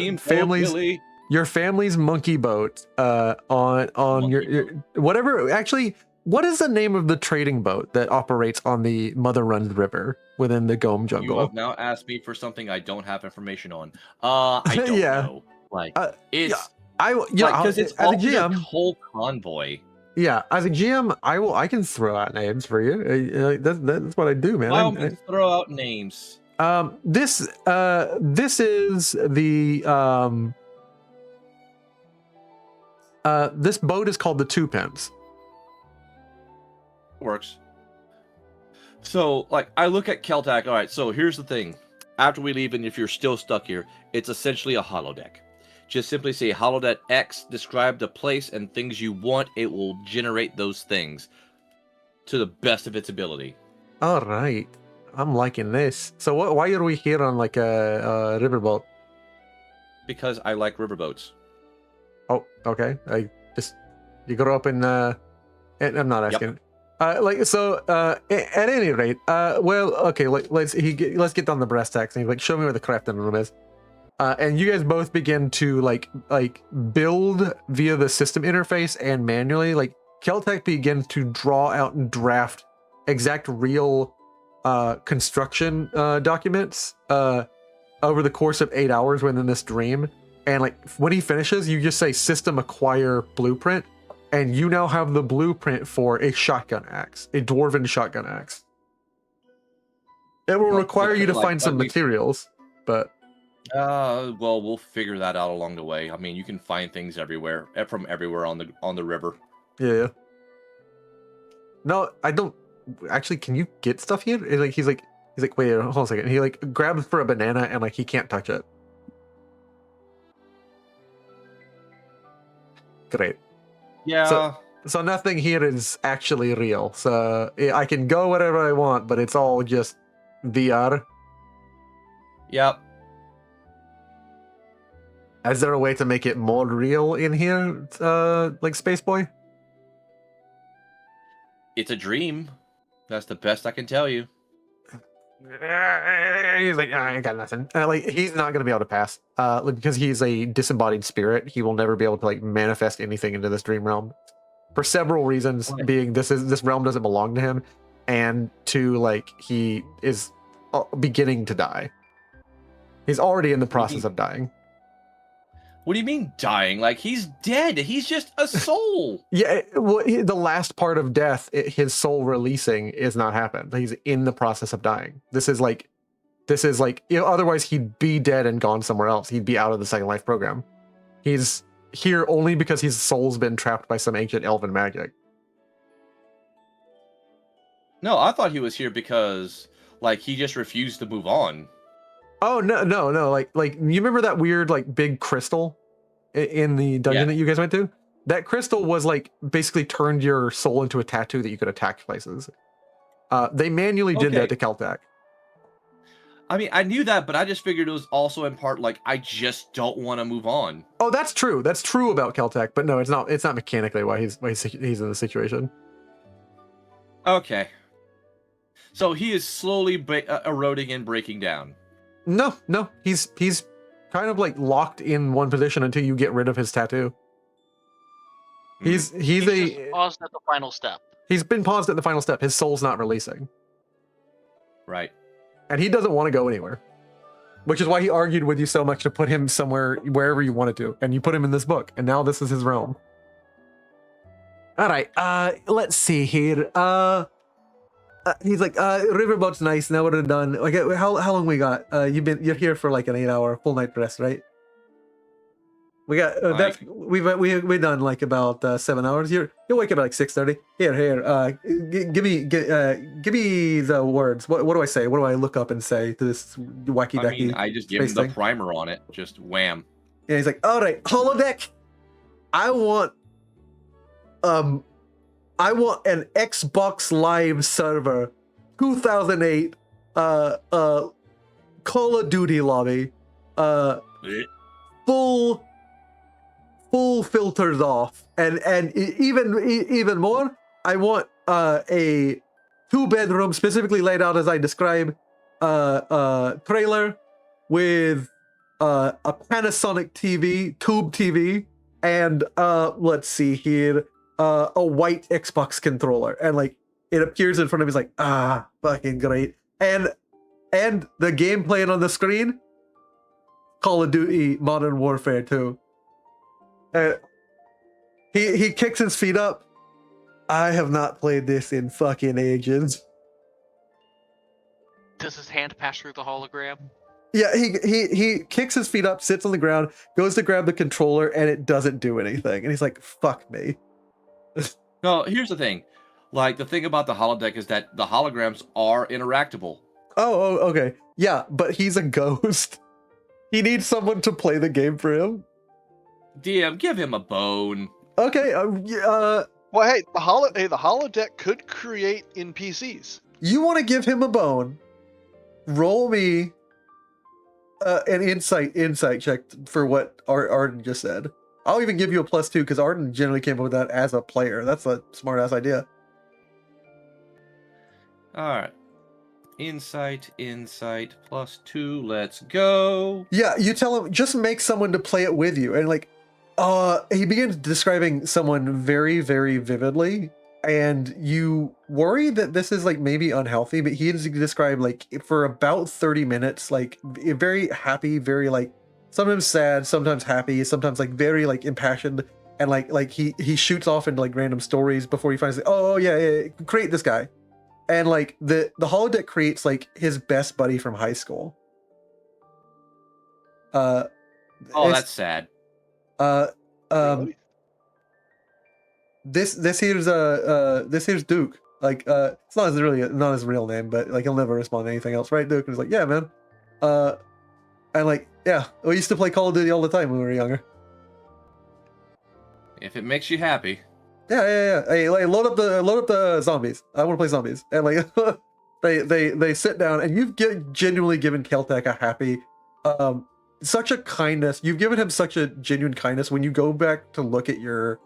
family's monkey boat, on your whatever. Actually, what is the name of the trading boat that operates on the Mother Run River within the Gome jungle? You have now asked me for something I don't have information on. I don't know. Like it's because it's all a whole convoy. Yeah, as a GM, I can throw out names for you. That's what I do, man. I'll throw out names. This is the this boat is called the Two Pence. Works. So, like, I look at Keltac. All right, so here's the thing. After we leave, and if you're still stuck here, it's essentially a holodeck. Just simply say holodeck X, describe the place and things you want. It will generate those things to the best of its ability. All right. I'm liking this. So why are we here on like a riverboat? Because I like riverboats. Oh, okay. You grew up in I'm not asking. Yep. At any rate, well, okay, let's get down the brass tacks and he's like, show me where the crafting room is. And you guys both begin to like build via the system interface and manually. Like Keltec begins to draw out and draft exact real construction documents over the course of 8 hours within this dream. And like when he finishes, you just say system acquire blueprint, and you now have the blueprint for a shotgun axe, a dwarven shotgun axe. It will require you to find some materials, but well, we'll figure that out along the way. I mean, you can find things everywhere, from everywhere on the river. Yeah. No, I don't. actually, can you get stuff here? And, like he's like wait, hold on a second. He like grabs for a banana and like he can't touch it. Great. Yeah. So nothing here is actually real. So I can go wherever I want, but it's all just VR. Yep. Is there a way to make it more real in here, like Space Boy? It's a dream. That's the best I can tell you. He's like, I got nothing. Like he's not gonna be able to pass, because he's a disembodied spirit. He will never be able to like manifest anything into this dream realm, for several reasons. Right. Being this realm doesn't belong to him, and two, like he is beginning to die. He's already in the process of dying. What do you mean dying? Like he's dead. He's just a soul. Yeah, the last part of death, his soul releasing, is not happened. He's in the process of dying. This is like, otherwise he'd be dead and gone somewhere else. He'd be out of the Second Life program. He's here only because his soul's been trapped by some ancient elven magic. No, I thought he was here because like he just refused to move on. Oh no. Like you remember that weird like big crystal in the dungeon that you guys went to? That crystal was like basically turned your soul into a tattoo that you could attack places. They manually did that to Keltec. I mean, I knew that, but I just figured it was also in part like I just don't want to move on. Oh, that's true. That's true about Keltec, but no, it's not. It's not mechanically why he's in the situation. Okay. So he is slowly eroding and breaking down. No, he's kind of like locked in one position until you get rid of his tattoo. He's just paused at the final step. He's been paused at the final step. His soul's not releasing. Right. And he doesn't want to go anywhere. Which is why he argued with you so much to put him somewhere, wherever you wanted to. And you put him in this book. And now this is his realm. Alright, let's see here. He's like, riverboat's nice, now we're done. Okay, how long we got? You're here for like an 8-hour full night rest, right? We got we've done like about 7 hours. You'll wake up at like 6:30. Here. Give me the words. What do I say? What do I look up and say to this wacky I mean, I just give him the primer on it. Just wham. And he's like, all right, holodeck. I want an Xbox Live server, 2008, Call of Duty lobby, full filters off, and even more, I want a 2-bedroom specifically laid out as I describe, trailer with a Panasonic TV, tube TV, and let's see here, a white Xbox controller, and like it appears in front of me. He's like, fucking great. And the game playing on the screen, Call of Duty Modern Warfare 2. He kicks his feet up. I have not played this in fucking ages. Does his hand pass through the hologram? Yeah, he kicks his feet up, sits on the ground, goes to grab the controller, and it doesn't do anything. And he's like, fuck me. No, here's the thing. Like, the thing about the holodeck is that the holograms are interactable. Oh, okay. Yeah, but he's a ghost. He needs someone to play the game for him. DM, give him a bone. Okay, Well, hey, the holodeck could create NPCs. you want to give him a bone? Roll me an insight check for what Arden just said. I'll even give you a +2 because Arden generally came up with that as a player. That's a smart ass idea. All right. Insight +2. Let's go. Yeah, you tell him just make someone to play it with you, and like, he begins describing someone very, very vividly, and you worry that this is like maybe unhealthy, but he described like for about 30 minutes, like very happy, very like sometimes sad, sometimes happy, sometimes like very like impassioned, and like he shoots off into like random stories before he finds like, oh yeah, create this guy. And like the holodeck creates like his best buddy from high school. That's sad. This here's Duke. Like, it's not his real name, but like he'll never respond to anything else, right, Duke? And he's like, yeah, man. And like, yeah, we used to play Call of Duty all the time when we were younger. If it makes you happy. Yeah. Hey, like, load up the zombies. I want to play zombies. And like, they sit down, and you've genuinely given Keltec a happy, such a kindness. You've given him such a genuine kindness. When you go back to look at your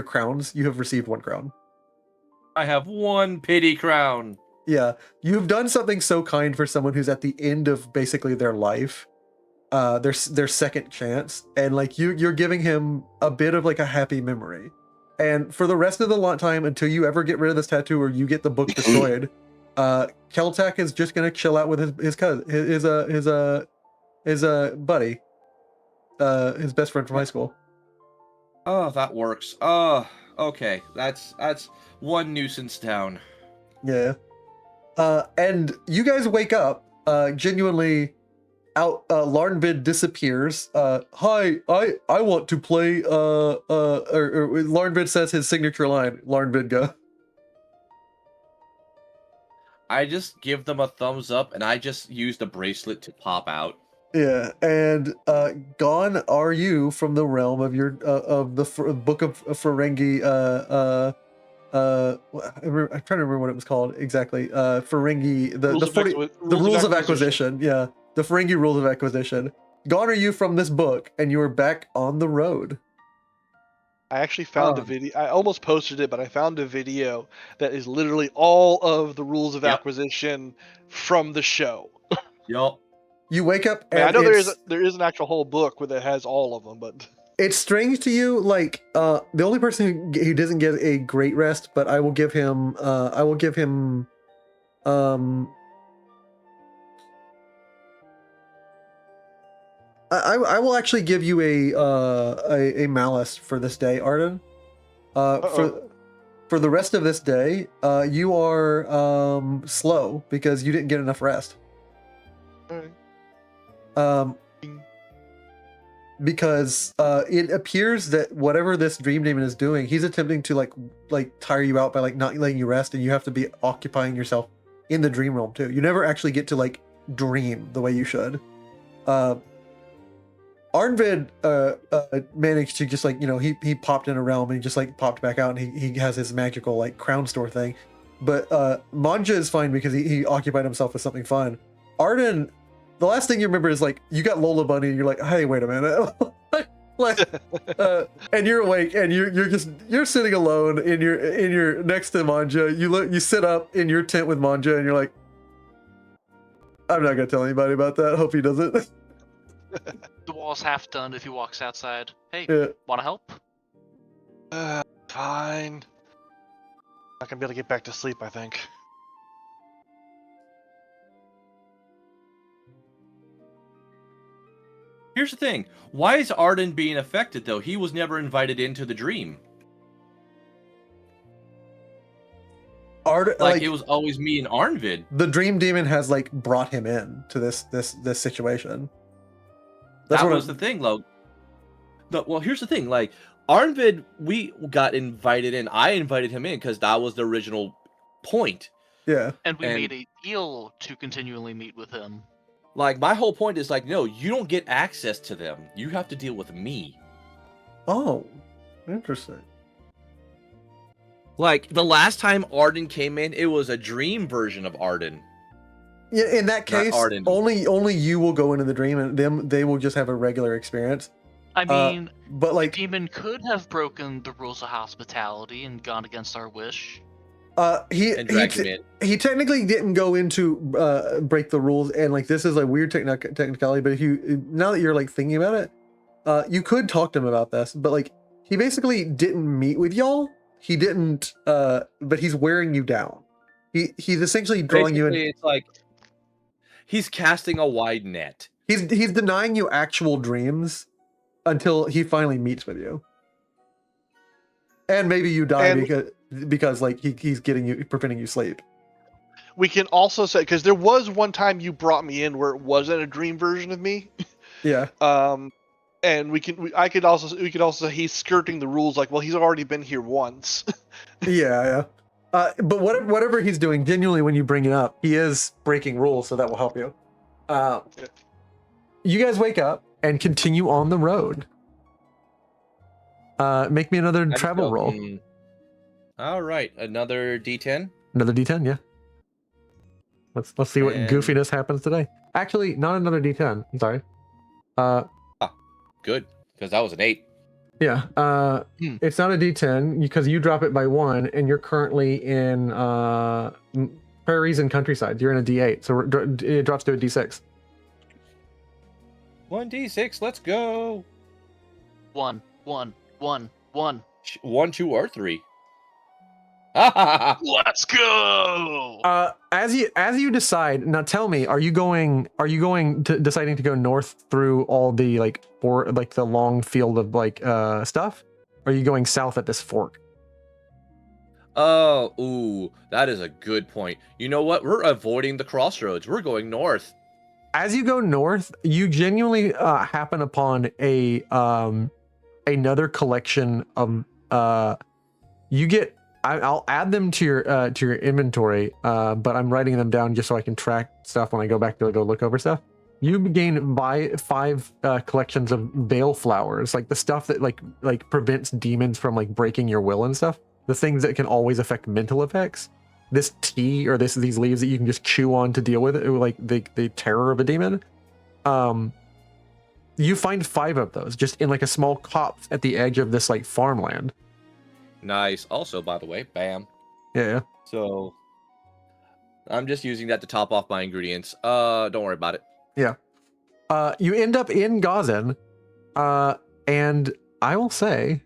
crowns, you have received 1 crown. I have 1 pity crown. Yeah, you've done something so kind for someone who's at the end of basically their life, their second chance, and like you're giving him a bit of like a happy memory. And for the rest of the time, until you ever get rid of this tattoo or you get the book destroyed, Keltec is just gonna chill out with his cousin, his buddy, his best friend from high school. Oh, that works. Okay, that's 1 nuisance down. Yeah. And you guys wake up, genuinely out, Larnvid disappears. Hi, I want to play, or Larnvid says his signature line. Larnvid go. I just give them a thumbs up, and I just use the bracelet to pop out. Yeah, and gone are you from the realm of your of the book of Ferengi. I'm trying to remember what it was called exactly. Ferengi, the rules of acquisition. Yeah, the Ferengi rules of acquisition. Gone are you from this book, and you are back on the road. I actually found a video. I almost posted it, but I found a video that is literally all of the rules of acquisition from the show. Yup. You wake up, and I know there is an actual whole book where it has all of them, but it's strange to you. Like, the only person who doesn't get a great rest, but I will give him. I will actually give you a malice for this day, Arden. For the rest of this day, you are slow because you didn't get enough rest. Because it appears that whatever this dream demon is doing, he's attempting to like tire you out by like not letting you rest, and you have to be occupying yourself in the dream realm too. You never actually get to like dream the way you should. Arnvid managed to just like, he popped in a realm and he just like popped back out, and he has his magical like crown store thing. But Manja is fine because he occupied himself with something fun. Arden, the last thing you remember is like you got Lola Bunny and you're like, hey, wait a minute. And you're awake and you're sitting alone in your next to Manja. You sit up in your tent with Manja and you're like, I'm not gonna tell anybody about that. Hope he doesn't. The wall's half done if he walks outside. Hey, wanna help? Fine. Not gonna be able to get back to sleep, I think. Here's the thing. Why is Arden being affected, though? He was never invited into the dream. Arden, like it was always me and Arnvid. The dream demon has like brought him in to this situation. That was the thing, though. Well, here's the thing. Like Arnvid, we got invited in. I invited him in because that was the original point. Yeah. And we made a deal to continually meet with him. Like, my whole point is, like, no, you don't get access to them. You have to deal with me. Oh, interesting. Like, the last time Arden came in, it was a dream version of Arden. Yeah, in that case, only you will go into the dream, and they will just have a regular experience. I mean, but like, the demon could have broken the rules of hospitality and gone against our wish. He technically didn't go into break the rules, and like this is a weird technicality. But if now that you're like thinking about it, you could talk to him about this. But like he basically didn't meet with y'all. He didn't. But he's wearing you down. He's essentially drawing you in. It's like he's casting a wide net. He's denying you actual dreams until he finally meets with you. And maybe you die because like he's preventing you sleep. We can also say, because there was one time you brought me in where it wasn't a dream version of me. Yeah. And we could also say he's skirting the rules. Like, well, he's already been here once. Yeah. But whatever he's doing, genuinely, when you bring it up, he is breaking rules, so that will help you. You guys wake up and continue on the road. Make me another travel roll. All right, another D10. Another D10, yeah. Let's see what And- goofiness happens today. Actually, not another D10. I'm sorry. Good, because that was an 8. Yeah. It's not a D10 because you drop it by 1, and you're currently in prairies and countryside. You're in a D8, so it drops to a D6. 1d6. Let's go. 1, 1, 1, 1. 1, 2, or 3. Let's go. As you decide now, tell me, are you deciding to go north through all the the long field of stuff? Or are you going south at this fork? Oh, ooh, that is a good point. You know what? We're avoiding the crossroads. We're going north. As you go north, you genuinely happen upon another collection of I'll add them to your inventory, but I'm writing them down just so I can track stuff when I go back to go look over stuff. You gain 5 collections of bale flowers, like the stuff that like prevents demons from breaking your will and stuff. The things that can always affect mental effects. This tea or these leaves that you can just chew on to deal with it, like the terror of a demon. You find 5 of those just in a small copse at the edge of this farmland. Nice. Also, by the way, bam. Yeah. So I'm just using that to top off my ingredients. Don't worry about it. Yeah. You end up in Gazan, and I will say,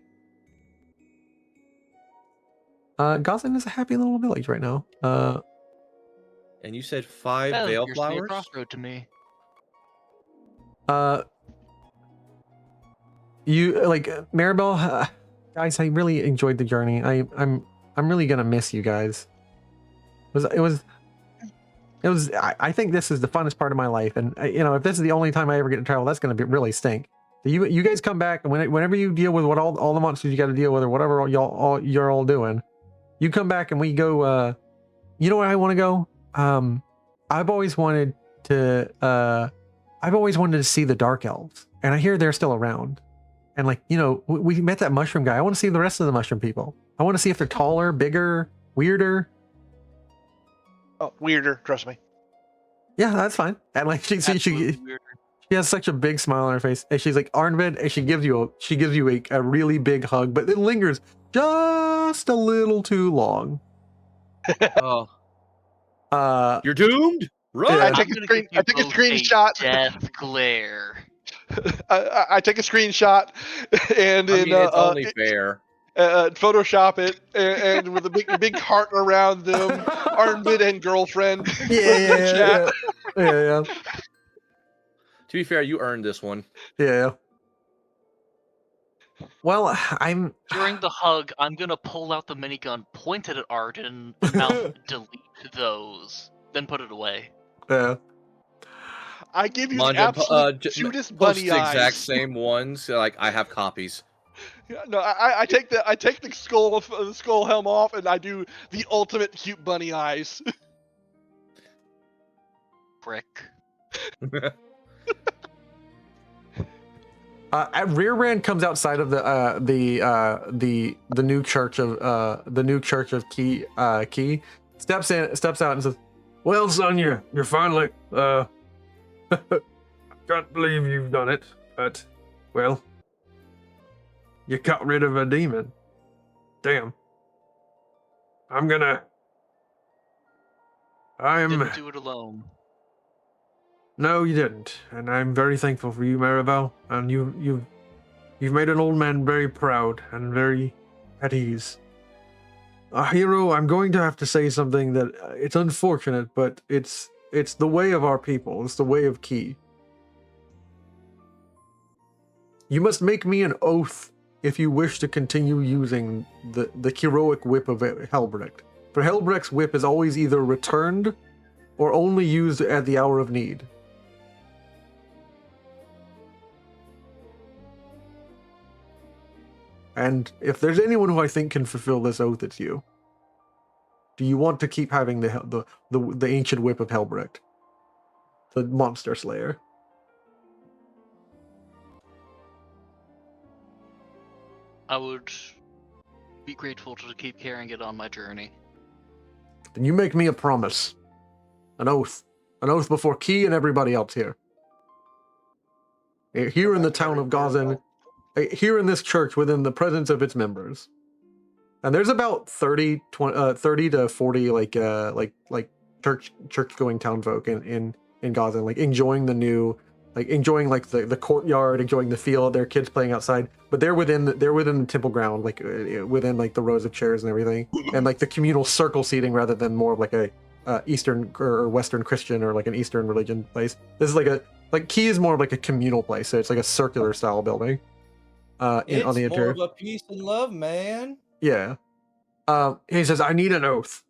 Gazan is a happy little village right now. And you said 5 That veil appears to be a flowers? crossroad to me. You Maribel, guys, I really enjoyed the journey. I'm really gonna miss you guys. It was. I think this is the funnest part of my life, and if this is the only time I ever get to travel, that's gonna be really stink. You guys come back, and whenever you deal with all the monsters you got to deal with, or whatever you're all doing, you come back and we go. You know where I want to go? I've always wanted to see the Dark Elves, and I hear they're still around. And we met that mushroom guy. I want to see the rest of the mushroom people. I want to see if they're taller, bigger, weirder. Oh, weirder, trust me. Yeah, that's fine. And Absolutely weird. she has such a big smile on her face, and she's like Arnvid, and she gives you a really big hug, but it lingers just a little too long. Oh, You're you're doomed. Run. Yeah. I take a screenshot. Death glare. I take a screenshot and I mean, it's only fair. Photoshop it and with a big heart around them, Arnvid and girlfriend. yeah. To be fair, you earned this one. Yeah. Well, I'm During the hug, I'm gonna pull out the minigun, point it at Arden, mouth delete those, then put it away. yeah. I give you Manja, the absolute cutest post bunny the eyes. exact same ones. So, I have copies. Yeah, no, I take the skull helm off and I do the ultimate cute bunny eyes. Prick. Rearbrand comes outside of the new church of Key. Steps out and says, "Well, son, you're finally can't believe you've done it, but well, you got rid of a demon. Damn. Didn't do it alone. No, you didn't, and I'm very thankful for you, Maribel. And you've made an old man very proud and very at ease. Hero, I'm going to have to say something that it's unfortunate, but it's the way of our people. It's the way of Key. You must make me an oath if you wish to continue using the heroic whip of Helbrecht. For Helbrecht's whip is always either returned or only used at the hour of need. And if there's anyone who I think can fulfill this oath, it's you. Do you want to keep having the ancient whip of Helbrecht, the monster slayer? I would be grateful to keep carrying it on my journey. Then you make me a promise, an oath before Key and everybody else here. Here in the town of Gazan, here in this church, within the presence of its members. And there's about 30 to 40 like church going town folk in Gazan, like enjoying the courtyard, enjoying the feel of their kids playing outside. But they're within the temple ground, like within like the rows of chairs and everything, and like the communal circle seating rather than more of like a Eastern or Western Christian or like an Eastern religion place. This is like Key is more of like a communal place, so it's like a circular style building. It's on the more interior. of a peace and love, man. Yeah. He says, "I need an oath,"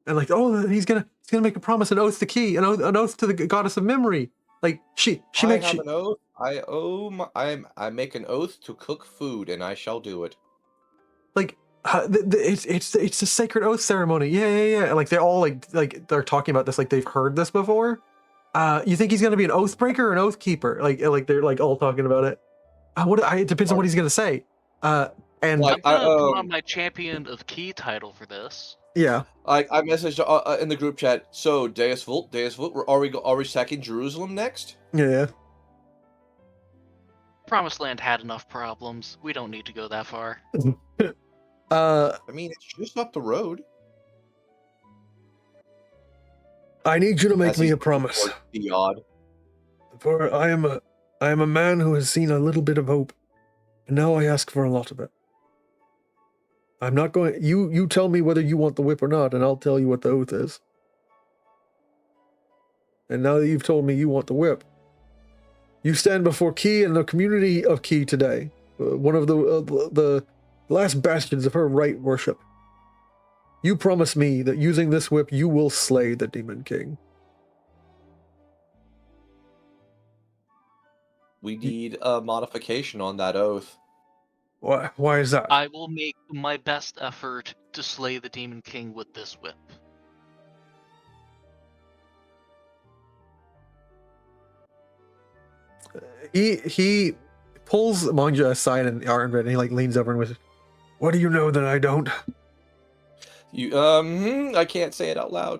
and like, oh, he's gonna make a promise, an oath to Key, an oath to the goddess of memory. Like she I makes have an oath. I make an oath to cook food, and I shall do it. like it's a sacred oath ceremony. Yeah. Like they're all like they're talking about this like they've heard this before. You think he's gonna be an oath breaker or an oath keeper? Like they're like all talking about it. It depends on what he's gonna say. And Like, I'm gonna put on my champion of key title for this. yeah, I messaged in the group chat. So Deus Vult. Are we sacking Jerusalem next? yeah. Promised Land had enough problems. We don't need to go that far. I mean, it's just up the road. I need you to make As me he's a promise. towards the odd. For I am a man who has seen a little bit of hope, and now I ask for a lot of it. I'm not going. You tell me whether you want the whip or not, and I'll tell you what the oath is. And now that you've told me you want the whip, you stand before Key and the community of Key today, one of the last bastions of her right worship. You promise me that using this whip, you will slay the Demon King. We need a modification on that oath. Why is that? I will make my best effort to slay the Demon King with this whip. He pulls Manja aside and Arnred, and he like leans over and whispers, "What do you know that I don't?" I can't say it out loud.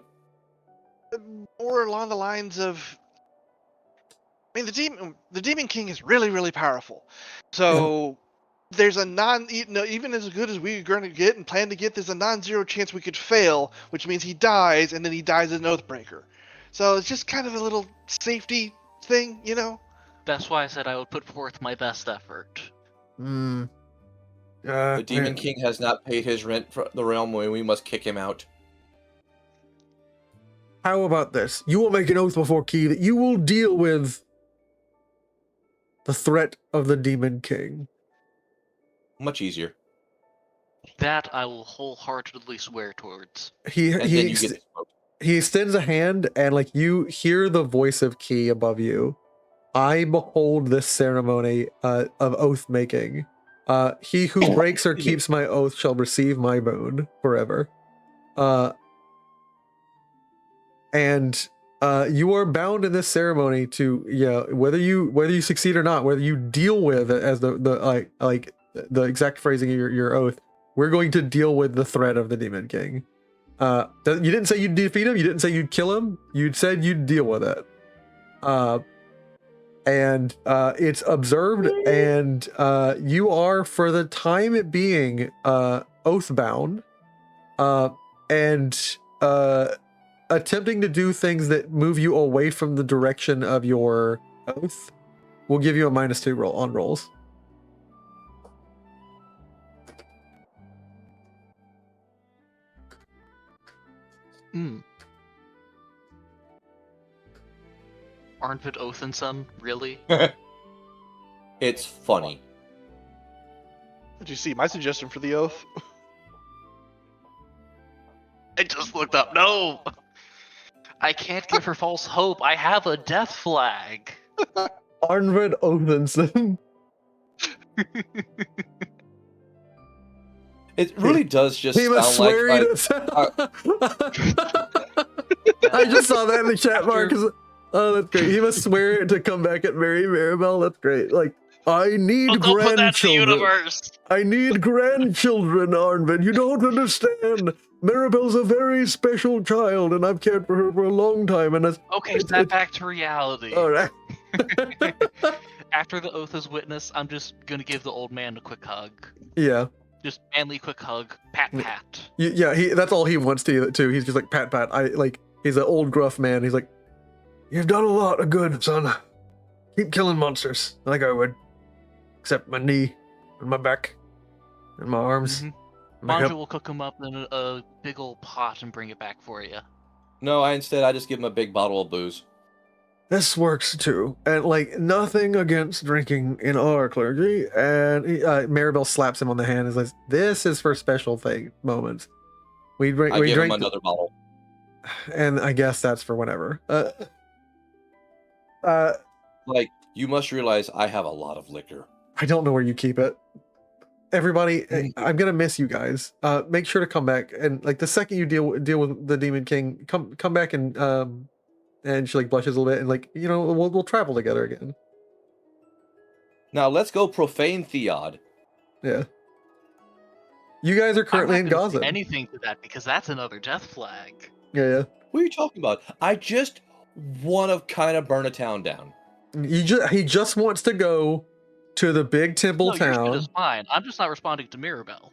More along the lines of, I mean, the Demon King is really, really powerful. So there's a even as good as we're going to get and plan to get, there's a non-zero chance we could fail, which means he dies, and then he dies as an Oathbreaker. So it's just kind of a little safety thing, you know? That's why I said I would put forth my best effort. The Demon King has not paid his rent for the realm, and we must kick him out. How about this? You will make an oath before Key that you will deal with the threat of the Demon King. Much easier. That I will wholeheartedly swear towards. He extends a hand, and like you hear the voice of Key above you. I behold this ceremony of oath making. He who breaks or keeps my oath shall receive my boon forever. And you are bound in this ceremony to whether you succeed or not, whether you deal with it as the exact phrasing of your oath. We're going to deal with the threat of the Demon King. You didn't say you'd defeat him. You didn't say you'd kill him. You said you'd deal with it. And it's observed, and you are, for the time being, oath-bound, and attempting to do things that move you away from the direction of your oath will give you a -2 roll on rolls. Arnvid Othenson, really? It's funny. Did you see my suggestion for the oath? I just looked up. No! I can't give her false hope. I have a death flag. Arnvid Othenson. It really does just He was sound like swearing. I just saw that in the chat, Marcus. Oh, that's great. He was swearing to come back and marry Maribel. That's great. Like, I need Don't put that in the grandchildren. universe. I need grandchildren, Arnvin. You don't understand. Maribel's a very special child, and I've cared for her for a long time. And Okay, snap back to reality. all right. After the oath is witnessed, I'm just gonna give the old man a quick hug. Yeah. Just manly quick hug, pat pat. Yeah. That's all he wants to too. He's just like pat. He's an old gruff man. He's like, you've done a lot of good, son. Keep killing monsters like I would, except my knee and my back and my arms. My Manja hip. will cook him up in a big old pot and bring it back for you. No, I just give him a big bottle of booze. This works too, and like nothing against drinking in our clergy. And Maribel slaps him on the hand and says, "This is for special moments. We drink. I We give him drink, another bottle. and I guess that's for whenever." Like, you must realize I have a lot of liquor. I don't know where you keep it. Everybody, I'm gonna miss you guys. Make sure to come back, and like the second you deal with the Demon King, come back and she like blushes a little bit, and like we'll travel together again. Now let's go profane Theod. Yeah. You guys are currently in I'm not gonna Gaza. say anything to that because that's another death flag. Yeah. What are you talking about? I just want to kind of burn a town down. He just wants to go to the big temple No, your shit town. is fine. I'm just not responding to Mirabelle.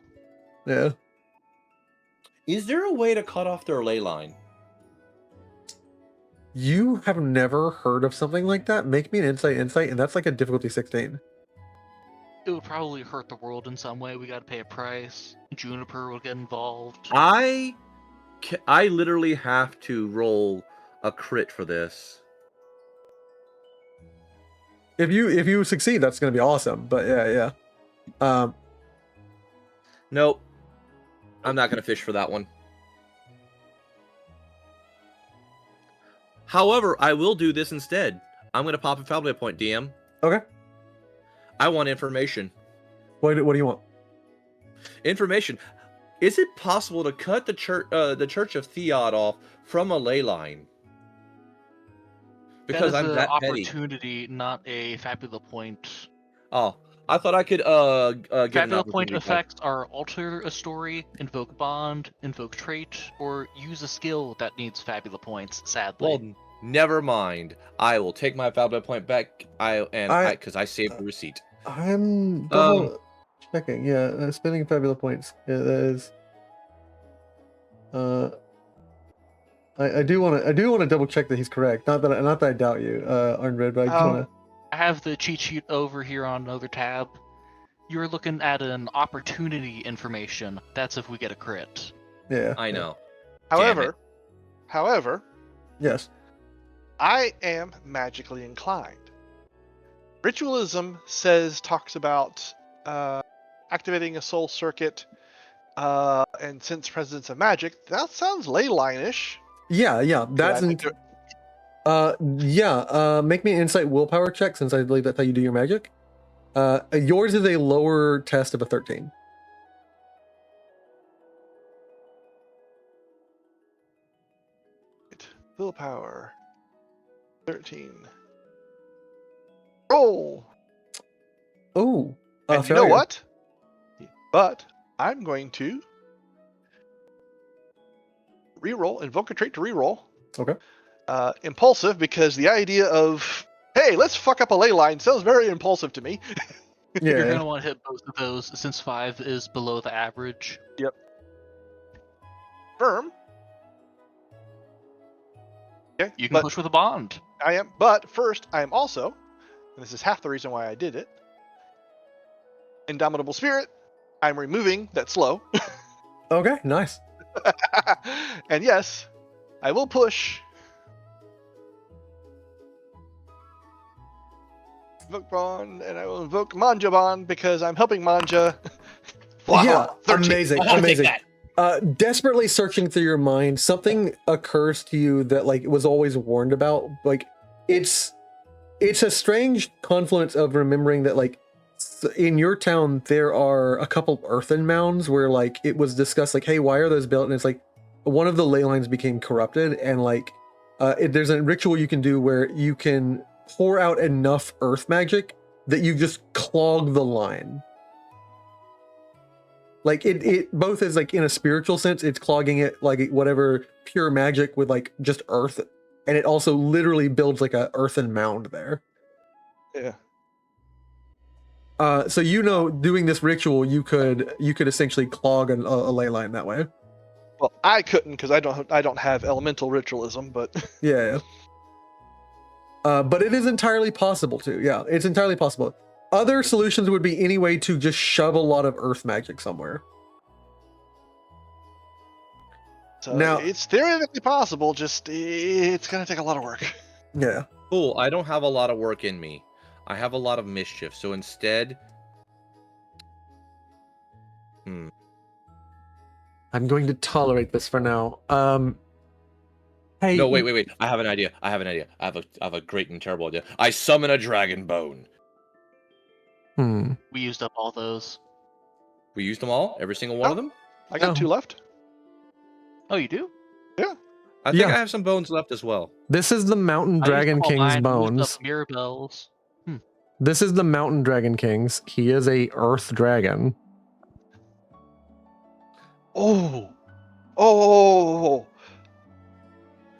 Yeah. Is there a way to cut off their ley line? You have never heard of something like that? Make me an insight, and that's like a difficulty 16. It would probably hurt the world in some way. We gotta pay a price. Juniper would get involved. I literally have to roll a crit for this. If you succeed, that's gonna be awesome. But yeah. Nope. I'm not gonna fish for that one. However, I will do this instead. I'm gonna pop a failure point, DM. Okay. I want information. What do you want? Information. Is it possible to cut the Church of Theod off from a ley line? Because I'm that petty. Opportunity, not a fabula point. Oh, I thought I could get an Fabula point opportunity. effects are alter a story, invoke bond, invoke trait, or use a skill that needs fabula points. Sadly. Well, never mind. I will take my fabula point back. Because I saved the receipt. I'm double checking. Yeah, spending fabula points. Yeah, that is. I do want to double check that he's correct. Not that I doubt you, Arnred, but I just want to. I have the cheat sheet over here on another tab. You're looking at an opportunity information. That's if we get a crit. Yeah. I know. However, Yes. I am magically inclined. Ritualism talks about activating a soul circuit and sense presence of magic. That sounds ley line-ish. Yeah. That's make me an insight willpower check, since I believe that's how you do your magic. Yours is a lower test of a 13. Willpower 13. Roll. Oh. And you know what? But I'm going to reroll, invoke a trait to reroll. Okay. Impulsive, because the idea of, hey, let's fuck up a ley line sounds very impulsive to me. Yeah. You're gonna want to hit both of those since 5 is below the average. Yep. Firm. Okay. You can push with a bond. I am, but first I am also, and this is half the reason why I did it. Indomitable Spirit. I'm removing that slow. Okay. Nice. And yes, I will push. Invoke Bond, and I will invoke Manja Bond because I'm helping Manja. Yeah. 13. Amazing. I'll take Amazing. that. Desperately searching through your mind, something occurs to you that like was always warned about. Like it's a strange confluence of remembering that like in your town, there are a couple earthen mounds where like it was discussed, like, hey, why are those built? And it's like one of the ley lines became corrupted, and like there's a ritual you can do where you can pour out enough earth magic that you just clog the line. Like it both is like in a spiritual sense, it's clogging it like whatever pure magic with like just earth, and it also literally builds like a earthen mound there. Yeah. So doing this ritual, you could essentially clog a ley line that way. Well, I couldn't because I don't have elemental ritualism, but Yeah. But it is entirely possible to. Yeah, it's entirely possible. Other solutions would be any way to just shove a lot of earth magic somewhere. so Now- it's theoretically possible. Just it's gonna take a lot of work. Yeah. Cool. I don't have a lot of work in me. I have a lot of mischief. So instead, I'm going to tolerate this for now. Hey. no, wait. I have an idea. I have a great and terrible idea. I summon a dragon bone. We used up all those. We used them all, every single one of them. I got Oh. 2 left. Oh, you do? I think Yeah. I have some bones left as well. This is the Mountain I used Dragon up all King's mine, used bones. up Mirabelle's. This is the Mountain Dragon King's. He is a Earth Dragon. Oh.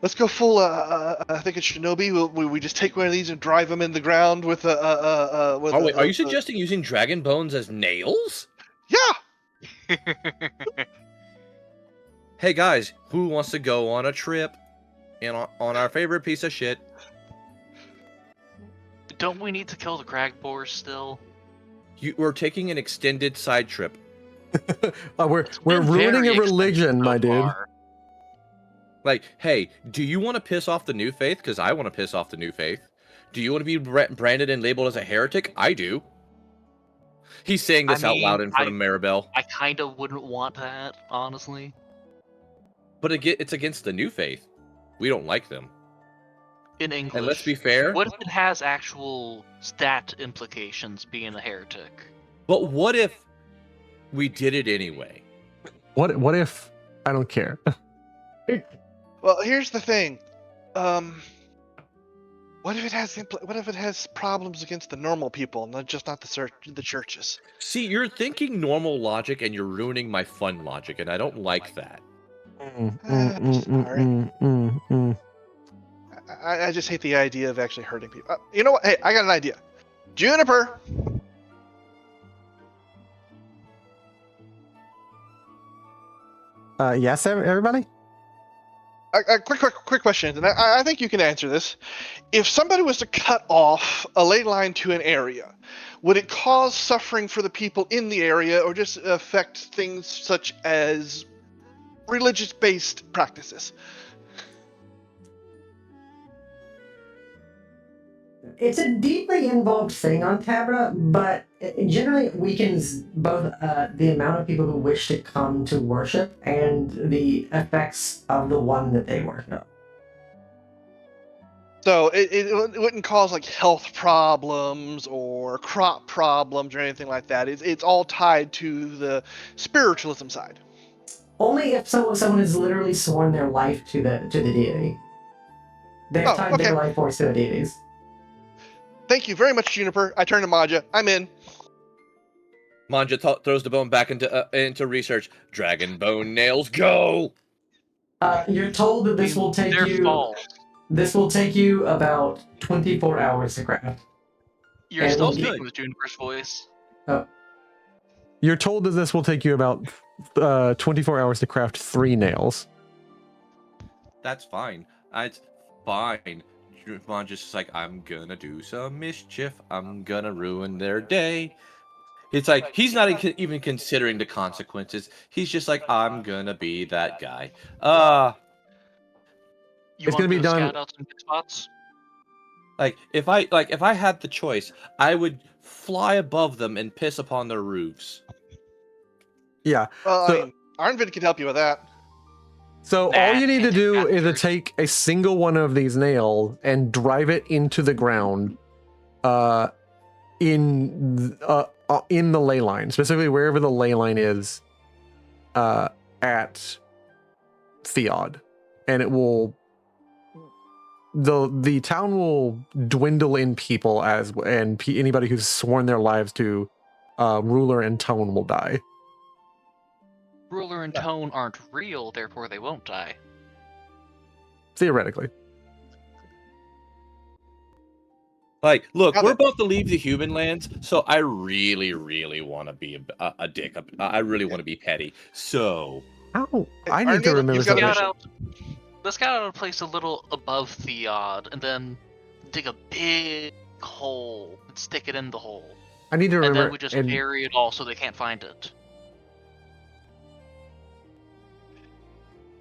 Let's go full. I think it's Shinobi. We just take one of these and drive them in the ground with a. Oh wait, are you suggesting using dragon bones as nails? Yeah. Hey guys, who wants to go on a trip and on our favorite piece of shit? Don't we need to kill the Cragboar still? We're taking an extended side trip. We're Been ruining very a religion, expensive my so dude. far. Like, hey, do you want to piss off the new faith? Because I want to piss off the new faith. Do you want to be branded and labeled as a heretic? I do. He's saying this out loud in front of Maribel. I kind of wouldn't want that, honestly. But it's against the new faith. We don't like them. In English. And let's be fair. What if it has actual stat implications being a heretic? But what if we did it anyway? What if I don't care? Well, here's the thing. What if it has problems against the normal people, not the churches? See, you're thinking normal logic and you're ruining my fun logic, and I don't like that. Sorry. I just hate the idea of actually hurting people. You know what? Hey, I got an idea. Juniper. Yes, everybody? A quick question, and I think you can answer this. If somebody was to cut off a ley line to an area, would it cause suffering for the people in the area, or just affect things such as religious-based practices? It's a deeply involved thing on TABRA, but it generally weakens both the amount of people who wish to come to worship and the effects of the one that they worship. So it wouldn't cause like health problems or crop problems or anything like that. It's all tied to the spiritualism side. Only if someone has literally sworn their life to the deity. They have tied their life force to the deities. Thank you very much, Juniper. I turn to Maja. I'm in. Manja throws the bone back into research. Dragon bone nails, go! You're told that this will take Their you. fault. This will take you about 24 hours to craft. You're And still we'll speaking get- with Juniper's voice. You're told that this will take you about 24 hours to craft 3 nails. That's fine. It's fine. Manja's just like, I'm gonna do some mischief. I'm gonna ruin their day. It's like, he's not even considering the consequences. He's just like, I'm gonna be that guy. It's gonna be done- Scout out some good spots? If I had the choice, I would fly above them and piss upon their roofs. Yeah. Well, So- I mean, Arnvid can help you with that. So all you need to do Nah, is to take a single one of these nails and drive it into the ground, in the ley line, specifically wherever the ley line is at Theod, and it will the town will dwindle in people anybody who's sworn their lives to Ruler and Tone will die. Ruler and Tone aren't real, therefore they won't die. Theoretically. Like, look, Now we're that- about to leave the human lands, so I really, really want to be a dick. I really want to be petty. So, How? I need to Arnett, remember you've got a something. mission. Let's get out of a place a little above Theod, and then dig a big hole and stick it in the hole. I need to And remember. then we just bury it all so they can't find it.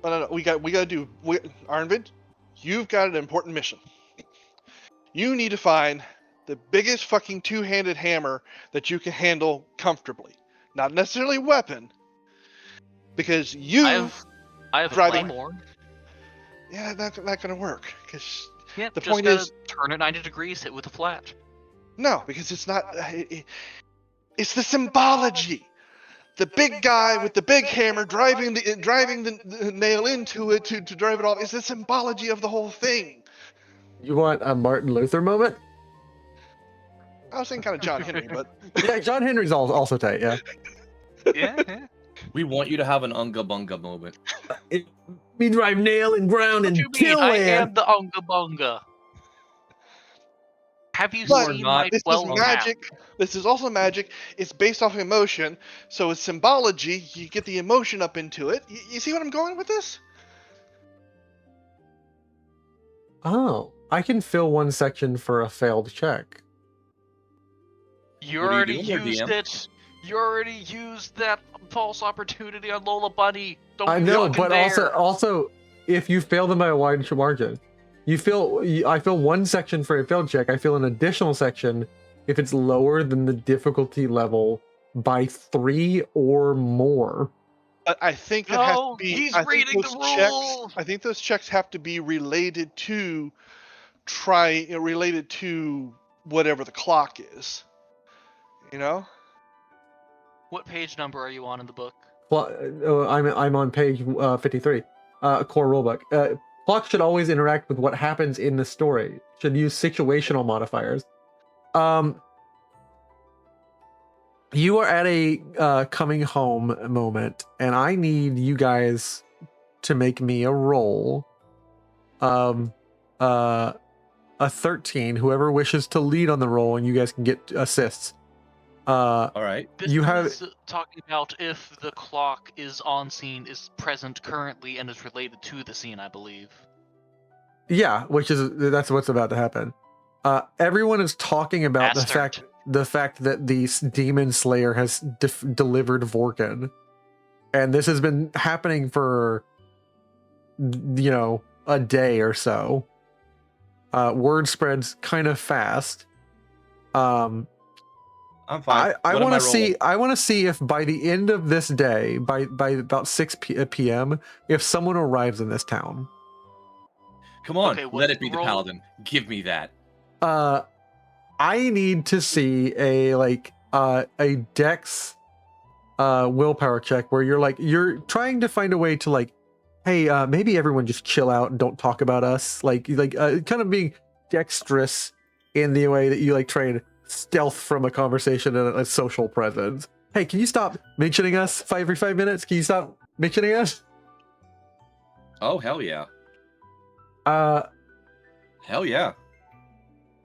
No. We got to do. Arnvid, you've got an important mission. You need to find the biggest fucking two-handed hammer that you can handle comfortably. Not necessarily a weapon. Because I have a driving- claymore. Yeah, not gonna work. Because Yeah, The just point gotta is- turn it 90 degrees, hit with a flat. no, because it's not. It's the symbology. The big guy with the big hammer driving the nail into it to drive it off. It's the symbology of the whole thing. You want a Martin Luther moment? I was thinking kind of John Henry, but Yeah, John Henry's also tight. Yeah. Yeah. we want you to have an unga bunga moment. We drive nail and ground What and do you mean? kill I land. am the Unga Bunga. Have you But seen not- my this is 12 magic. This is also magic. It's based off emotion, so it's symbology. You get the emotion up into it. You see what I'm going with this? Oh, I can fill one section for a failed check. You What are you already doing there, used DM? it. You already used that false opportunity on Lola Bunny. Don't I you know, fucking but dare. also, if you fail them by a wide margin, I fill one section for a failed check. I fill an additional section if it's lower than the difficulty level by 3 or more. I think it has to No, be. he's I think reading those the checks. rules. I think those checks have to be related to related to whatever the clock is. You know. What page number are you on in the book? I'm on page 53, core rulebook. Clock should always interact with what happens in the story. Should use situational modifiers. You are at a coming home moment, and I need you guys to make me a roll. A 13. Whoever wishes to lead on the roll, and you guys can get assists. All right. This You have- is talking about if the clock is on scene, is present currently, and is related to the scene, I believe. Yeah, that's what's about to happen. Everyone is talking about Bastard. the fact that the demon slayer has delivered Vorkin, and this has been happening for a day or so. Word spreads kind of fast. I'm fine. I What am want to rolling? see. I want to see if by the end of this day, by about 6 p.m., if someone arrives in this town. Come on, Okay, let what's it be the the roll? paladin. Give me that. I need to see a dex willpower check where you're trying to find a way to hey, maybe everyone just chill out and don't talk about us, kind of being dexterous in the way that you try and stealth from a conversation and a social presence. Hey, can you stop mentioning us every 5 minutes? Can you stop mentioning us? Oh, hell yeah. I'm Hell yeah.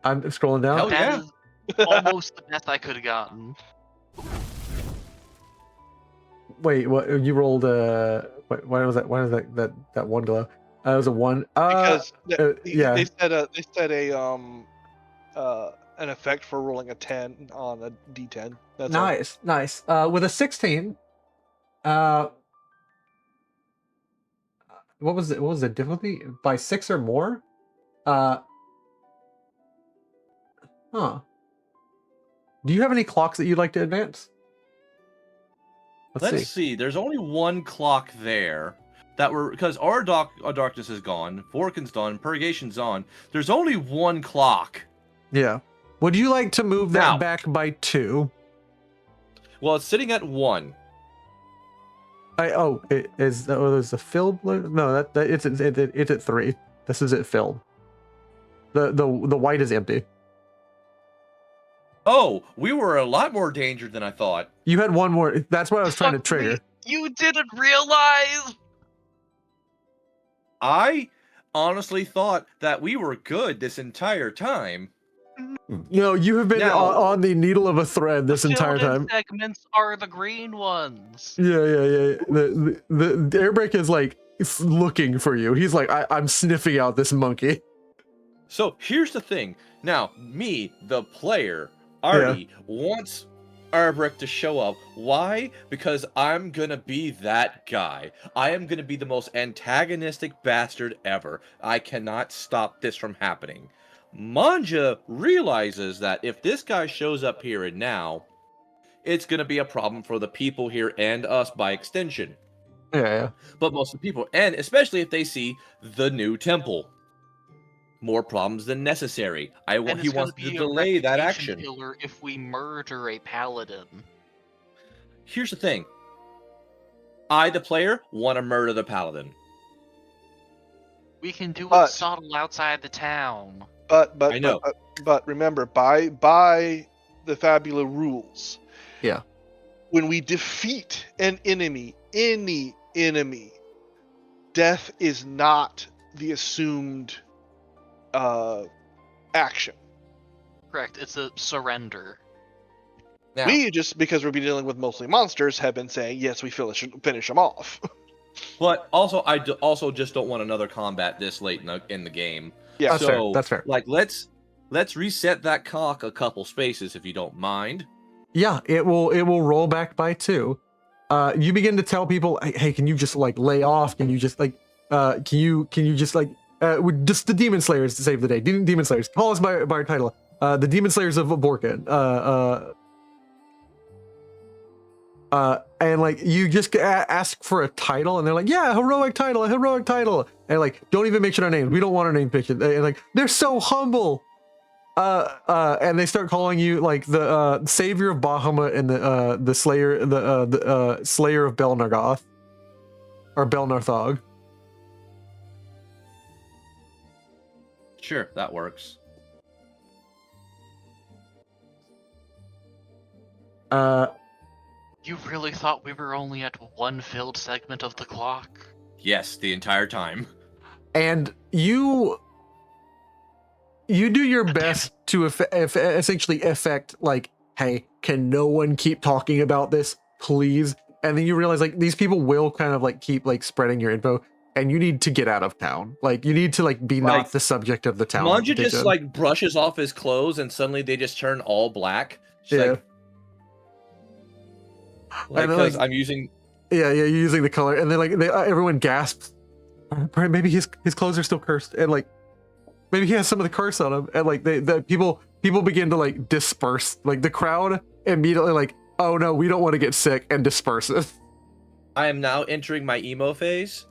scrolling down. Hell yeah. That is almost the best I could have gotten. Wait, what you rolled? Why was that? Why was that one glow? It was a 1. Because yeah. they said an effect for rolling a 10 on a d10. That's all. Nice. With a 16, what was the difficulty? By 6 or more? Do you have any clocks that you'd like to advance? Let's see. There's only one clock there because our darkness is gone, Vorkin's done, Purgation's on. There's only one clock. Yeah. Would you like to move that Now- back by 2? Well, it's sitting at 1. There's a filled. No, that it's at 3. This is it filled. The white is empty. Oh, we were a lot more danger than I thought. You had one more. That's what I was trying to Fuck trigger. me. You didn't realize. I honestly thought that we were good this entire time. You know, you have been Now- on the needle of a thread this entire Filled-in time. segments are the green ones. Yeah. The air brake is like looking for you. He's like, I'm sniffing out this monkey. So here's the thing. Now, me, the player, Artie, wants Arbrick to show up. Why? Because I'm gonna be that guy. I am gonna be the most antagonistic bastard ever. I cannot stop this from happening. Manja realizes that if this guy shows up here and now, it's gonna be a problem for the people here and us by extension. Yeah. But most of the people, and especially if they see the new temple. More problems than necessary. And He it's gonna wants to be a delay that reputation action. killer if we murder a paladin. Here's the thing. I, the player, want to murder the paladin. We can do But- it subtle outside the town. But I know. But remember, by the Fabula rules. Yeah. When we defeat an enemy, any enemy, death is not the assumed action. Correct. It's a surrender. Now, We just, because we're dealing with mostly monsters, have been saying yes, we finish them off. but also, also just don't want another combat this late in the game. Yeah. That's fair. That's fair. Like, let's reset that cock a couple spaces if you don't mind. Yeah, it will roll back by 2. You begin to tell people, hey, can you just like lay off? Can you just like can you just like just the demon slayers to save the day? Demon slayers, call us by our title. The demon slayers of Borkin. And like you just ask for a title, and they're like, yeah, heroic title, and like don't even mention our names. We don't want our name mentioned. And like they're so humble. And they start calling you like the savior of Bahamut and the slayer, the slayer of Belnargoth or Belnarthog. Sure, that works. You really thought we were only at one filled segment of the clock? Yes, the entire time. And you do your best to essentially affect like, hey, can no one keep talking about this, please? And then you realize like these people will kind of like keep like spreading your info, and you need to get out of town. Like you need to like be Like, not the subject of the town. Manja just conversation. like brushes off his clothes, and suddenly they just turn all black. She's Yeah. like, And then, 'cause like- I'm using. Yeah, you're using the color, and then like everyone gasps. Maybe his clothes are still cursed, and like maybe he has some of the curse on him, and like the people begin to like disperse. Like the crowd immediately like, oh no, we don't want to get sick, and disperses. I am now entering my emo phase.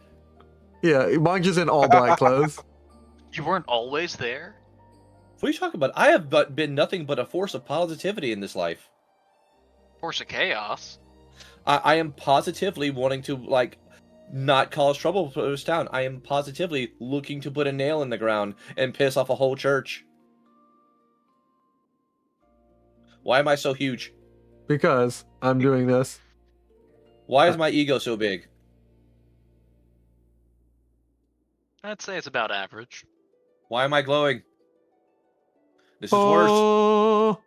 Yeah, Manja's in all black clothes. You weren't always there? What are you talking about? I have been nothing but a force of positivity in this life. Force of chaos. I am positively wanting to like not cause trouble for this town. I am positively looking to put a nail in the ground and piss off a whole church. Why am I so huge? Because I'm doing this. Why is my ego so big? I'd say it's about average. Why am I glowing? This is worse. Oh,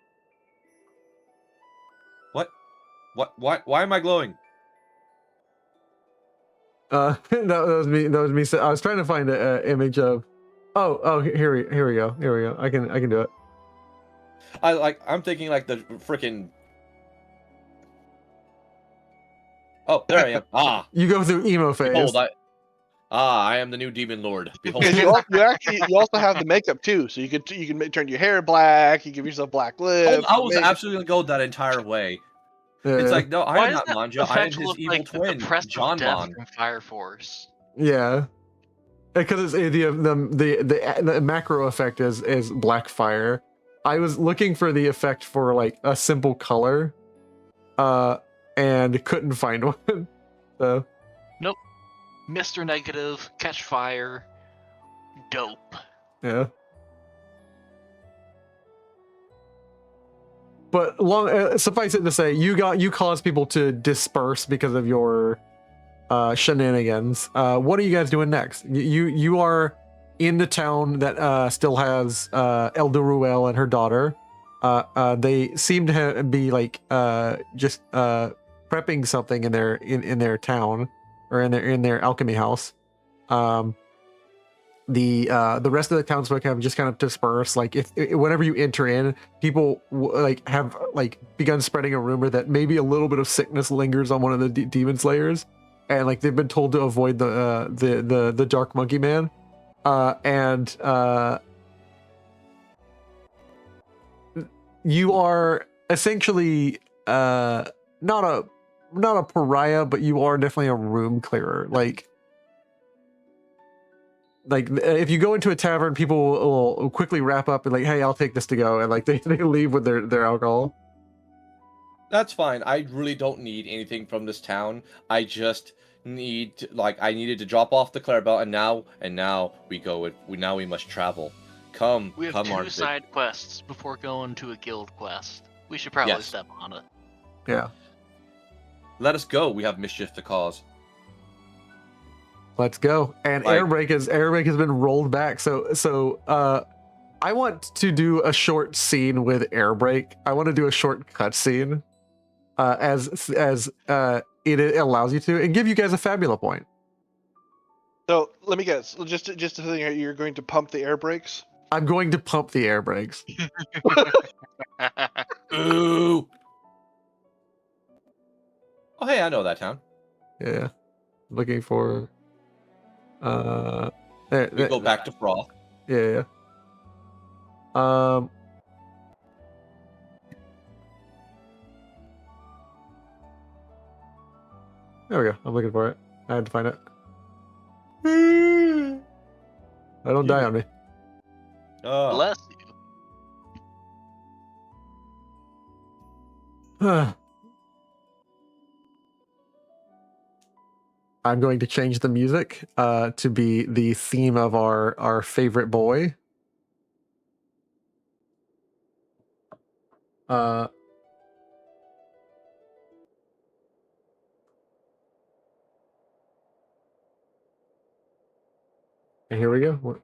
What? Why am I glowing? that was me. That was me. I was trying to find an image of. Oh, here we go. I can do it. I'm thinking like the freaking. Oh, there I am. Ah, You go through emo phase. behold, I am the new demon lord. Behold. Because you also have the makeup too, so you can turn your hair black. You give yourself black lips. I was makeup. absolutely gonna go that entire way. Yeah. It's like, no, I Why am does not that Manja. I am effect his look evil like twin, the Press John of Death Bon. from Fire Force? Yeah, because it's the macro effect is black fire, I was looking for the effect for like a simple color, and couldn't find one. So Mr. Negative, catch fire, dope. yeah. But suffice it to say, you caused people to disperse because of your shenanigans. What are you guys doing next? You are in the town that still has Elder Ruel and her daughter. They seem to be like just prepping something in their town or in their alchemy house. The rest of the townsfolk have just kind of dispersed. Like if whenever you enter in, people like have like begun spreading a rumor that maybe a little bit of sickness lingers on one of the demon slayers, and like they've been told to avoid the dark monkey man, and you are essentially not a pariah, but you are definitely a room clearer. Like if you go into a tavern, people will quickly wrap up and like, hey, I'll take this to go, and like they leave with their alcohol. That's fine. I really don't need anything from this town. I just need I needed to drop off the Clarabelle, and now we go. Now we must travel. Come, We have come, two Arthur. side quests before going to a guild quest. We should probably Yes. step on it. Yeah, Let us go. We have mischief to cause. let's go. And Like- Airbrake has been rolled back. So I want to do a short scene with Airbrake. I want to do a short cutscene, as it allows you to, and give you guys a fabula point. So let me guess. Just to think, you're going to pump the air brakes. I'm going to pump the air brakes. Ooh. Oh, hey, I know that town. Yeah, looking for. There, We there- go back to Froth. Yeah. There we go. I'm looking for it. I had to find it. I don't die on me. Oh. Bless you. I'm going to change the music to be the theme of our favorite boy. And here we go.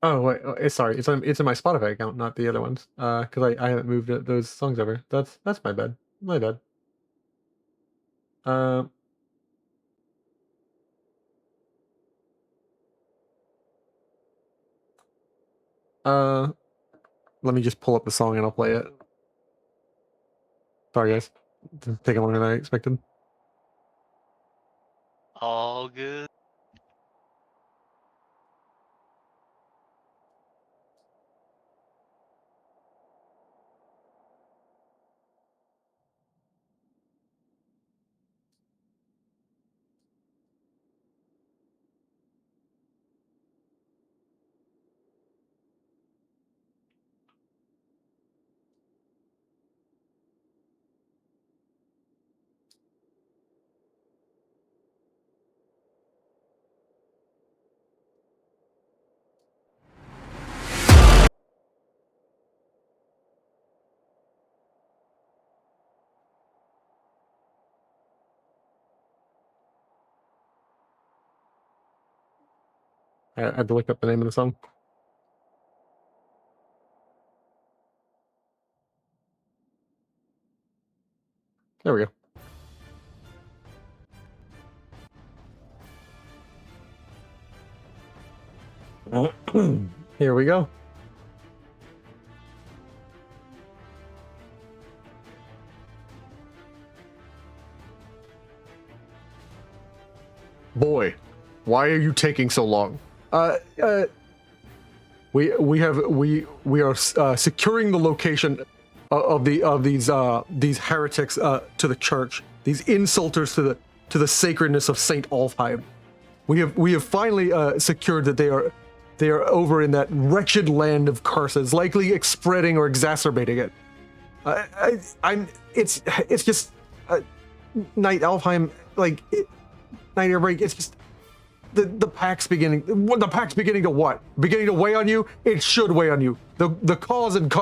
Oh wait, sorry. It's in my Spotify account, not the other ones. Because I haven't moved those songs over. That's my bad. My bad. Um. Let me just pull up the song and I'll play it. Sorry guys, it's taking longer than I expected. All good. I had to look up the name of the song. There we go. Here we go. Boy, Why are you taking so long? We are securing the location of these heretics to the church. These insulters to the sacredness of Saint Alfheim. We have finally secured that they are over in that wretched land of curses, likely spreading or exacerbating it. It's just Night Alfheim, like Night Airbreak. It's just the pack's beginning. The pack's beginning to what? Beginning to weigh on you. It should weigh on you. The cause and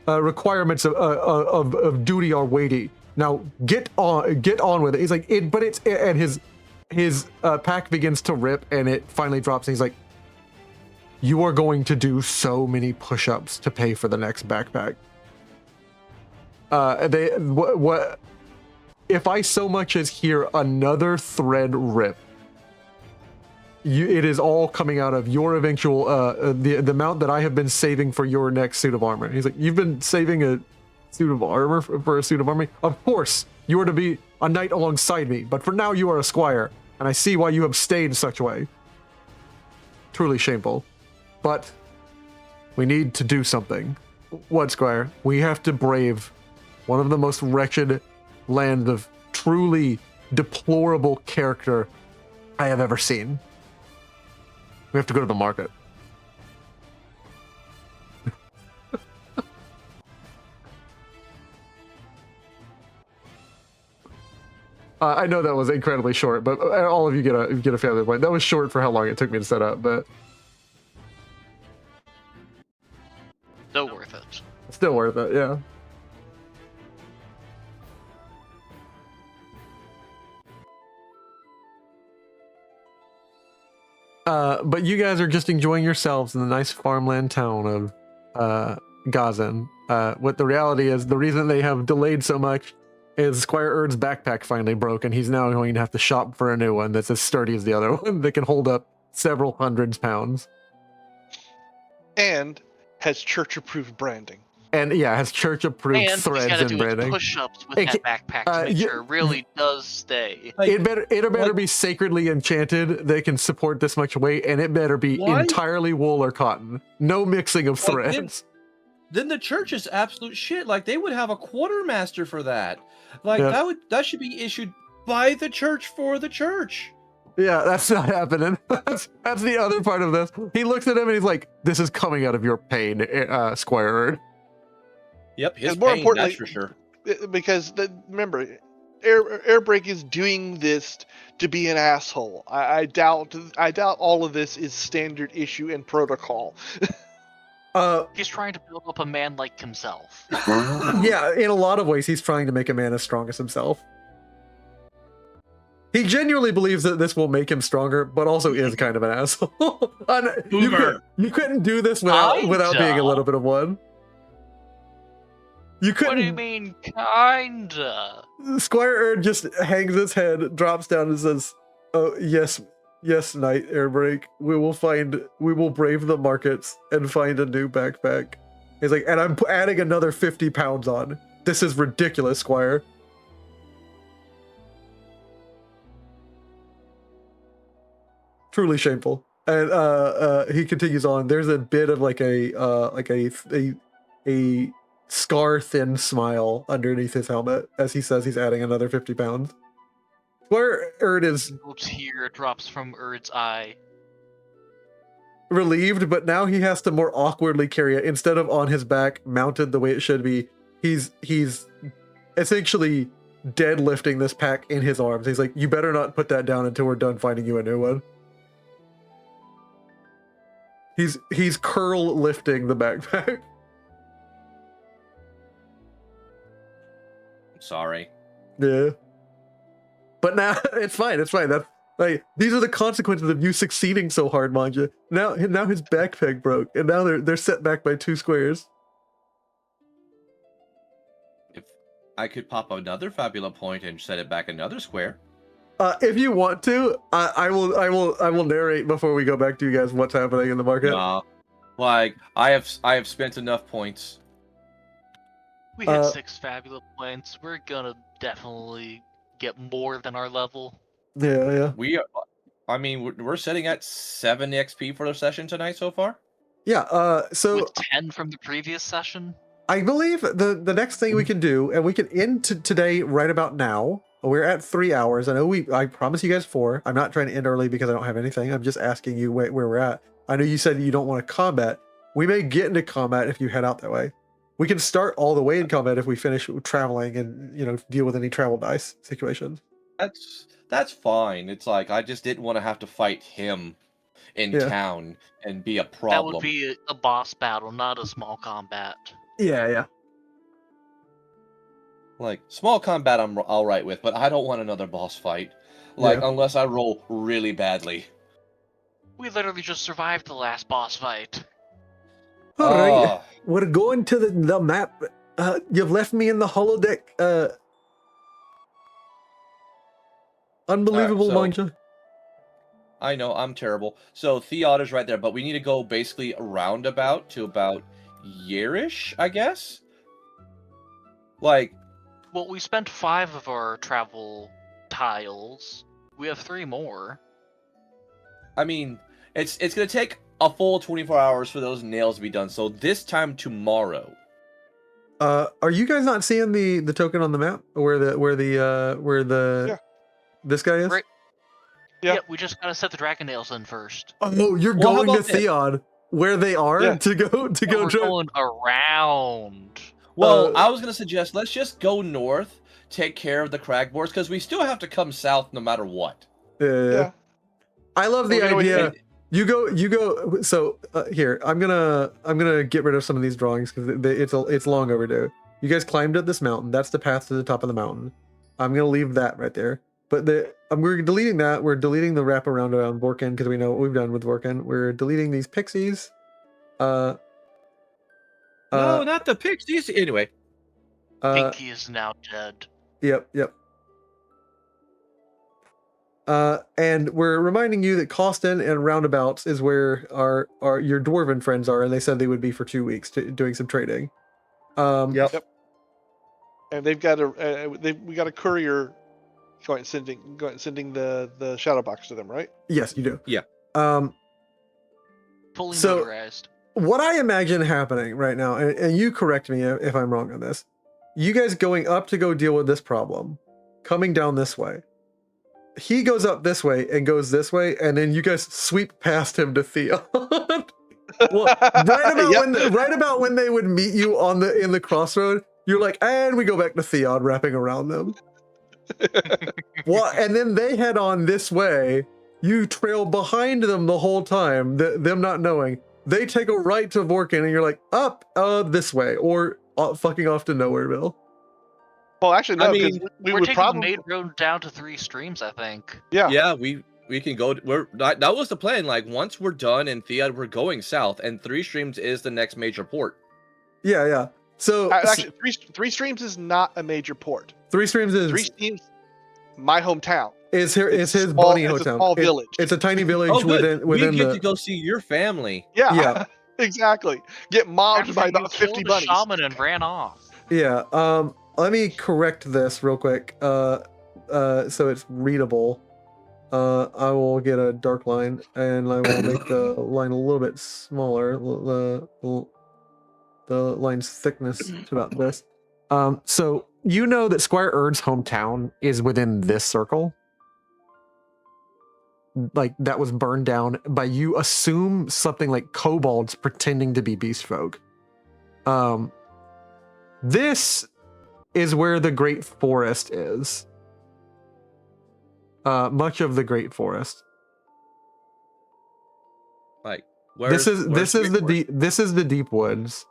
requirements of duty are weighty. Now get on with it. He's like and his pack begins to rip, and it finally drops. And he's like, "You are going to do so many push-ups to pay for the next backpack." What if I so much as hear another thread rip? It is all coming out of your eventual the amount that I have been saving for your next suit of armor. He's like, "You've been saving a suit of armor for a suit of armor? Of course, you are to be a knight alongside me, but for now you are a squire, and I see why you have stayed such a way. Truly shameful. But we need to do something." "What, squire?" "We have to brave one of the most wretched land of truly deplorable character I have ever seen. We have to go to the market." I know that was incredibly short, but all of you get a family point. That was short for how long it took me to set up, but Still worth it. still worth it, yeah. But you guys are just enjoying yourselves in the nice farmland town of Gazan. What the reality is, the reason they have delayed so much is Squire Erd's backpack finally broke, and he's now going to have to shop for a new one that's as sturdy as the other one that can hold up several hundreds pounds. And has church-approved branding. And yeah, has church-approved And he's threads gotta and do branding. his push-ups with It that backpack to make sure it really does stay. Like, It better be sacredly enchanted that it can support this much weight, and it better be Why? entirely wool or cotton. No mixing of Like, threads. then the church is absolute shit. Like, they would have a quartermaster for that. Like, Yeah. that should be issued by the church for the church. Yeah, that's not happening. That's the other part of this. He looks at him and he's like, "This is coming out of your pain, Squire Erd." Yep, his And more pain, importantly- that's for sure. Because remember, Airbreak is doing this to be an asshole. I doubt all of this is standard issue and protocol. He's trying to build up a man like himself. Yeah, in a lot of ways, he's trying to make a man as strong as himself. He genuinely believes that this will make him stronger, but also is kind of an asshole. You couldn't do this without being a little bit of one. You couldn't. What do you mean, kinda? Squire Erd just hangs his head, drops down, and says, "Oh yes, Knight Airbreak. We will brave the markets and find a new backpack." He's like, "And I'm adding another 50 pounds on. This is ridiculous, Squire." Truly shameful. And he continues on. There's a bit of like a scar-thin smile underneath his helmet as he says he's adding another 50 pounds. Squire Erd is A single tear drops from Erd's eye. relieved, but now he has to more awkwardly carry it. Instead of on his back, mounted the way it should be, he's essentially deadlifting this pack in his arms. He's like, "You better not put that down until we're done finding you a new one." He's curl lifting the backpack. Sorry. Yeah. But now it's fine. That's like, these are the consequences of you succeeding so hard, Manja. Now his backpack broke, and now they're set back by 2 squares. If I could pop another Fabula point and set it back another square. If you want to, I will narrate before we go back to you guys what's happening in the market. Like I have spent enough points. We had 6 fabulous points. We're gonna definitely get more than our level. Yeah. We are I mean, we're sitting at 7 XP for the session tonight so far. Yeah. So With 10 from the previous session? I believe the next thing we can do, and we can end today right about now. We're at 3 hours. I promise you guys 4. I'm not trying to end early because I don't have anything. I'm just asking you where we're at. I know you said you don't want to combat. We may get into combat if you head out that way. We can start all the way in combat if we finish traveling and deal with any travel dice situations. That's fine. It's like I just didn't want to have to fight him in town and be a problem. That would be a boss battle, not a small combat. Yeah. Like, small combat I'm all right with, but I don't want another boss fight. Unless I roll really badly. We literally just survived the last boss fight. All right, we're going to the map. You've left me in the holodeck. Unbelievable, Manja. I know, I'm terrible. So Theod right there, but we need to go basically roundabout to about Yerish, I guess? Like... Well, we spent 5 of our travel tiles. We have 3 more. I mean, it's going to take a full 24 hours for those nails to be done, so this time tomorrow. Are you guys not seeing the token on the map where this guy is? Right. Yeah. We just gotta set the dragon nails in first. Oh no, you're going to Theod where they are to go We're going around. Well, I was gonna suggest let's just go north, take care of the cragboards, because we still have to come south no matter what. Yeah. I love the idea. You go. So here, I'm gonna get rid of some of these drawings because it's long overdue. You guys climbed up this mountain. That's the path to the top of the mountain. I'm gonna leave that right there. But we're deleting that. We're deleting the wraparound around Vorkin because we know what we've done with Vorkin. We're deleting these pixies. No, not the pixies. Anyway. Pinky is now dead. Yep. And we're reminding you that Costin and Roundabouts is where your dwarven friends are, and they said they would be for 2 weeks doing some trading. Yep. And they've got we got a courier going sending the shadow box to them, right? Yes, you do. Yeah. Fully notarized. What I imagine happening right now, and you correct me if I'm wrong on this, you guys going up to go deal with this problem, coming down this way. He goes up this way and goes this way, and then you guys sweep past him to Theon. Well, right about when they would meet you in the crossroad, you're like, and we go back to Theon wrapping around them. Well, and then they head on this way. You trail behind them the whole time, them not knowing. They take a right to Vorkin, and you're like, up this way, or fucking off to Nowhereville. Well, actually, no. I mean, we're taking the main road down to 3 streams, I think. Yeah, we can go. That was the plan. Like, once we're done in Theod, we're going south, and 3 streams is the next major port. Yeah. So actually, 3 streams is not a major port. 3 streams is 3 streams. My hometown. It's his bunny hometown. It's a small village. It's a tiny village within. We get to go see your family. Yeah. Exactly. Get mobbed by about 50 bunnies. Shaman and ran off. Yeah. Let me correct this real quick. So it's readable. I will get a dark line, and I will make the line a little bit smaller. The line's thickness to about this. So you know that Squire Erd's hometown is within this circle. Like, that was burned down by, you assume, something like kobolds pretending to be beast folk. This is where the Great Forest is. Much of the Great Forest. Like, this is the deep woods.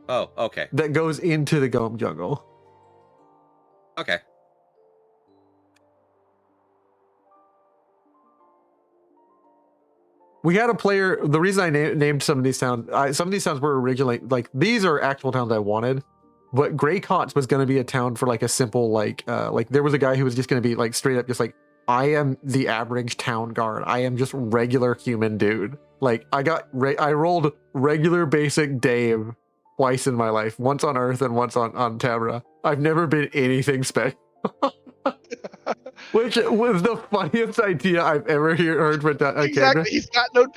Oh, okay. That goes into the Gome Jungle. Okay. We had a player. The reason I named some of these towns, were originally like, these are actual towns I wanted, but Grey Cots was going to be a town for like a simple like there was a guy who was just going to be like straight up just like, I am the average town guard. I am just regular human dude. Like, I rolled regular basic Dave twice in my life, once on Earth and once on TABRA. I've never been anything special. Which was the funniest idea I've ever heard for a character. Exactly.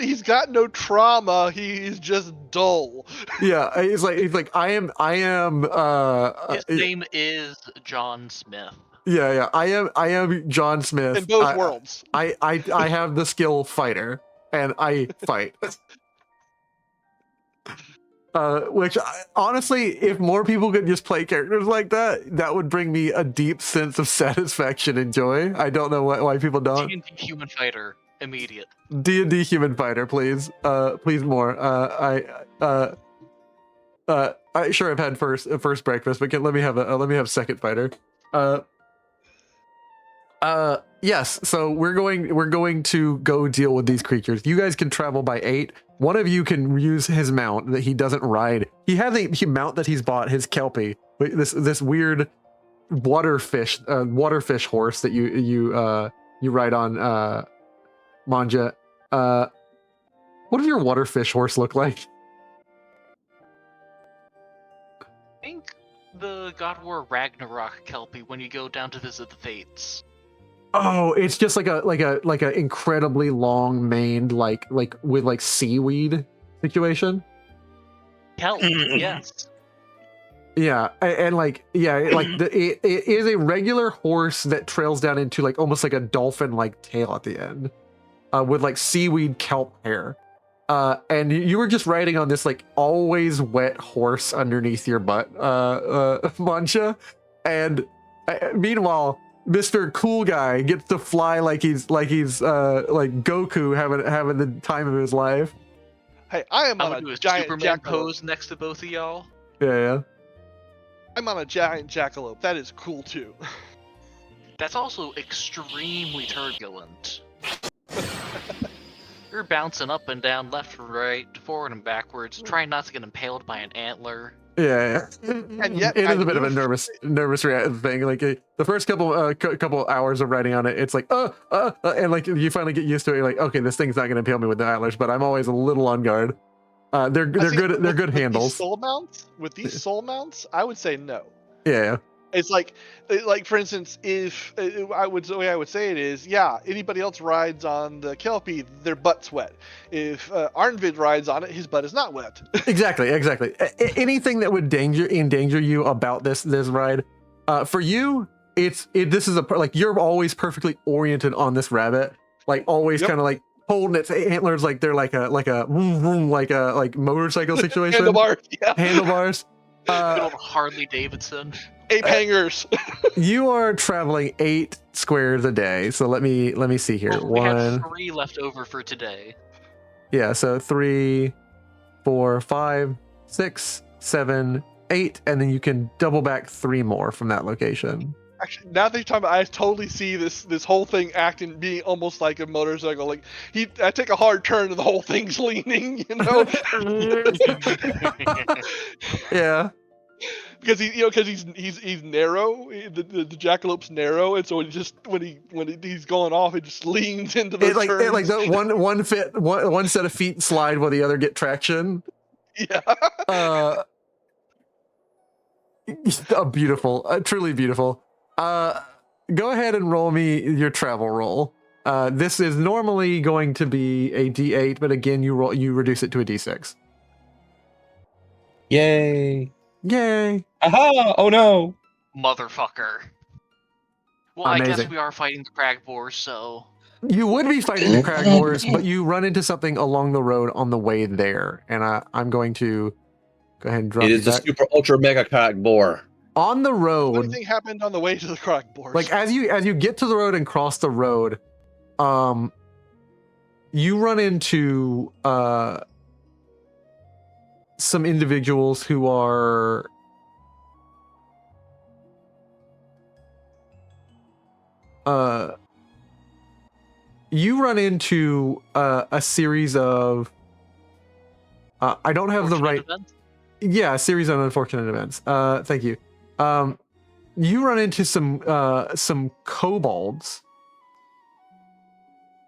He's got no trauma. He's just dull. Yeah, he's like I am His name is John Smith. yeah, I am John Smith. In both worlds. I have the skill fighter and I fight. Which honestly, if more people could just play characters like that, that would bring me a deep sense of satisfaction and joy. I don't know why people don't. D&D Human Fighter, immediate. D&D Human Fighter, please. Please more. Sure, I've had first breakfast, but let me have second fighter. Yes. So we're going to go deal with these creatures. You guys can travel by 8. One of you can use his mount that he doesn't ride. He has a mount that he's bought, his Kelpie. This weird waterfish horse that you ride on, Manja. What does your waterfish horse look like? I think the God of War Ragnarok Kelpie when you go down to visit the Fates. Oh, it's just like a incredibly long maned like with like seaweed situation. Kelp, yes. Yeah, and like it is a regular horse that trails down into like almost like a dolphin like tail at the end, with like seaweed kelp hair. And you were just riding on this like always wet horse underneath your butt, Mancha, and meanwhile, Mr. Cool Guy gets to fly like he's like Goku having the time of his life. Hey, I am I'm on gonna do a a giant Superman jackalope. pose next to both of y'all. Yeah. I'm on a giant jackalope. That is cool too. That's also extremely turbulent. You're bouncing up and down, left and right, forward and backwards, trying not to get impaled by an antler. Yeah. And yet it is I a bit of a moved- nervous thing. Like the first couple hours of riding on it, it's like and like you finally get used to it. You're like, okay, this thing's not gonna impale me with the antlers, but I'm always a little on guard. They're good. They're good handles. With these soul mounts, I would say no. Yeah. It's like for instance, if the way I would say it is, yeah, anybody else rides on the Kelpie, their butt's wet. If Arnvid rides on it, his butt is not wet. Exactly. Anything that would endanger you about this ride, for you, this is like you're always perfectly oriented on this rabbit, like always kind of like holding its antlers like they're like a motorcycle situation. Handlebars. Good old Harley Davidson. Ape hangers. You are traveling 8 squares a day, so let me see here. Well, we had 3 left over for today. Yeah, so 3, 4, 5, 6, 7, 8, and then you can double back 3 more from that location. Actually, now that you're talking about, I totally see this whole thing acting being almost like a motorcycle. Like I take a hard turn and the whole thing's leaning, you know. Yeah. Because he's narrow. The jackalope's narrow, and so it just when he's going off, it just leans into the turns. Like the one set of feet slide while the other get traction. Yeah. Beautiful, truly beautiful. Go ahead and roll me your travel roll. This is normally going to be a D8, but again, you reduce it to a D6. Yay! Aha! Oh no! Motherfucker. Well, Amazing. I guess we are fighting the crag boars, so... You would be fighting the crag boars, but you run into something along the road on the way there, and I'm going to go ahead and drop It is the super ultra mega crag boar. on the road. What do you think happened on the way to the crag boars? Like as you get to the road and cross the road, you run into some individuals who are you run into a series of I don't have the right Events? yeah, a series of unfortunate events. Thank you. You run into some kobolds.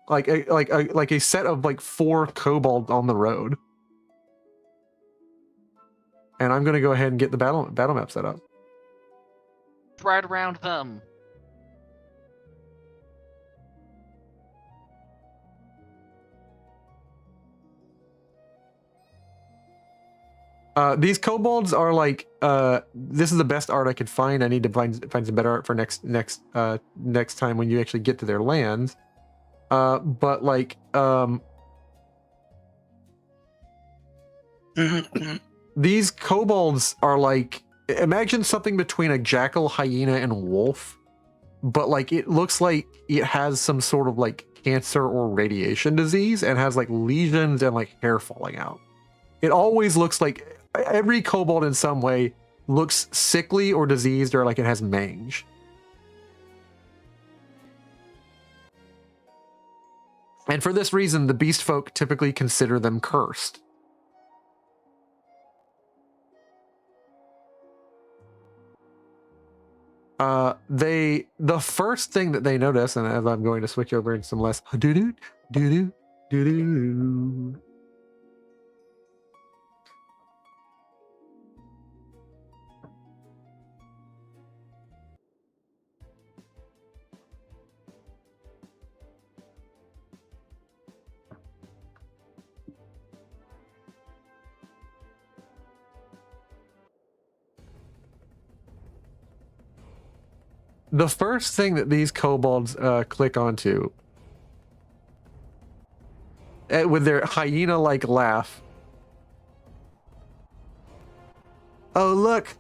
Like a set of like 4 kobolds on the road. And I'm gonna go ahead and get the battle map set up. Right around them. These kobolds are like, this is the best art I could find. I need to find some better art for next time when you actually get to their lands. But like, these kobolds are like, imagine something between a jackal, hyena, and wolf, but like it looks like it has some sort of like cancer or radiation disease and has like lesions and like hair falling out. It always looks like every kobold in some way looks sickly or diseased or like it has mange. And for this reason, the beast folk typically consider them cursed. The first thing that they notice, and as I'm going to switch over into some less doo-doo, doo-doo, doo-doo. The first thing that these kobolds click onto with their hyena-like laugh. Oh, look,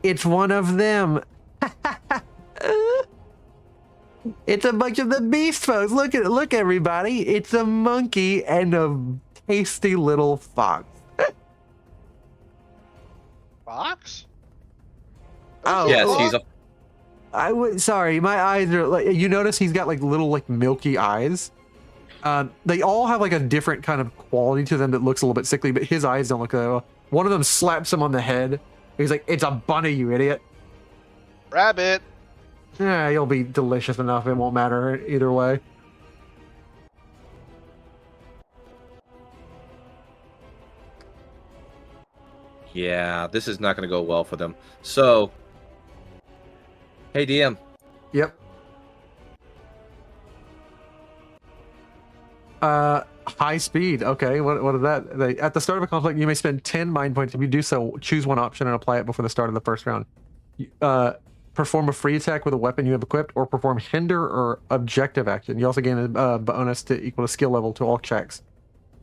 it's one of them. It's a bunch of the beast folks. Look, everybody. It's a monkey and a tasty little fox. Fox? Oh, Yes, he's a. I would. Sorry, my eyes are. Like, you notice he's got like little like milky eyes. They all have like a different kind of quality to them that looks a little bit sickly, but his eyes don't look that well. One of them slaps him on the head. He's like, "It's a bunny, you idiot." Rabbit. Yeah, you'll be delicious enough. It won't matter either way. Yeah, this is not going to go well for them. So, hey DM. Yep. High speed. Okay, what is that? At the start of a conflict, you may spend 10 mind points. If you do so, choose one option and apply it before the start of the first round. Perform a free attack with a weapon you have equipped, or perform hinder or objective action. You also gain a bonus to equal to skill level to all checks.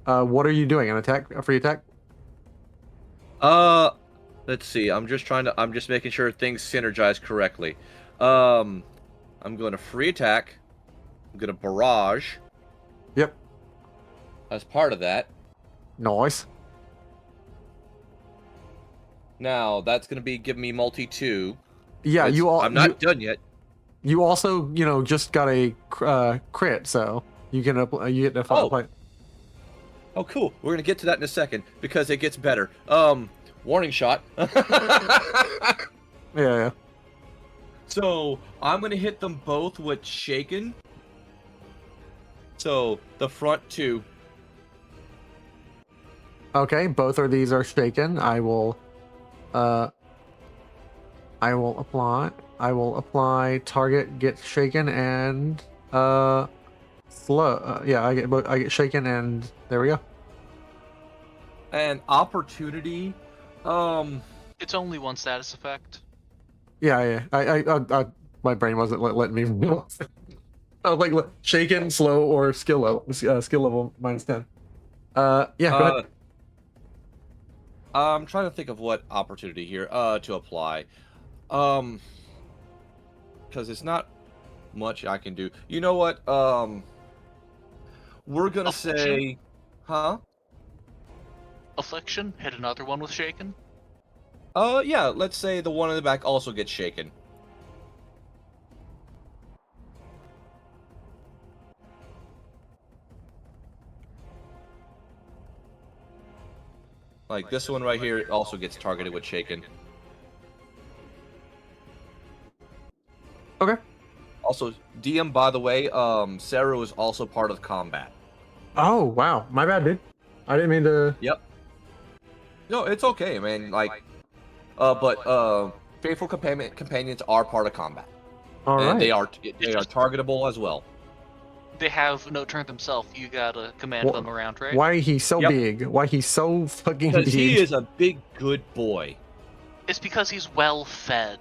What are you doing? An attack? A free attack? Let's see. I'm just making sure things synergize correctly. I'm going to free attack. I'm going to barrage. Yep. As part of that. Nice. Now that's going to be giving me multi-2. Yeah, I'm not done yet. You also, just got a crit, so you can you get to apply. Oh, cool. We're gonna get to that in a second because it gets better. Warning shot. Yeah. So I'm gonna hit them both with shaken. So the front 2. Okay, both of these are shaken. I will apply target gets shaken and slow. Yeah, I get shaken and there we go. And opportunity. It's only one status effect. Yeah. I my brain wasn't letting me realize. I was like shaken, slow, or skill level. Skill level -10. Yeah. Go ahead. I'm trying to think of what opportunity here to apply. Because it's not much I can do. You know what? We're gonna say, huh? Affliction? Hit another one with shaken? Yeah. Let's say the one in the back also gets shaken. Like this one right here also gets targeted with shaken. Okay. Also, DM, by the way, Sarah is also part of combat. Oh wow, my bad, dude. I didn't mean to. Yep. No, it's okay, man. Like, faithful companions are part of combat, All and right. they are targetable as well. they have no turn themselves. You gotta command them around, right? Why he so Yep. big? Why he so fucking big? Because he is a big, good boy. It's because he's well fed.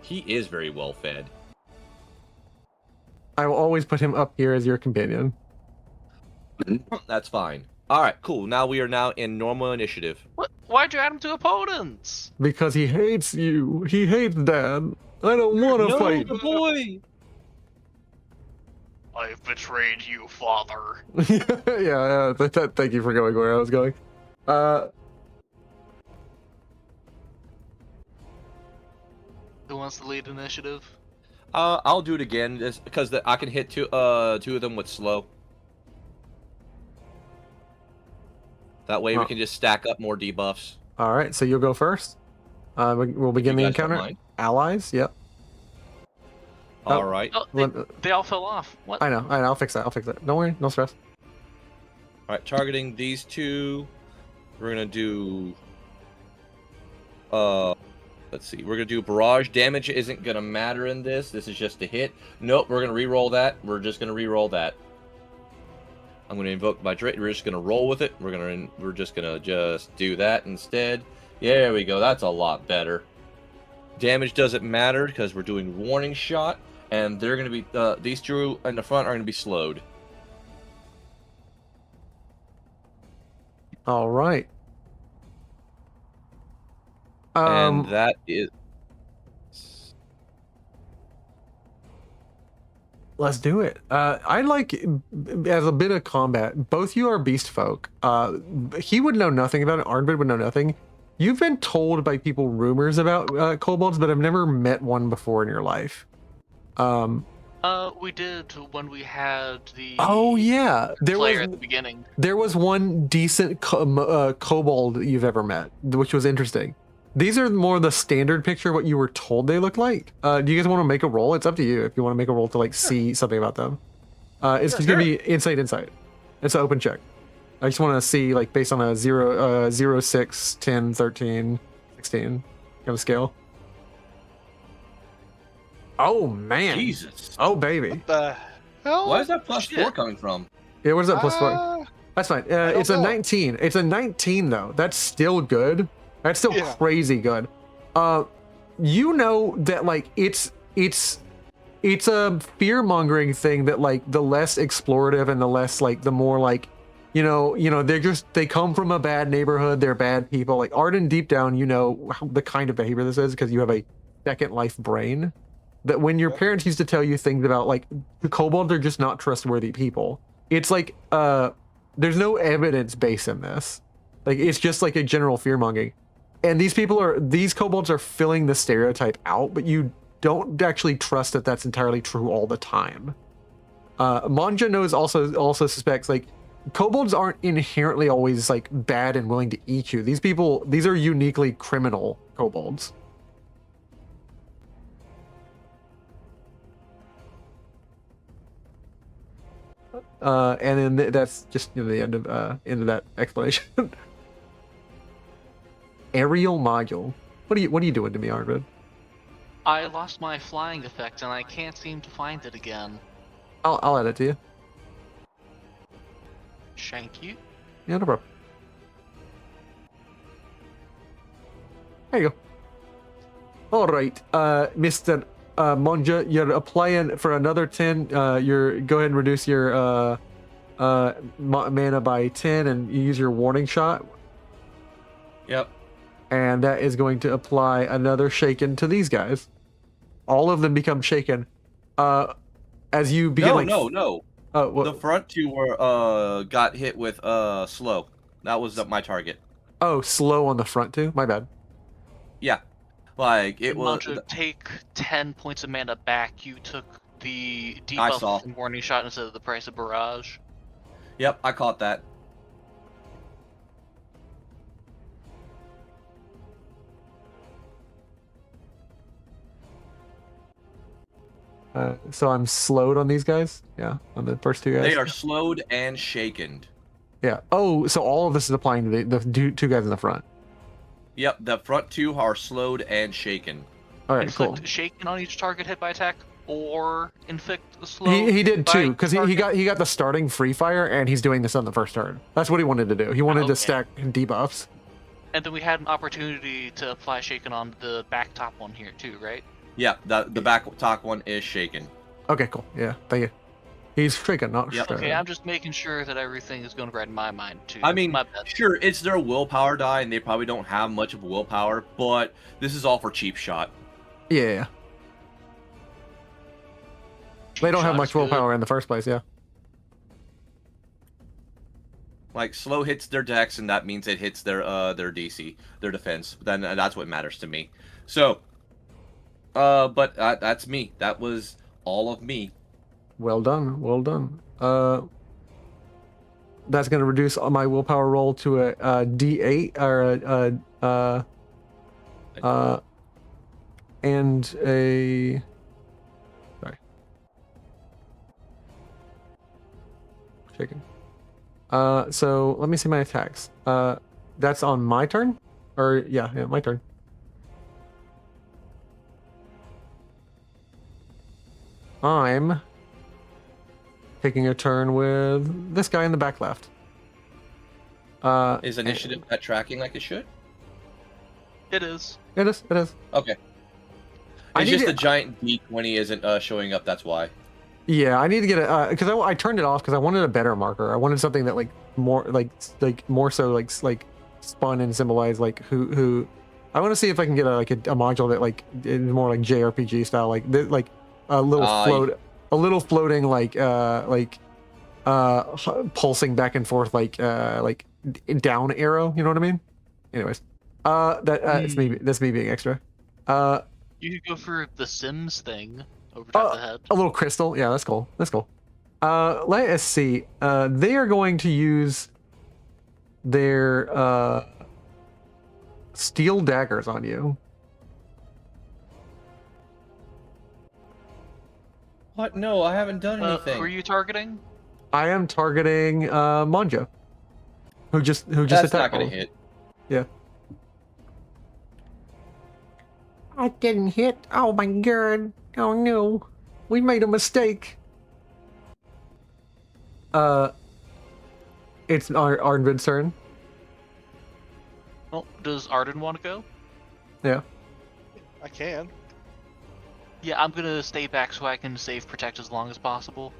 He is very well fed. I will always put him up here as your companion. That's fine. All right, cool. Now we are now in normal initiative. What? Why'd you add him to opponents? Because he hates you. He hates Dad. I don't want to fight. the boy. I've betrayed you, father. yeah. Thank you for going where I was going. Who wants to lead initiative? I'll do it again, just because I can hit two of them with slow. That way we can just stack up more debuffs. All right, so you'll go first. We'll begin the You guys don't encounter. mind? Allies. Yep. Oh. All right. Oh, they all fell off. What? I know. I'll fix that. Don't worry. No stress. All right, targeting these two. We're gonna do. Let's see. We're gonna do barrage damage. Isn't gonna matter in this. This is just a hit. Nope. We're gonna re-roll that. We're just gonna re-roll that. I'm gonna invoke my trait. We're just gonna roll with it. We're just gonna do that instead. There we go. That's a lot better. Damage doesn't matter because we're doing warning shot, and they're gonna be these two in the front are gonna be slowed. All right. And that is. Let's do it. I like, as a bit of combat, both you are beast folk. He would know nothing about it. Arnvid would know nothing. You've been told by people rumors about kobolds, but I've never met one before in your life. We did when we had the. Oh yeah, player at the beginning. There was one decent kobold you've ever met, which was interesting. These are more the standard picture of what you were told they look like. Do you guys want to make a roll? It's up to you if you want to make a roll to like see something about them. It's just gonna be insight. It's an open check. I just want to see like based on a 0, 6, 10, 13, 16 kind of scale. Oh man. Jesus. Oh baby. What the hell? Why is that plus Shit. 4 coming from? Yeah, where's that plus 4? That's fine. It's a know. 19. It's a 19 though. That's still good. That's still crazy good. You know that like it's a fear-mongering thing that like the less explorative and the less like the more like you know they come from a bad neighborhood, they're bad people. Like Arden, deep down, you know the kind of behavior this is because you have a second life brain. That when your parents used to tell you things about like the kobolds are just not trustworthy people. It's like there's no evidence base in this. Like it's just like a general fear-mongering. And these kobolds are filling the stereotype out, but you don't actually trust that that's entirely true all the time. Manja knows also suspects like kobolds aren't inherently always like bad and willing to eat you. These are uniquely criminal kobolds. And then that's just the end of that explanation. Aerial module. What are you doing to me, Arvid? I lost my flying effect and I can't seem to find it again. I'll add it to you. Thank you. Yeah, no problem. There you go. All right, Mr. Monja, you're applying for another 10. Go ahead and reduce your mana by 10, and you use your warning shot. Yep. And that is going to apply another shaken to these guys. All of them become shaken. As you begin No. What? The front two were got hit with slow. That was my target. Oh, slow on the front too? My bad. Yeah. Like it was Mantra, take 10 points of mana back. You took the I saw. debuff from warning shot instead of the price of barrage. Yep, I caught that. So I'm slowed on these guys? Yeah, on the first two guys? They are slowed and shaken. Yeah. Oh, so all of this is applying to the two guys in the front. Yep, the front two are slowed and shaken. All right, cool. Inflict shaken on each target hit by attack. or inflict a slow. He did too, by because he target? got the starting free fire, and he's doing this on the first turn. That's what he wanted to do. He wanted to Okay. stack debuffs. And then we had an opportunity to apply shaken on the back top one here too, right? Yeah, the back top one is shaken. Okay, cool. Yeah, thank you. He's shaken, not Yep. stirred. Okay, I'm just making sure that everything is going right in my mind too. I mean, my bad. sure, it's their willpower die, and they probably don't have much of willpower, but this is all for cheap shot. Yeah. They don't have Shot much is good. willpower in the first place, yeah. Like, slow hits their dex, and that means it hits their DC, their defense. Then that's what matters to me. So, but that's me. That was all of me. Well done, well done. That's going to reduce my willpower roll to a D8 or and a sorry. Shaking. So let me see my attacks. That's on my turn? Or yeah, my turn. I'm taking a turn with this guy in the back left. Is initiative at tracking like it should? It is. It is. It is. Okay. I It's need just to- the giant D20 isn't showing up. That's why. Yeah, I need to get it because I turned it off because I wanted a better marker. I wanted something that more so like spun and symbolized like who. I want to see if I can get a module that is more like JRPG style, like a little floating pulsing back and forth like down arrow. You know what I mean? Anyways, it's me. That's me being extra. You could go for the Sims thing over top of the head. A little crystal. Yeah, that's cool. That's cool. Let us see. They are going to use their steel daggers on you. What? No, I haven't done anything. Who are you targeting? I am targeting Monjo, who just That's attacked. not gonna me. hit. Yeah. I didn't hit. Oh my god. Oh no. We made a mistake. It's Arnvid's turn. Well, does Arden want to go? Yeah. I can. Yeah, I'm gonna stay back so I can save protect as long as possible.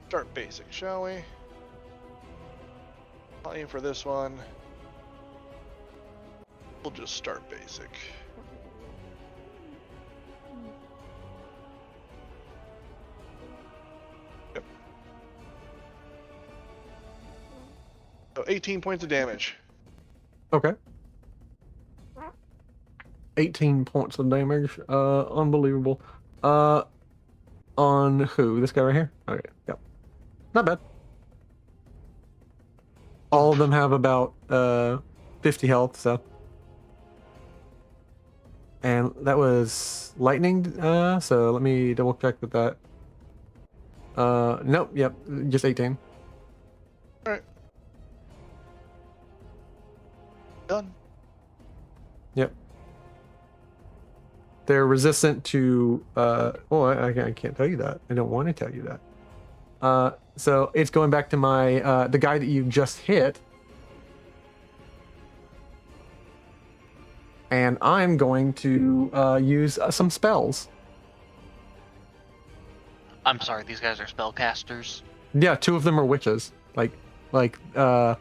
Start basic, shall we? I'll aim for this one. We'll just start basic. Yep. So 18 points of damage. Okay. 18 points of damage. Unbelievable. On who? This guy right here? Okay, yep. Not bad. All of them have about 50 health, so. And that was lightning, so let me double check with that. Nope, yep, just 18. Alright. Done. Yep. They're resistant to I can't tell you that. I don't want to tell you that. So it's going back to my the guy that you just hit. And I'm going to use some spells. I'm sorry, these guys are spellcasters. Yeah, 2 of them are witches. Why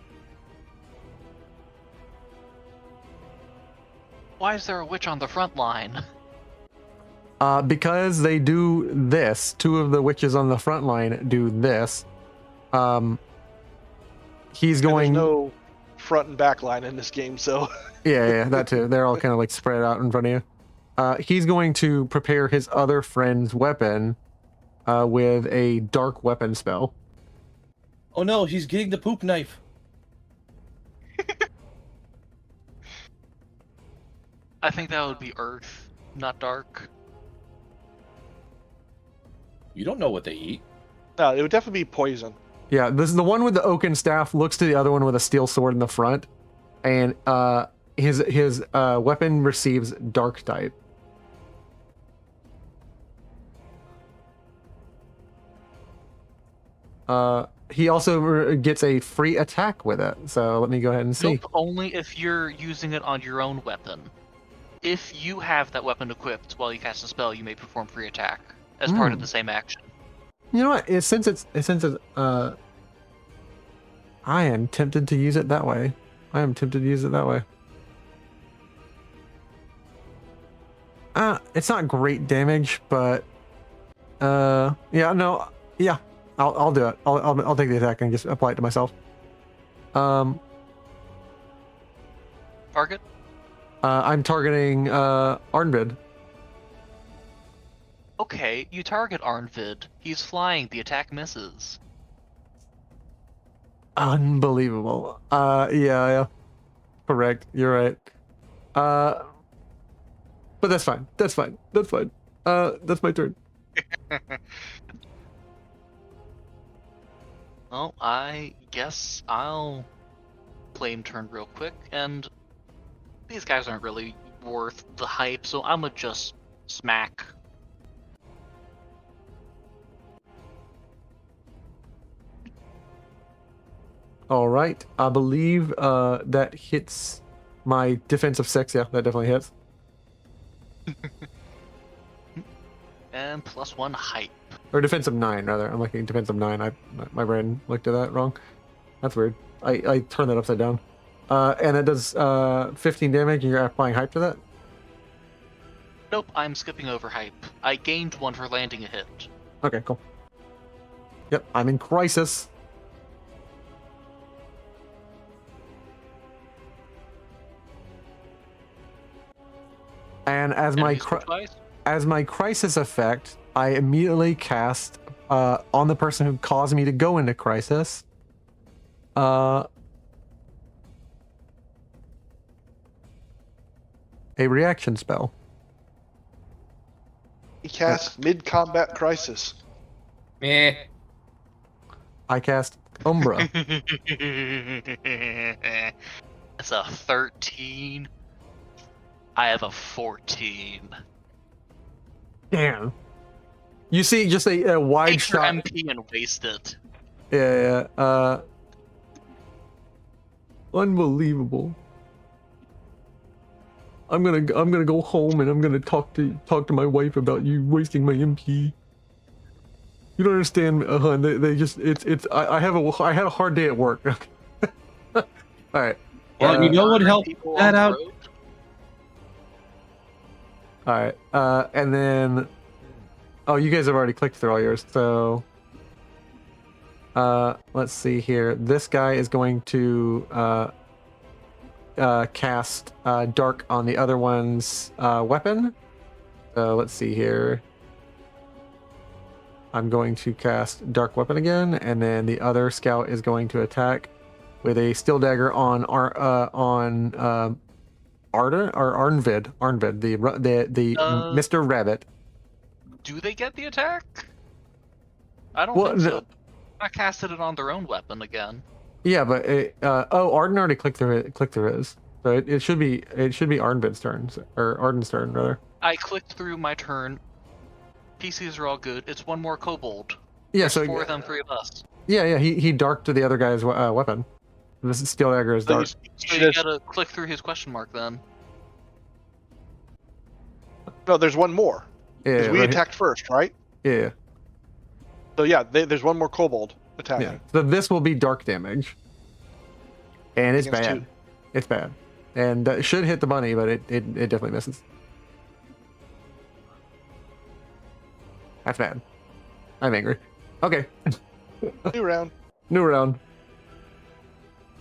is there a witch on the front line? Because they do this. 2 of the witches on the front line do this. He's going. There's no front and back line in this game, so. Yeah, that too. They're all kind of spread out in front of you. He's going to prepare his other friend's weapon with a dark weapon spell. Oh no, he's getting the poop knife. I think that would be Earth, not Dark. You don't know what they eat. No, it would definitely be poison. Yeah, this is the one with the oaken staff looks to the other one with a steel sword in the front, and his weapon receives dark type. He also gets a free attack with it. So let me go ahead and see. Nope, only if you're using it on your own weapon. If you have that weapon equipped while you cast a spell, you may perform free attack as part of the same action. You know what? Since it's I am tempted to use it that way. It's not great damage, but yeah, no, yeah, I'll do it. I'll take the attack and just apply it to myself. Target? I'm targeting Arnvid. Okay, you target Arnvid. He's flying. The attack misses. Unbelievable. Yeah. Correct. You're right. But that's fine. That's my turn. Well, I guess I'll claim turn real quick, and these guys aren't really worth the hype, so I'ma just smack. All right. I believe that hits my defensive 6. Yeah, that definitely hits. And +1 hype. Or defensive 9, rather. I'm looking defensive 9. My brain looked at that wrong. That's weird. I turned that upside down. And it does 15 damage, and you're applying hype to that? Nope, I'm skipping over hype. I gained 1 for landing a hit. Okay, cool. Yep, I'm in crisis. And as my crisis effect, I immediately cast on the person who caused me to go into crisis. A reaction spell. He casts mid-combat crisis. Meh. I cast Umbra. It's a 13. I have a 14. Damn. You see just a wide Take your shot. MP and waste it. Yeah. Unbelievable. I'm gonna go home and I'm gonna talk to my wife about you wasting my MP. You don't understand, hon. They just I had a hard day at work. All right. Well, you know what helped People that on the out? road? All right. And then, oh, you guys have already clicked through all yours. So, let's see here. This guy is going to cast dark on the other one's weapon. So let's see here. I'm going to cast dark weapon again, and then the other scout is going to attack with a steel dagger on Arnvid, the Mr. Rabbit. Do they get the attack? I don't Well, think so. I casted it on their own weapon again. Yeah, but Arden already clicked through his, so it should be Arnvid's turn, or Arden's turn rather. I clicked through my turn. PCs are all good. It's 1 more kobold. Yeah, There's so 4 of them, 3 of us. yeah, he darked to the other guy's weapon. This steel dagger is dark. So you gotta click through his question mark then. No, there's 1 more. Yeah, Because we right attacked first, right? here. Yeah. So yeah, there's 1 more kobold attacking. Yeah. So this will be dark damage. And it's Against bad. 2. It's bad. And it should hit the bunny, but it definitely misses. That's bad. I'm angry. Okay. New round. New round.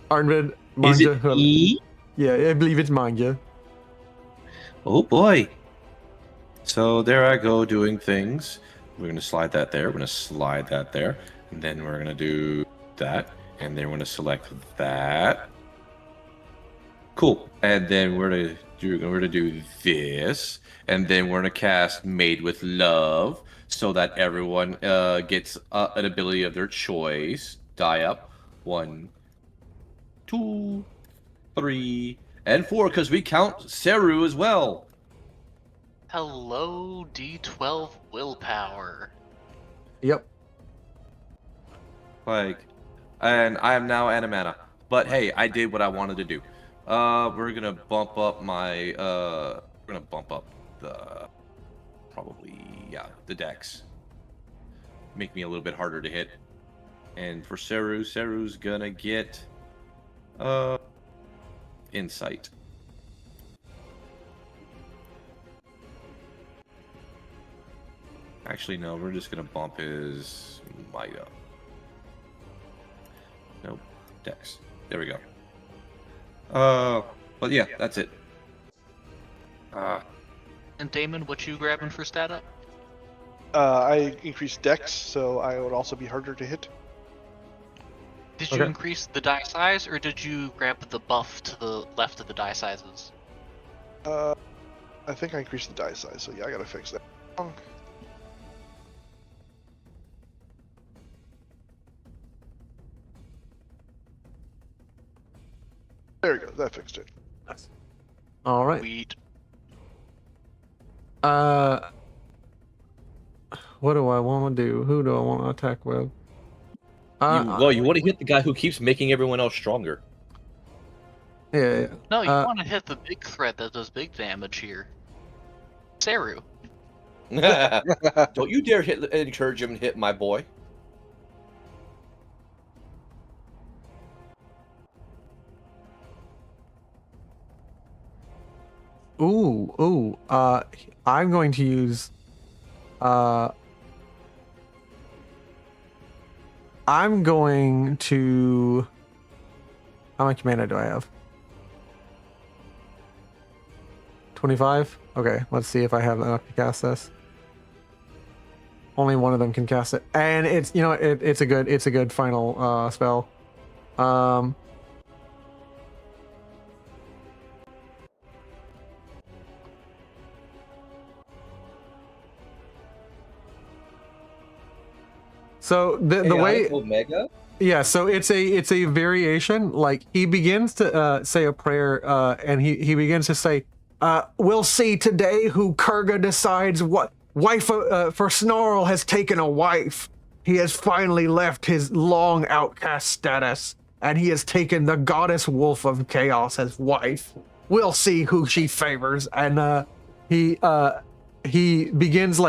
Arnvid, Is Manja. it E? Yeah, I believe it's Manja. Oh boy. So there I go doing things. We're going to slide that there. We're going to slide that there. And then we're going to do that. And then we're going to select that. Cool. And then we're going to do this. And then we're going to cast Made with Love so that everyone gets an ability of their choice. Die up. 1, 2, 3, And 4 because we count Seru as well. Hello, D12 willpower. Yep. And I am now Animata. But hey, I did what I wanted to do. We're gonna bump up my the dex. Make me a little bit harder to hit. And for Seru's gonna get insight. Actually, no, we're just gonna bump his might up. Nope, dex. There we go. But yeah, that's it. And Damon, what you grabbing for stat up? I increased dex, so I would also be harder to hit. Did you increase the die size, or did you grab the buff to the left of the die sizes? I think I increased the die size, so yeah, I gotta fix that. There we go, that fixed it. All right. Sweet. What do I want to do? Who do I want to attack with? You want to hit the guy who keeps making everyone else stronger. Yeah. No, you want to hit the big threat that does big damage here. Seru. Don't you dare encourage him to hit my boy. Ooh. I'm going to use. I'm going to. How much mana do I have? 25? Okay, let's see if I have enough to cast this. Only one of them can cast it. And it's, it's a good final spell. So the way Omega? Yeah, so it's a variation. Like he begins to say a prayer, and he begins to say, "We'll see today who Kurga decides what wife for Snarl has taken a wife. He has finally left his long outcast status, and he has taken the goddess wolf of chaos as wife. We'll see who she favors." And he begins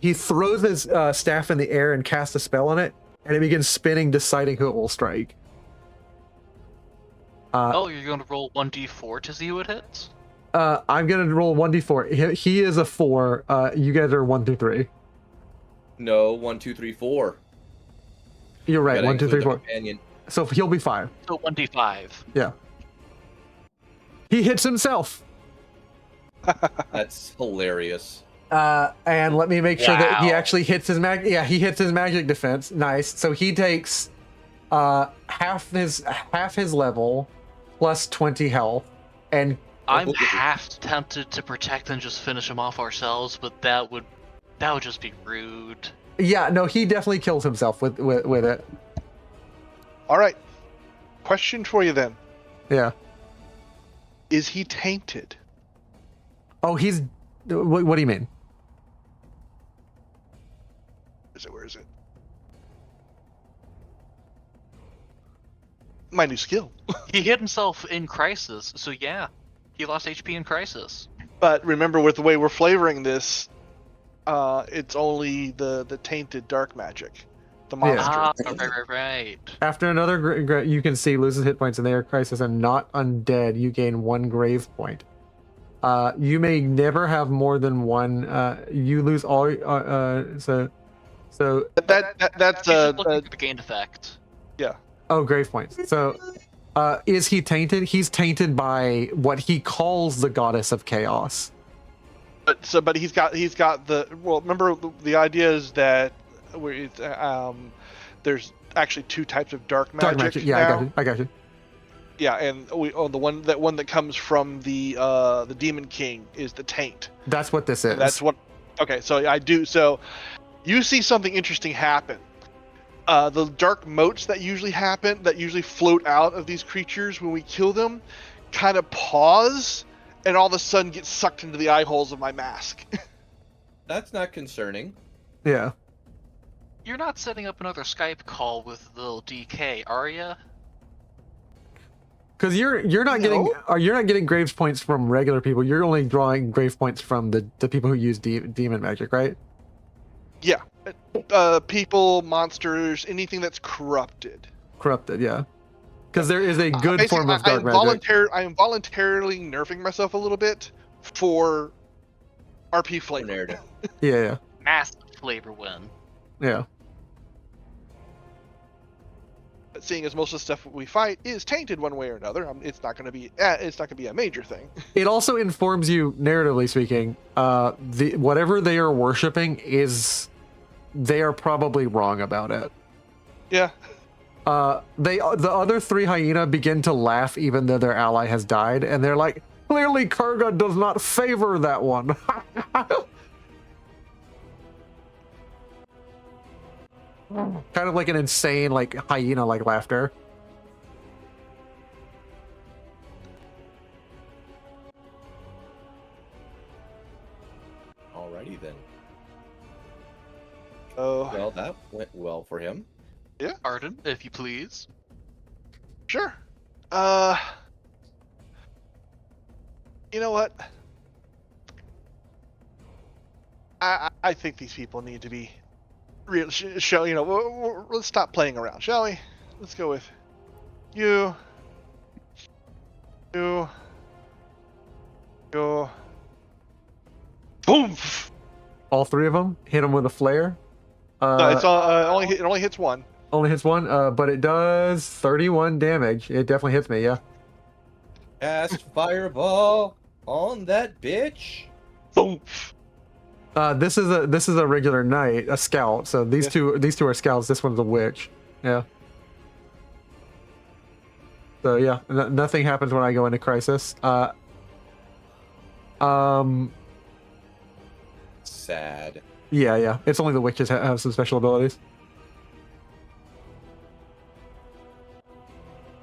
he throws his staff in the air and casts a spell on it. And it begins spinning, deciding who it will strike. You're going to roll 1d4 to see who it hits? I'm going to roll 1d4. He is a 4. You guys are 1 through 3. No, 1, 2, 3, 4. You're right, 1, 2, 3, 4. Companion. So he'll be 5. So 1d5. Yeah. He hits himself. That's hilarious. And let me make sure that he actually hits his he hits his magic defense. Nice. So he takes half his level plus 20 health, and I'm half tempted to protect and just finish him off ourselves, but that would just be rude. Yeah, no, he definitely kills himself with it. All right. Question for you then. Yeah. Is he tainted? Oh, he's. What do you mean? Where is it? My new skill. He hit himself in Crisis, so yeah. He lost HP in Crisis. But remember, with the way we're flavoring this, it's only the tainted dark magic. The monster. Right. After another you can see loses hit points in the air crisis and not undead, you gain 1 grave point. You may never have more than 1. You lose all. So that's the gained effect. Yeah. Oh, grave points. So, is he tainted? He's tainted by what he calls the goddess of chaos. But he's got the Remember, the idea is that there's actually 2 types of dark magic. Dark magic. Yeah, now. I got you. Yeah, and the one that comes from the Demon King is the taint. That's what this is. And that's what. Okay, so I do. So you see something interesting happen. The dark motes that usually float out of these creatures when we kill them, kind of pause, and all of a sudden get sucked into the eye holes of my mask. That's not concerning. Yeah. You're not setting up another Skype call with little DK, are ya? Because you're not getting graves points from regular people. You're only drawing grave points from the people who use demon magic, right? Yeah. People, monsters, anything that's corrupted. Corrupted, yeah. Because there is a good Basically, form of dark magic. I am voluntarily nerfing myself a little bit for RP flavor. Narrative. Yeah, Massive flavor win. yeah. But seeing as most of the stuff we fight is tainted one way or another, it's not going to be a major thing. It also informs you, narratively speaking, whatever they are worshiping they are probably wrong about it. Yeah. The other three hyena begin to laugh even though their ally has died, and they're like, clearly Kurga does not favor that one. Kind of like an insane, like, hyena-like laughter. Alrighty then. Oh, Well, that went well for him. Arden, if you please. sure. You know what? I think these people need to be real. Show, you know, let's stop playing around, shall we? Let's go with you. Boom. All three of them hit him with a flare. No, it's it only hits one. Only hits one, but it does 31 damage. It definitely hits me, yeah. Cast fireball on that bitch. Boom. This is a regular knight, a scout. So these two are scouts. This one's a witch. Yeah. So yeah, nothing happens when I go into crisis. Sad. Yeah. It's only the witches have some special abilities.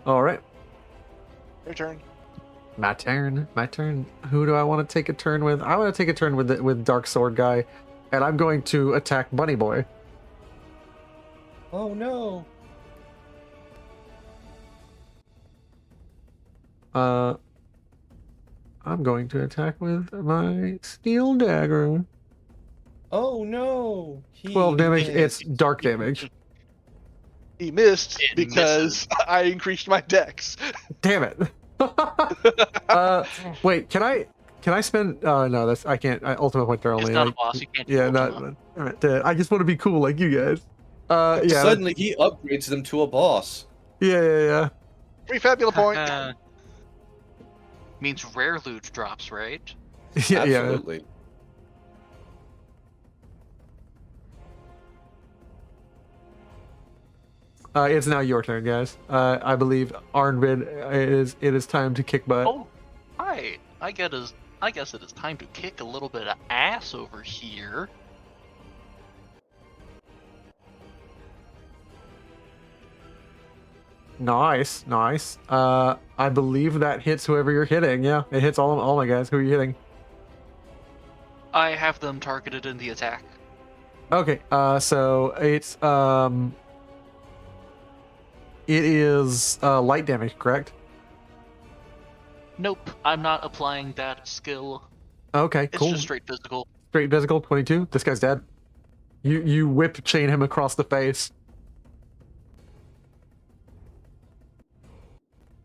All right. Your turn. My turn. Who do I want to take a turn with? I want to take a turn with Dark Sword guy, and I'm going to attack Bunny Boy. Oh no. I'm going to attack with my steel dagger. Oh no. 12 damage. It's dark damage. He missed It because I increased my dex. Damn it. Wait, can I spend? No, I can't. Ultimate pointer only. It's not a like, boss, you can't do yeah, ultimate. not. I just want to be cool like you guys. Yeah. Suddenly he upgrades them to a boss. Yeah. Free fabula point. Means rare loot drops, right? Yeah. Absolutely. It's now your turn, guys. I believe Arnvid it is time to kick butt. Oh, hi. I guess it is time to kick a little bit of ass over here. Nice. I believe that hits whoever you're hitting. Yeah, it hits all my guys. Who are you hitting? I have them targeted in the attack. Okay. So it is light damage, correct? Nope, I'm not applying that skill. Okay, It's cool. just straight physical. Straight physical, 22. This guy's dead. You whip chain him across the face.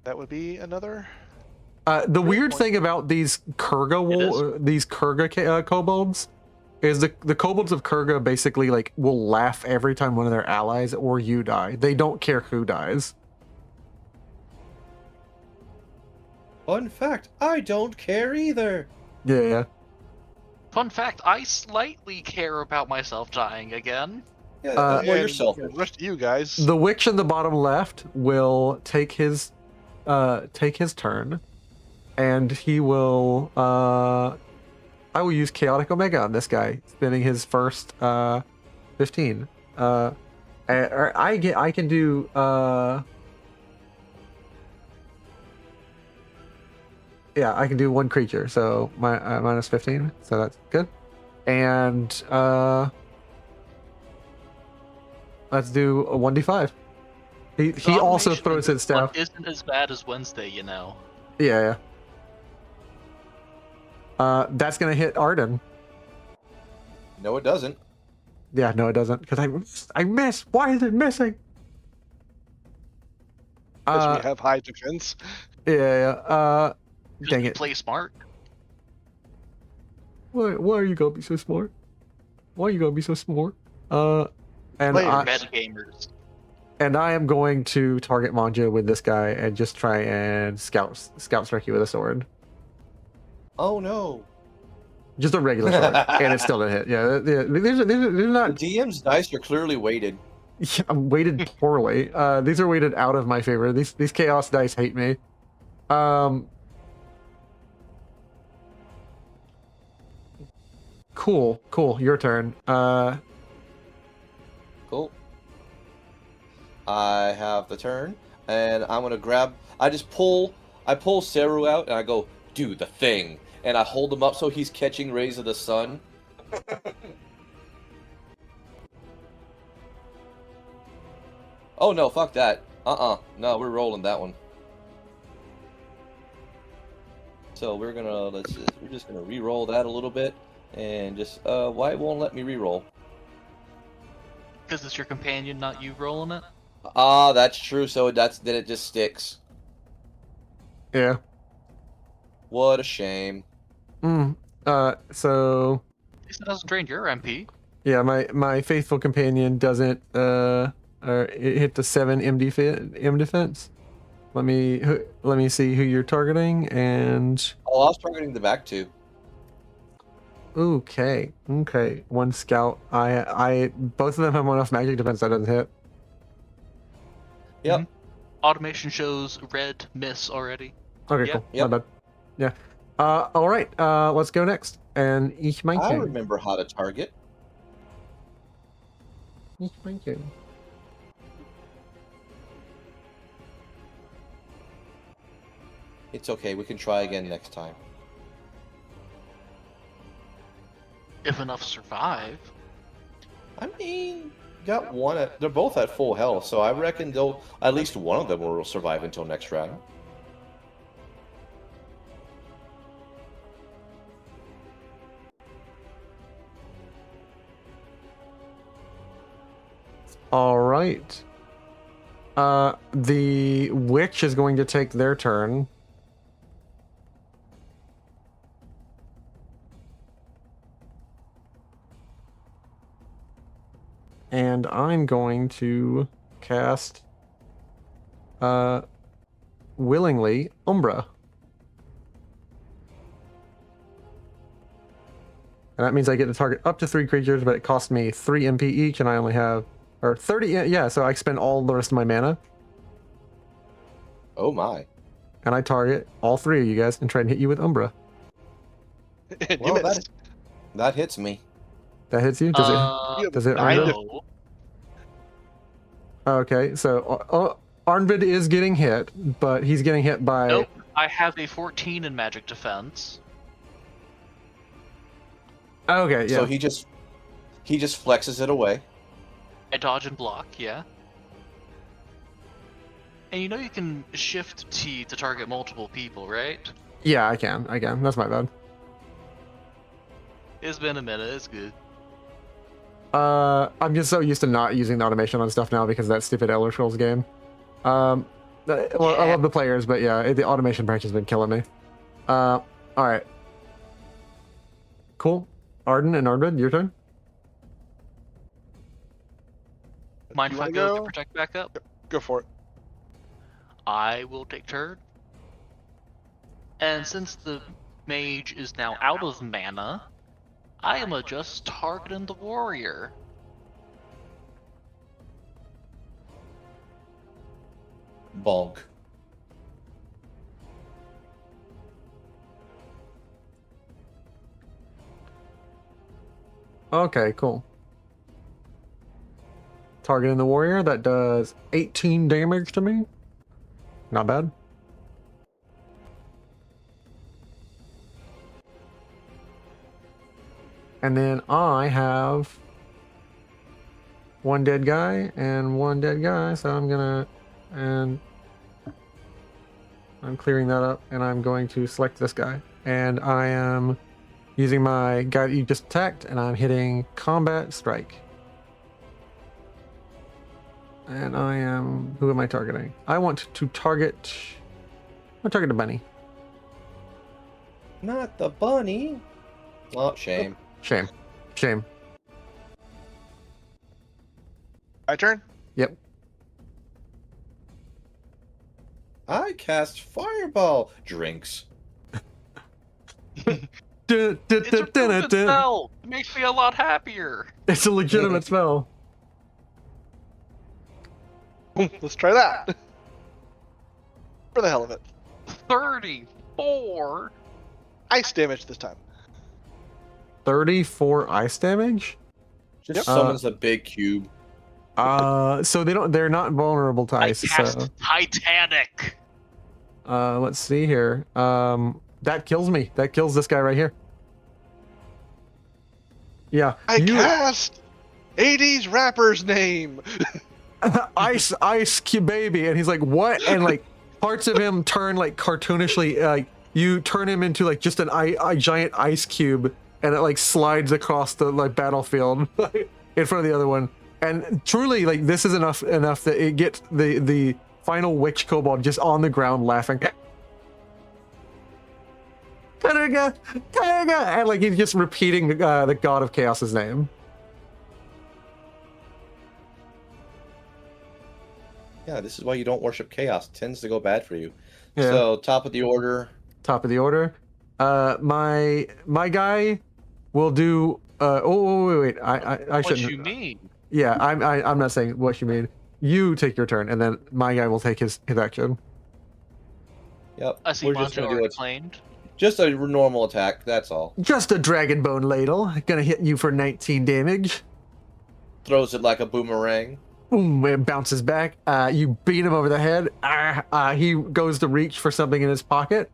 That would be another. The weird thing about these Kurga kobolds is the kobolds of Kurga basically like will laugh every time one of their allies or you die. They don't care who dies. Fun fact, I don't care either. Yeah. Fun fact, I slightly care about myself dying again. Yeah, Uh, well, And yourself. The rest of you guys. The witch in the bottom left will take his turn, and he will I will use Chaotic Omega on this guy, spending his first 15. I can do Yeah, I can do one creature, so my minus 15, so that's good. And let's do a 1d5. He also Automation throws in his this one staff. isn't as bad as Wednesday, you know. Yeah, yeah. That's gonna hit Arden. No, it doesn't. Yeah, no, it doesn't, because I missed. Why is it missing? Because we have high defense. Yeah, yeah. Because Dang we it. play smart. Why are you gonna be so smart? Why are you gonna be so smart? And Players. Meta gamers. and I am going to target Manja with this guy and just try and scout strike you with a sword. Oh no. Just a regular sword, and it's still a hit. Yeah, these are The not. DM's dice are clearly weighted. Yeah, I'm weighted poorly. These are weighted out of my favor. These chaos dice hate me. Cool. Your turn. Cool. I have the turn, and I'm gonna grab. I pull Seru out, and I go, do the thing, and I hold him up so he's catching rays of the sun. Oh no, fuck that. No, we're rolling that one. So we're just gonna re-roll that a little bit, and just why it won't let me re-roll? Because it's your companion, not you rolling it. Ah, that's true. So then it just sticks. Yeah. What a shame. So At least it doesn't drain your MP. yeah, my faithful companion doesn't or it hit the 7 M defense. Let me see who you're targeting, and Oh, I was targeting the back two. okay, one scout. I both of them have enough magic defense that doesn't hit. Yep. Automation shows red miss already. Okay, Yep. cool. Yep. My bad. Yeah. All right. Let's go next. And ich mein I turn. remember how to target. Ich mein turn. It's okay. We can try again next time. If enough survive. I mean, got one. They're both at full health, so I reckon at least one of them will survive until next round. All right. The witch is going to take their turn. And I'm going to cast willingly Umbra. And that means I get to target up to 3 creatures, but it costs me 3 MP each, and I only have, or 30, yeah, so I spend all the rest of my mana. Oh my. And I target all 3 of you guys and try and hit you with Umbra. You Well, missed. that hits me. That hits you? Does it nine Arnvid? No. Okay, so Arnvid is getting hit, but he's getting hit by... Nope. I have a 14 in magic defense. Okay, yeah. So he just flexes it away. I dodge and block, yeah. And you know you can shift T to target multiple people, right? Yeah, I can. That's my bad. It's been a minute, it's good. I'm just so used to not using the automation on stuff now because of that stupid Elder Scrolls game. Well, I love the players, but yeah, the automation branch has been killing me. All right. Cool. Arden and Arnvid, your turn. Mind You if I wanna go to go? protect back up? Go for it. I will take turn. And since the mage is now out of mana, I am just targeting the warrior. Bonk. Okay, cool. Targeting the warrior, that does 18 damage to me. Not bad. And then I have one dead guy and one dead guy, so I'm clearing that up, and I'm going to select this guy. And I am using my guy that you just attacked, and I'm hitting combat strike. And who am I targeting? I want to target, I'll target the bunny. Not the bunny. Oh, shame. Shame. My turn? Yep. I cast Fireball. Drinks. It's a proven spell. It makes me a lot happier. It's a legitimate spell. Let's try that. For the hell of it. 34. Ice damage this time. 34 ice damage? Just summons a big cube. So they're not vulnerable to ice. I cast So Titanic. let's see here. That kills me. That kills this guy right here. Yeah. I cast 80s rapper's name. Ice Cube baby, and he's like, what? And like parts of him turn like cartoonishly, like you turn him into like just a giant ice cube, and it like slides across the like battlefield in front of the other one. And truly, like this is enough that it gets the final witch kobold just on the ground laughing. Kariga, and like he's just repeating the god of chaos's name. Yeah, this is why you don't worship chaos. It tends to go bad for you. Yeah. So top of the order. Top of the order. My guy will do. Wait. I shouldn't. What you mean? Yeah, I'm not saying what you mean. You take your turn, and then my guy will take his action. Yep. I see We're just Monjo gonna do already it. claimed. Just a normal attack. That's all. Just a dragon bone ladle. Gonna hit you for 19 damage. Throws it like a boomerang. Boom! It bounces back. You beat him over the head. He goes to reach for something in his pocket,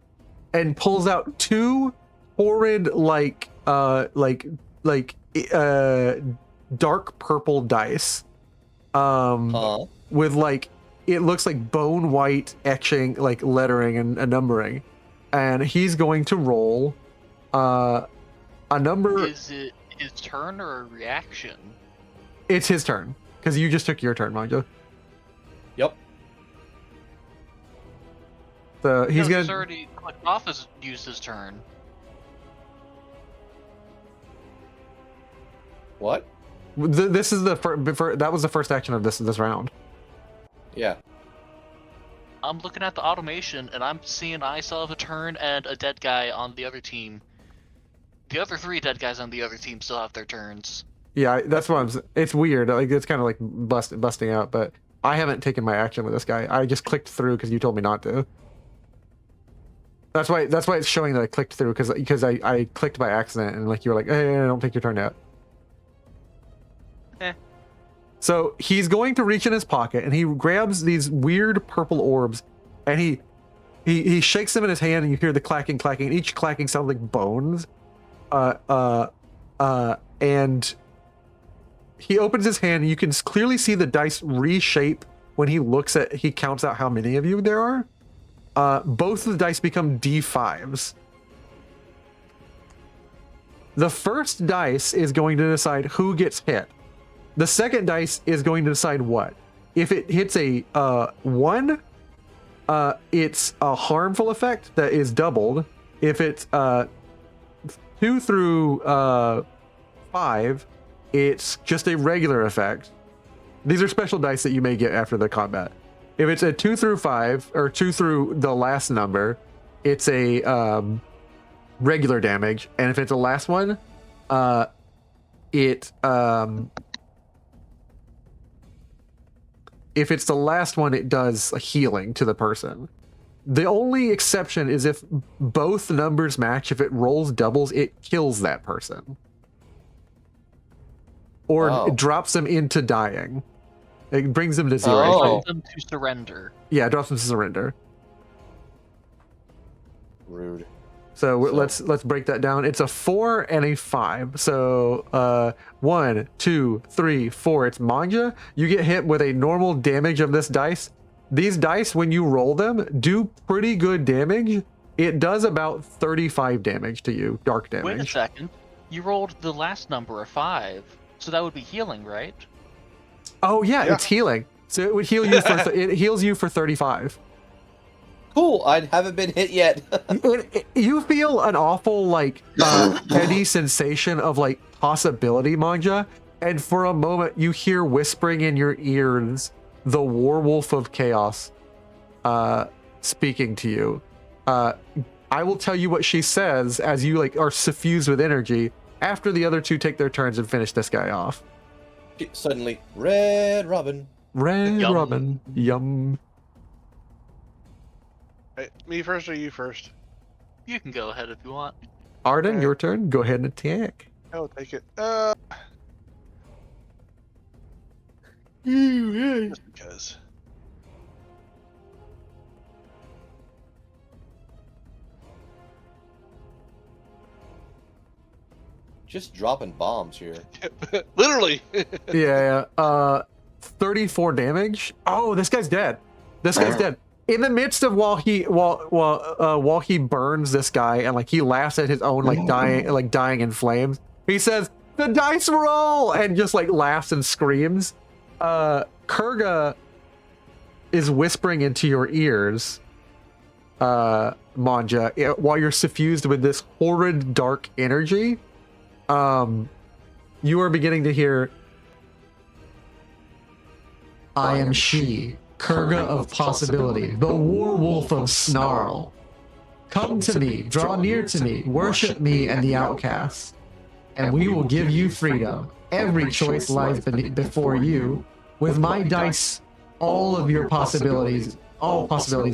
and pulls out two horrid dark purple dice. With like it looks like bone white etching, like lettering and numbering, and he's going to roll a number. Is it his turn or a reaction? It's his turn because you just took your turn, Monjo. Yep. So he's He's gonna. already clicked off his used his turn. What? This is the that was the first action of this round. Yeah. I'm looking at the automation and I'm seeing I still have a turn and a dead guy on the other team. The other 3 dead guys on the other team still have their turns. Yeah, that's what it's weird. Like it's kind of like busting out, but I haven't taken my action with this guy. I just clicked through because you told me not to. That's why it's showing that I clicked through because I clicked by accident and like you were like, hey, don't take your turn yet. So he's going to reach in his pocket and he grabs these weird purple orbs and he shakes them in his hand and you hear the clacking. And each clacking sounds like bones. And he opens his hand and you can clearly see the dice reshape when he counts out how many of you there are. Both of the dice become D5s. The first dice is going to decide who gets hit. The second dice is going to decide what. If it hits a 1, it's a harmful effect that is doubled. If it's 2 through 5, it's just a regular effect. These are special dice that you may get after the combat. If it's a 2 through 5, or 2 through the last number, it's a regular damage. And if it's the last one, if it's the last one, it does a healing to the person. The only exception is if both numbers match. If it rolls doubles, it kills that person. Or it drops them into dying. It brings them to 0. Drops them to surrender. Yeah, it drops them to surrender. Rude. So let's break that down. It's a 4 and a 5. So 1, 2, 3, 4. It's Manja. You get hit with a normal damage of this dice. These dice, when you roll them, do pretty good damage. It does about 35 damage to you, dark damage. Wait a second. You rolled the last number, a 5. So that would be healing, right? Oh yeah, it's healing. So it would heal you for it heals you for 35. Cool. I haven't been hit yet. You feel an awful like heady sensation of like possibility, Manja, and for a moment you hear whispering in your ears the werewolf of chaos speaking to you. I will tell you what she says as you like are suffused with energy after the other two take their turns and finish this guy off. Suddenly, Red Robin. Red Yum. Robin, yum. Right, me first or you first? You can go ahead if you want. Arden, Alright. your turn. Go ahead and attack. I'll take it. Just because. Just dropping bombs here. Literally. Yeah. 34 damage. Oh, this guy's dead. This guy's dead. In the midst of while he burns this guy and like he laughs at his own dying in flames, he says, "The dice roll!" and just like laughs and screams. Kurga is whispering into your ears, Manja, while you're suffused with this horrid dark energy. You are beginning to hear, "I am she, Kurga of Possibility, the Werewolf of Snarl. Come to me, draw near to me, worship me and the outcast, and we will give you freedom. Every choice lies before you. With my dice, all possibilities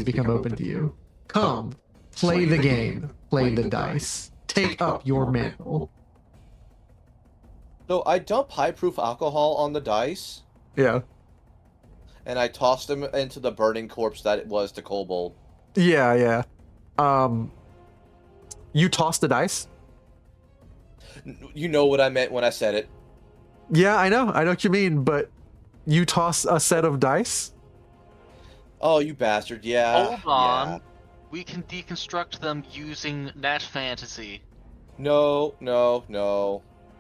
become open to you. Come, play the game, play the dice, take up your mantle." So I dump high-proof alcohol on the dice, Yeah. and I toss them into the burning corpse that it was to Kobold. Yeah. You toss the dice? You know what I meant when I said it. Yeah, I know what you mean, but you toss a set of dice? Oh, you bastard! Yeah. Hold on. Yeah. We can deconstruct them using Nat Fantasy. No.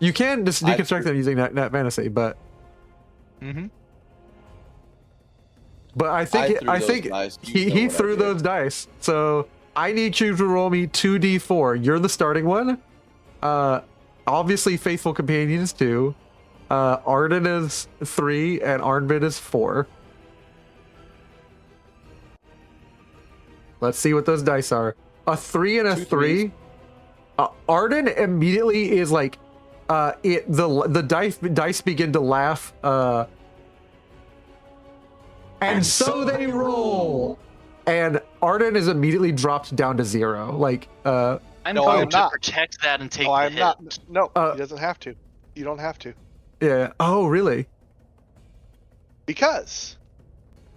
You can just deconstruct them using that fantasy, but Mm-hmm. I think he threw those dice. So I need you to roll me 2d4. You're the starting one. Obviously Faithful Companion is 2. Arden is 3 and Arnvid is 4. Let's see what those dice are. A 3 and a 3. Arden immediately is like the dice begin to laugh, and so they roll, and Arden is immediately dropped down to 0. Like, I'm No, going I'm to not. protect that and take No, the I'm hit. not. No, Uh, he doesn't have to. You don't have to. yeah. Oh, really? Because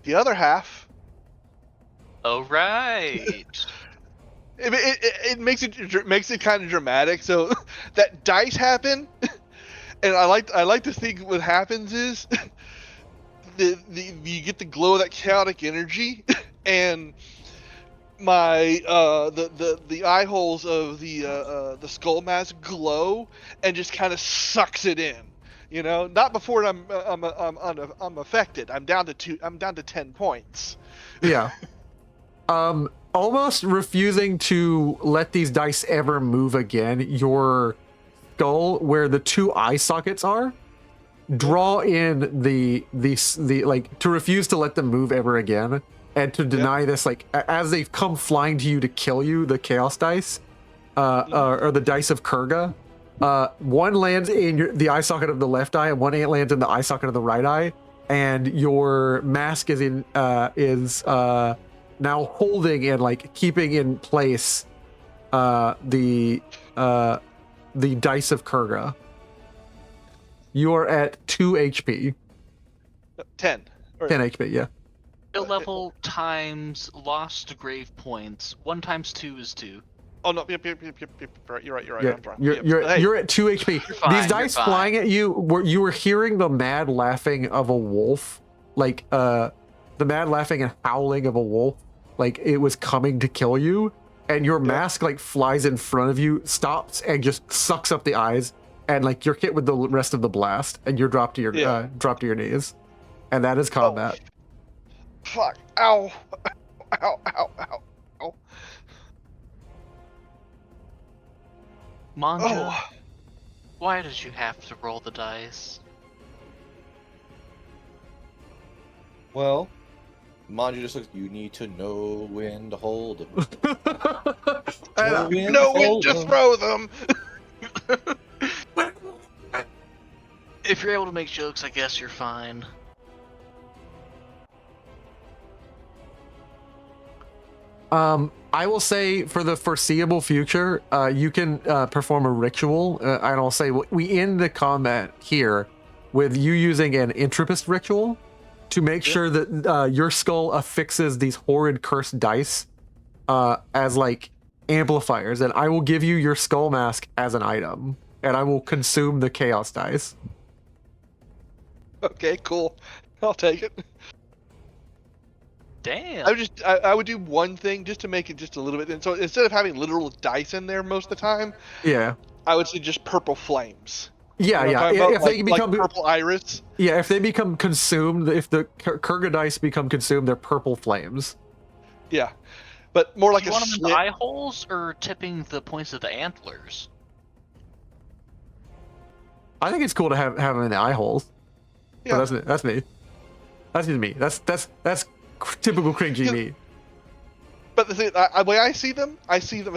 the other half, Oh, right. it makes it kind of dramatic. So that dice happen, and I like to think what happens is you get the glow of that chaotic energy, and my the eye holes of the skull mask glow and just kind of sucks it in. You know, not before I'm affected. I'm down to 2. I'm down to 10 points. Yeah. Almost refusing to let these dice ever move again. Your skull, where the 2 eye sockets are, draw in the like to refuse to let them move ever again, and to deny this, like as they've come flying to you to kill you, the chaos dice, or the dice of Kurga. One lands in the eye socket of the left eye, and one lands in the eye socket of the right eye, and your mask is now holding and like keeping in place the dice of Kurga. You are at 2 HP. 10. Or 10 HP, yeah. Skill level times lost grave points. 1 times 2 is 2. Oh no, yep. Right, you're right. Yeah, I'm drunk. you're Yep. you're, Hey, you're at 2 HP. You're fine, These you're dice fine. flying at you were hearing the mad laughing of a wolf, like the mad laughing and howling of a wolf, like it was coming to kill you, and your mask like flies in front of you, stops, and just sucks up the eyes, and like you're hit with the rest of the blast, and you're dropped to your drop to your knees, and that is combat. fuck! Ow! Ow! Manja, Oh. why did you have to roll the dice? Well, Manja just looks. You need to know when to hold them. And, No, we just throw them. If you're able to make jokes, I guess you're fine. I will say for the foreseeable future, you can perform a ritual, and I'll say we end the combat here with you using an Entropist ritual to make sure that your skull affixes these horrid cursed dice as like amplifiers, and I will give you your skull mask as an item, and I will consume the chaos dice. Okay, cool. I'll take it. Damn. I would do one thing just to make it just a little bit. And so instead of having literal dice in there most of the time, Yeah. I would say just purple flames. Yeah, You know what I'm yeah. talking If about? they Like become purple iris. yeah, if they become consumed, if the Kurga dice become consumed, they're purple flames. Yeah, but more like Do you a want them in the slit. eye holes or tipping the points of the antlers? I think it's cool to have them in the eye holes. Yeah. But that's me. That's just me. That's typical cringy me. But the thing, way I see them, I see them.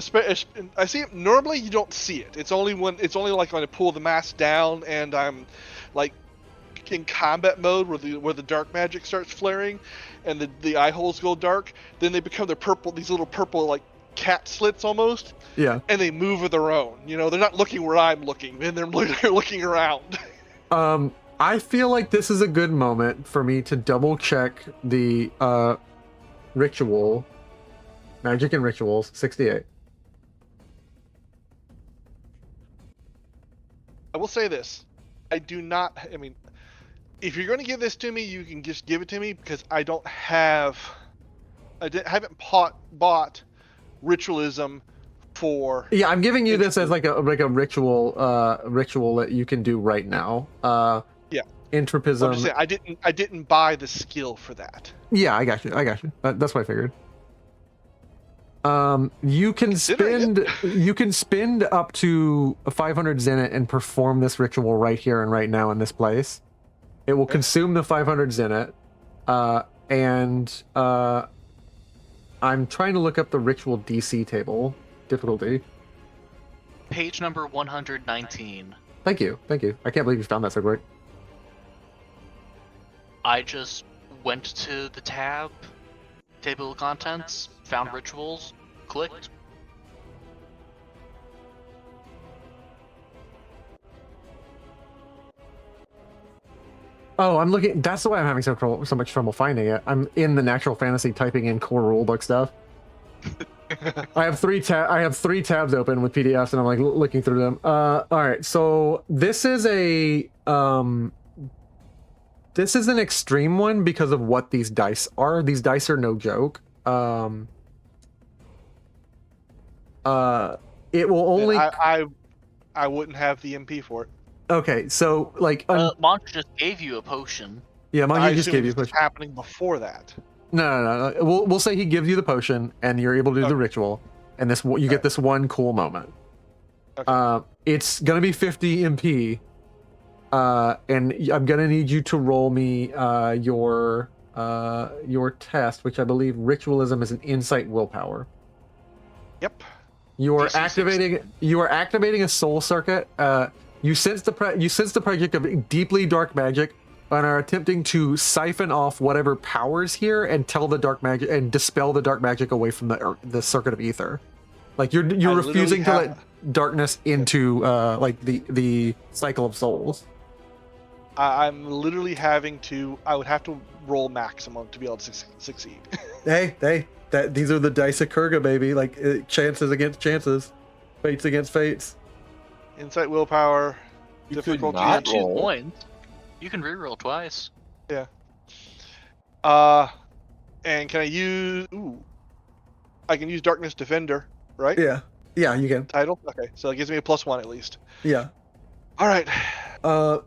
I see it normally. You don't see it. It's only like when I pull the mask down and I'm like in combat mode where the dark magic starts flaring, and the eye holes go dark. Then they become these little purple like cat slits almost, Yeah. and they move of their own. You know, they're not looking where I'm looking, and they're looking around. I feel like this is a good moment for me to double check the ritual, magic and rituals 68. I will say this: I do not. I mean, if you're going to give this to me, you can just give it to me because I don't have. Haven't bought ritualism for. Yeah, I'm giving you this as like a ritual that you can do right now. Yeah. Entropism. I'm just saying, I didn't buy the skill for that. Yeah, I got you. That's what I figured. You can spend up to 500 zenit and perform this ritual right here and right now in this place. It will consume the 500 zenit, and I'm trying to look up the ritual DC table difficulty. Page number 119. Thank you. I can't believe you found that so quick. I just went to the table of contents, found rituals, clicked. Oh, I'm looking. That's why I'm having so much trouble finding it. I'm in the natural fantasy typing in core rulebook stuff. I have three tabs open with PDFs, and I'm like looking through them. All right, so this is an extreme one because of what these dice are. These dice are no joke. It will only. I wouldn't have the MP for it. Okay, so like. Monster just gave you a potion. Yeah, I Monkey just assume gave you a this was potion. happening before that. No. We'll say he gives you the potion, and you're able to do the ritual, and you get this one cool moment. Okay. It's gonna be 50 MP, and I'm gonna need you to roll me your test, which I believe ritualism is an insight willpower. Yep. You are DC6. activating a soul circuit. You sense the project of deeply dark magic, and are attempting to siphon off whatever powers here and tell the dark magic and dispel the dark magic away from the circuit of ether. Like you're refusing to let darkness into like the cycle of souls. I'm literally having to. I would have to roll maximum to be able to succeed. Hey, these are the dice of Kurga, baby. Like chances against chances, fates against fates. Insight, willpower, You could difficulty. not Two roll. points. You can reroll twice. And can I use? Ooh, I can use Darkness Defender, right? Yeah, you can. Title. Okay, so it gives me a +1 at least. Yeah. All right.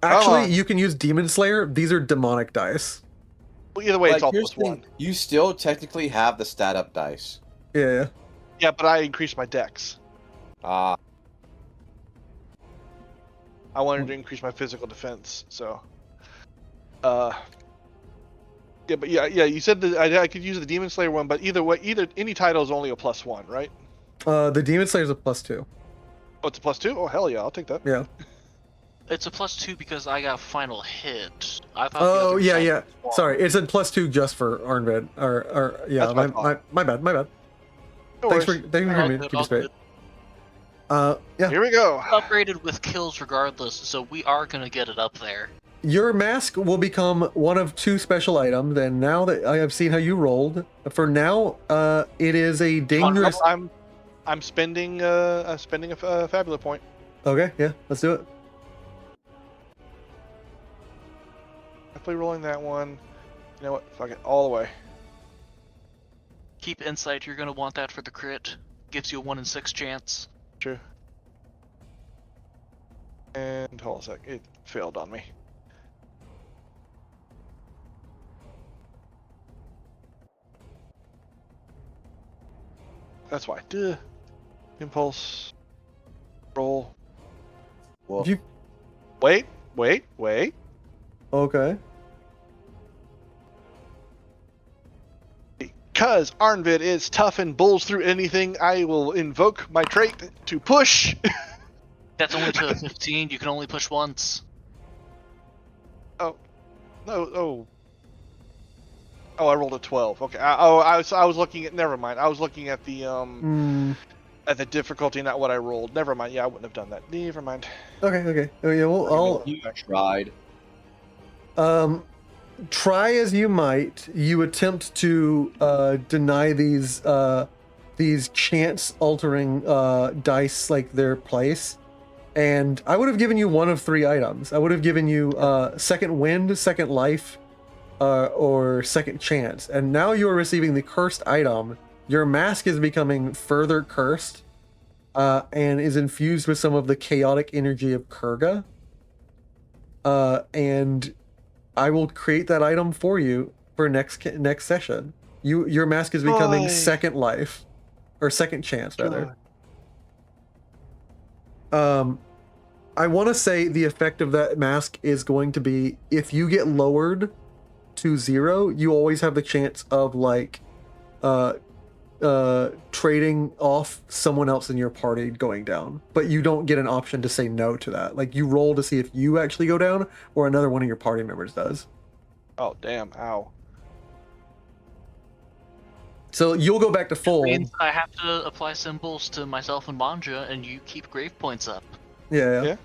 Actually, on. you can use Demon Slayer. These are demonic dice. Well, either way, it's all here's the +1. thing, you still technically have the stat up dice. Yeah. Yeah, but I increased my dex. Ah, I wanted to increase my physical defense, so. Yeah, but yeah. You said that I could use the Demon Slayer one, but either way, any title is only a +1, right? The Demon Slayer is a +2. Oh, it's a +2. Oh, hell yeah, I'll take that. Yeah. It's a +2 because I got final hit. I thought. Oh the other yeah, side yeah. was Sorry, it's a +2 just for Arnvid. Or yeah, That's what I my bad. No Thanks worries. for All me. good, Keep all it straight. good. Yeah. Here we go. Upgraded with kills regardless, so we are gonna get it up there. Your mask will become one of 2 special items, and now that I have seen how you rolled, for now, it is a dangerous. I'm spending a fabula point. Okay, yeah, let's do it. Definitely rolling that one. You know what? Fuck it, all the way. Keep insight. You're gonna want that for the crit. Gives you a 1 in 6 chance. True. And hold on a sec, it failed on me. That's why. Duh. Impulse. Roll. well, You- Wait. Okay. Because Arnvid is tough and bulls through anything, I will invoke my trait to push. That's only to a 15. You can only push once. No. Oh, I rolled a 12. Okay. I was looking at. Never mind. I was looking at the at the difficulty, not what I rolled. Never mind. Yeah, I wouldn't have done that. Never mind. Okay. Oh, yeah, well, you tried. try as you might, you attempt to deny these chance-altering dice like their place. And I would have given you one of 3 items. I would have given you second wind, second life, or second chance. And now you are receiving the cursed item. Your mask is becoming further cursed, and is infused with some of the chaotic energy of Kurga. And I will create that item for you for next session. Your mask is becoming Boy. second life, or second chance rather. I want to say the effect of that mask is going to be, if you get lowered to 0, you always have the chance of like trading off someone else in your party going down, but you don't get an option to say no to that. Like, you roll to see if you actually go down or another one of your party members does. Oh damn! Ow. So you'll go back to full. Means I have to apply symbols to myself and Manja, and you keep grave points up. Yeah.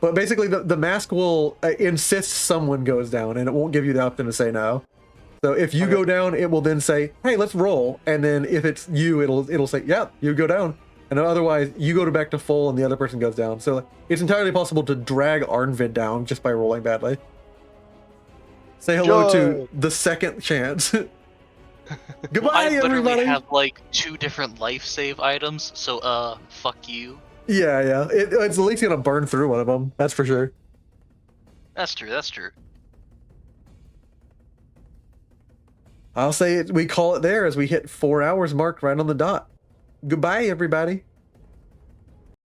But basically, the mask will insist someone goes down, and it won't give you the option to say no. So if you go down, it will then say, "Hey, let's roll." And then if it's you, it'll say, "Yeah, you go down." And otherwise, you go back to full, and the other person goes down. So it's entirely possible to drag Arnvid down just by rolling badly. Say hello to the second chance. Goodbye, I literally everybody. have like 2 different life save items, so fuck you. Yeah. It's at least gonna burn through one of them. That's for sure. That's true. I'll say we call it there as we hit 4 hours marked right on the dot. Goodbye, everybody.